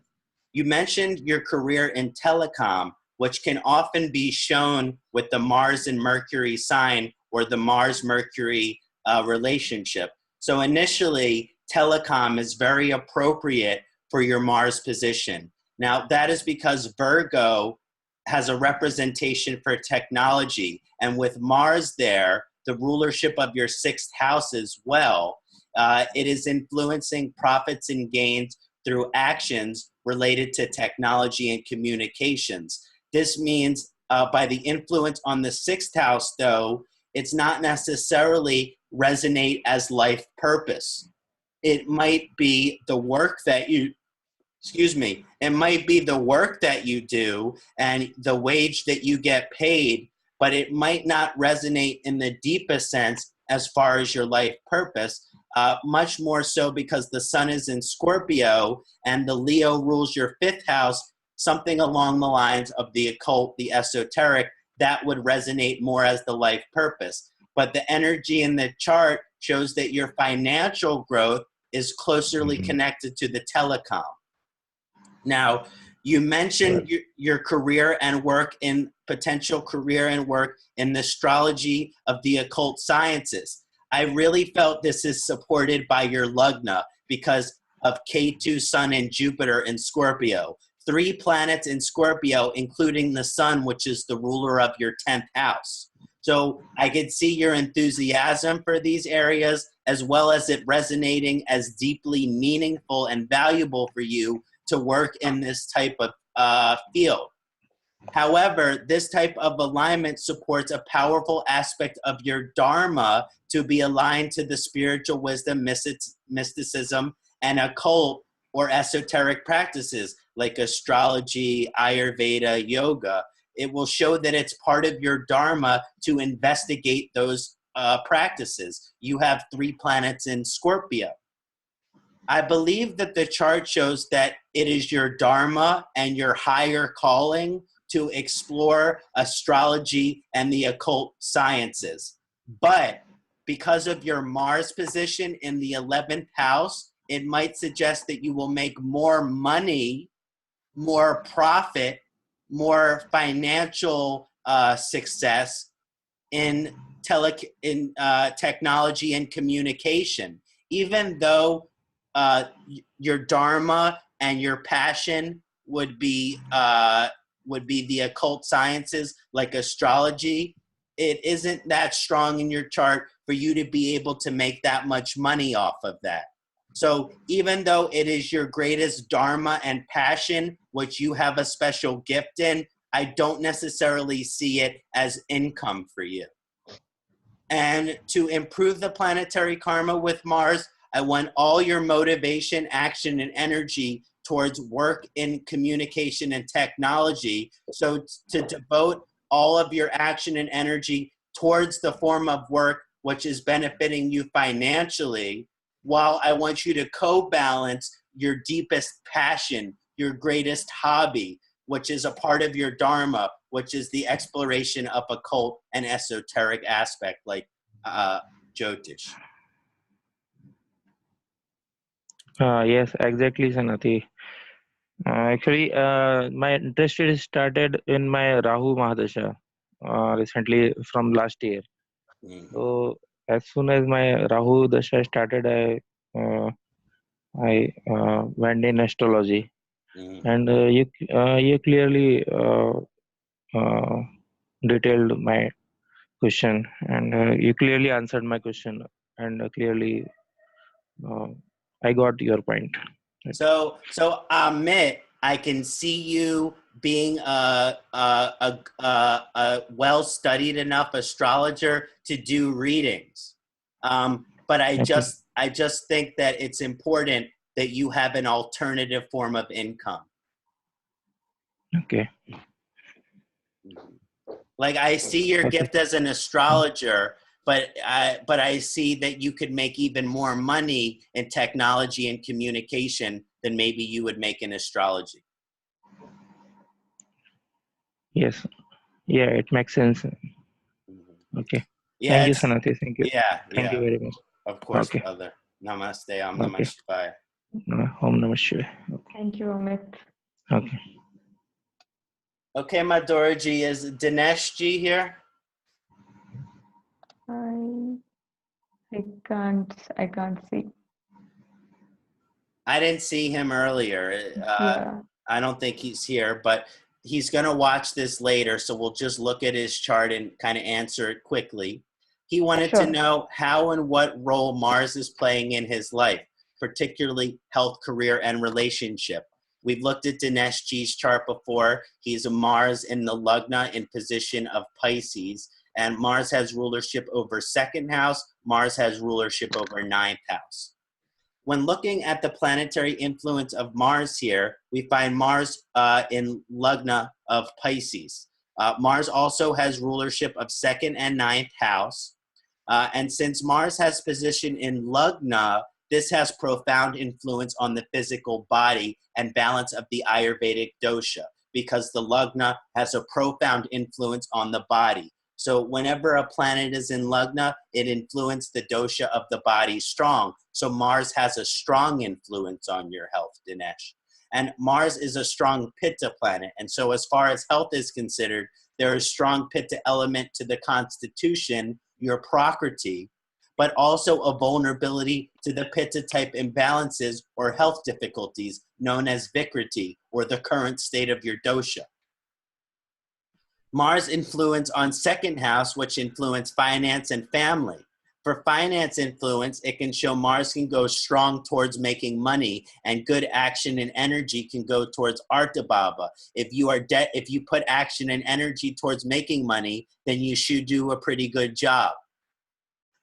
You mentioned your career in telecom, which can often be shown with the Mars and Mercury sign or the Mars-Mercury relationship. So initially, telecom is very appropriate for your Mars position. Now, that is because Virgo has a representation for technology, and with Mars there, the rulership of your 6th house as well, it is influencing profits and gains through actions related to technology and communications. This means by the influence on the 6th house, though, it's not necessarily resonate as life purpose. It might be the work that you, it might be the work that you do and the wage that you get paid, but it might not resonate in the deepest sense as far as your life purpose, much more so because the sun is in Scorpio and the Leo rules your 5th house, something along the lines of the occult, the esoteric, that would resonate more as the life purpose. But the energy in the chart shows that your financial growth is closely connected to the telecom. Now, you mentioned your career and work in potential career and work in the astrology of the occult sciences. I really felt this is supported by your Lagna because of K2 Sun and Jupiter in Scorpio. 3 planets in Scorpio, including the Sun, which is the ruler of your 10th house. So I could see your enthusiasm for these areas, as well as it resonating as deeply meaningful and valuable for you to work in this type of field. However, this type of alignment supports a powerful aspect of your dharma to be aligned to the spiritual wisdom, mysticism, and occult or esoteric practices like astrology, Ayurveda, yoga. It will show that it's part of your dharma to investigate those practices. You have 3 planets in Scorpio. I believe that the chart shows that it is your dharma and your higher calling to explore astrology and the occult sciences. But because of your Mars position in the 11th house, it might suggest that you will make more money, more profit, more financial success in technology and communication, even though your dharma and your passion would be the occult sciences like astrology. It isn't that strong in your chart for you to be able to make that much money off of that. So even though it is your greatest dharma and passion, which you have a special gift in, I don't necessarily see it as income for you. And to improve the planetary karma with Mars, I want all your motivation, action, and energy towards work in communication and technology. So to devote all of your action and energy towards the form of work which is benefiting you financially, while I want you to co-balance your deepest passion, your greatest hobby, which is a part of your dharma, which is the exploration of occult and esoteric aspect, like Jyotish. Yes, exactly, Kṣaṇāti. Actually, my interest is started in my Rahu Mahadasha recently from last year. Mm-hmm. So as soon as my Rahu Dasha started, I went in astrology, Mm-hmm. and you clearly detailed my question, and you clearly answered my question, and clearly I got your point. So Amit, I can see you being a well-studied enough astrologer to do readings. But I Okay. just think that it's important that you have an alternative form of income. Okay. Like I see your Okay. gift as an astrologer, but I see that you could make even more money in technology and communication than maybe you would make in astrology. Yes. Yeah, it makes sense. Okay. Yeah, Thank you, it's Kṣaṇāti. Thank you. Thank you yeah. very much. Of course, Okay. brother. Namaste. Om Namah Okay. Shivaya. Om Namah Shivaya. Thank you, Amit. Okay. Okay, Madhurji, is Dinesh Ji here? I can't see. I didn't see him earlier. Yeah. I don't think he's here, but he's going to watch this later, so we'll just look at his chart and kind of answer it quickly. He wanted to Sure. know how and what role Mars is playing in his life, particularly health, career, and relationship. We've looked at Dinesh G's chart before. He's a Mars in the Lagna in position of Pisces, and Mars has rulership over second house. Mars has rulership over ninth house. When looking at the planetary influence of Mars here, we find Mars in Lagna of Pisces. Mars also has rulership of second and ninth house. And since Mars has position in Lagna, this has profound influence on the physical body and balance of the Ayurvedic dosha, because the Lagna has a profound influence on the body. So whenever a planet is in Lagna, it influences the dosha of the body strong. So Mars has a strong influence on your health, Dinesh. And Mars is a strong Pitta planet. And so as far as health is considered, there is strong Pitta element to the constitution, your Prakriti, but also a vulnerability to the Pitta type imbalances or health difficulties known as Vikriti, or the current state of your dosha. Mars influence on second house, which influence finance and family. For finance influence, it can show Mars can go strong towards making money, and good action and energy can go towards Artabhava. If you put action and energy towards making money, then you should do a pretty good job.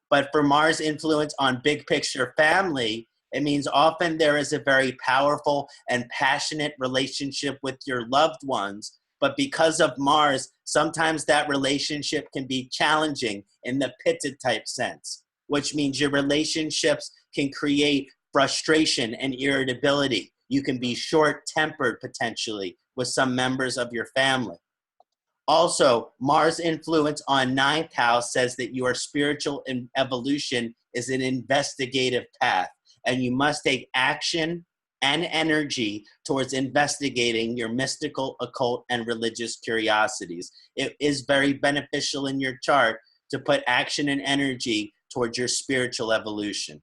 But for Mars influence on big picture family, it means often there is a very powerful and passionate relationship with your loved ones. But because of Mars, sometimes that relationship can be challenging in the Pitta type sense, which means your relationships can create frustration and irritability. You can be short-tempered potentially with some members of your family. Also, Mars' influence on ninth house says that your spiritual evolution is an investigative path, and you must take action and energy towards investigating your mystical, occult, and religious curiosities. It is very beneficial in your chart to put action and energy towards your spiritual evolution.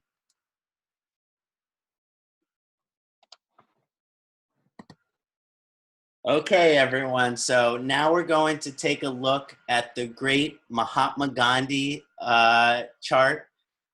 Okay, everyone. So now we're going to take a look at the great Mahatma Gandhi chart.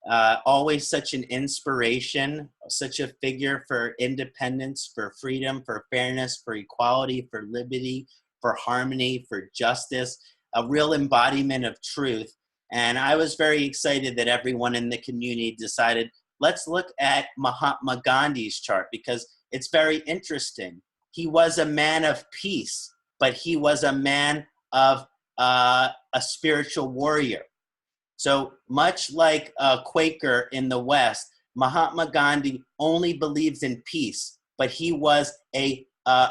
always such an inspiration, such a figure for independence, for freedom, for fairness, for equality, for liberty, for harmony, for justice, a real embodiment of truth. And I was very excited that everyone in the community decided, let's look at Mahatma Gandhi's chart, because it's very interesting. He was a man of peace, but he was a man of a spiritual warrior. So much like a Quaker in the West, Mahatma Gandhi only believes in peace, but he was a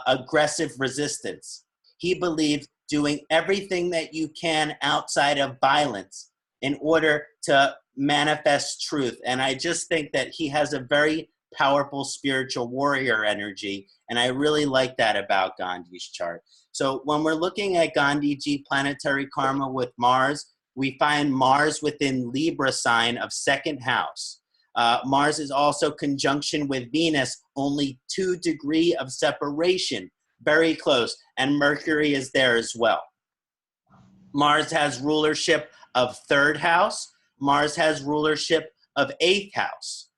aggressive resistance. He believed doing everything that you can outside of violence in order to manifest truth. And I just think that he has a very powerful spiritual warrior energy, and I really like that about Gandhi's chart. So when we're looking at Gandhiji planetary karma with Mars, we find Mars within Libra sign of second house. Mars is also conjunction with Venus, only 2 degrees of separation, very close, and Mercury is there as well. Mars has rulership of third house. Mars has rulership of 8th house.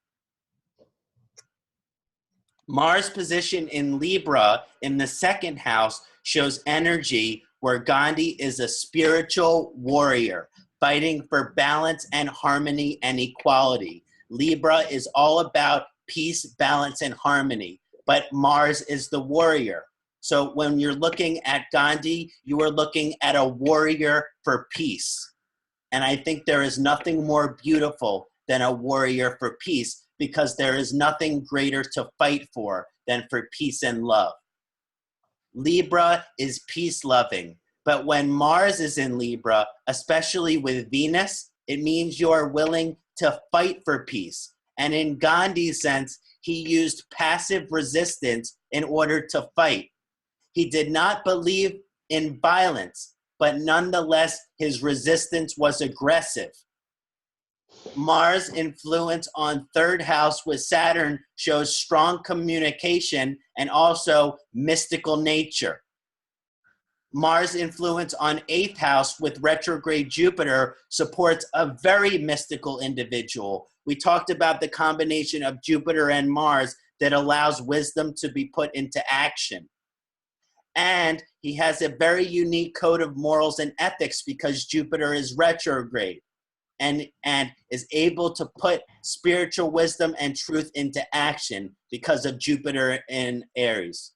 Mars position in Libra in the second house shows energy where Gandhi is a spiritual warrior, fighting for balance and harmony and equality. Libra is all about peace, balance, and harmony, but Mars is the warrior. So when you're looking at Gandhi, you are looking at a warrior for peace. And I think there is nothing more beautiful than a warrior for peace, because there is nothing greater to fight for than for peace and love. Libra is peace-loving, but when Mars is in Libra, especially with Venus, it means you are willing to fight for peace. And in Gandhi's sense, he used passive resistance in order to fight. He did not believe in violence, but nonetheless, his resistance was aggressive. Mars influence on third house with Saturn shows strong communication and also mystical nature. Mars influence on 8th house with retrograde Jupiter supports a very mystical individual. We talked about the combination of Jupiter and Mars that allows wisdom to be put into action. And he has a very unique code of morals and ethics because Jupiter is retrograde and is able to put spiritual wisdom and truth into action because of Jupiter in Aries.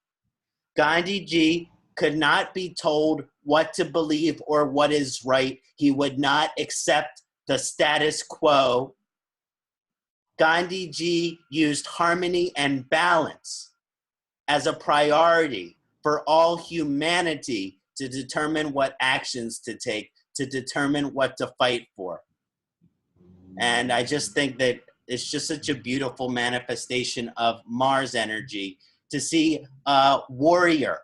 Gandhiji could not be told what to believe or what is right. He would not accept the status quo. Gandhiji used harmony and balance as a priority for all humanity to determine what actions to take, to determine what to fight for. And I just think that it's just such a beautiful manifestation of Mars energy to see a warrior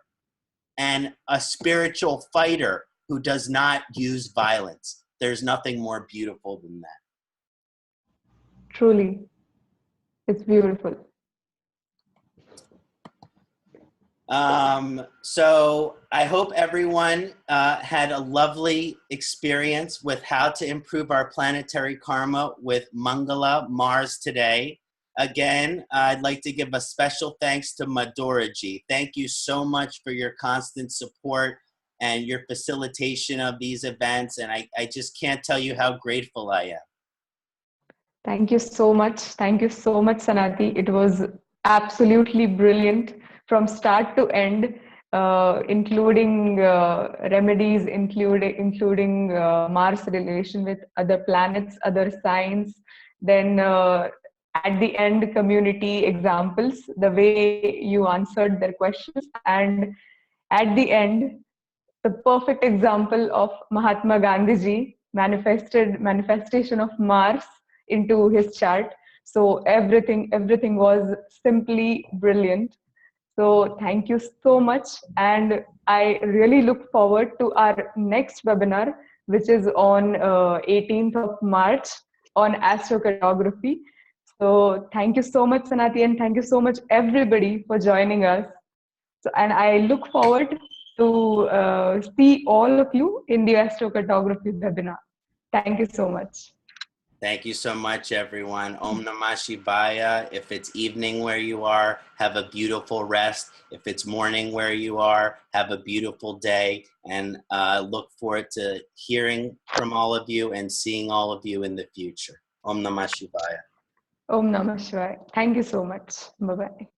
and a spiritual fighter who does not use violence. There's nothing more beautiful than that. Truly, it's beautiful. So I hope everyone had a lovely experience with how to improve our planetary karma with Mangala, Mars today. Again, I'd like to give a special thanks to Madhuraji. Thank you so much for your constant support and your facilitation of these events. And I just can't tell you how grateful I am. Thank you so much. Thank you so much, Kṣaṇāti. It was absolutely brilliant from start to end, including remedies, including Mars relation with other planets, other signs, then at the end, community examples, the way you answered their questions, and at the end, the perfect example of Mahatma Gandhiji manifestation of Mars into his chart. So everything was simply brilliant. So thank you so much, and I really look forward to our next webinar, which is on 18th of March on astrocartography. So thank you so much, Kṣaṇāti, and thank you so much everybody for joining us. So, and I look forward to see all of you in the astrocartography webinar. Thank you so much. Thank you so much, everyone. Om Namah Shivaya. If it's evening where you are, have a beautiful rest. If it's morning where you are, have a beautiful day. And look forward to hearing from all of you and seeing all of you in the future. Om Namah Shivaya. Om Namah Shivaya. Thank you so much. Bye-bye.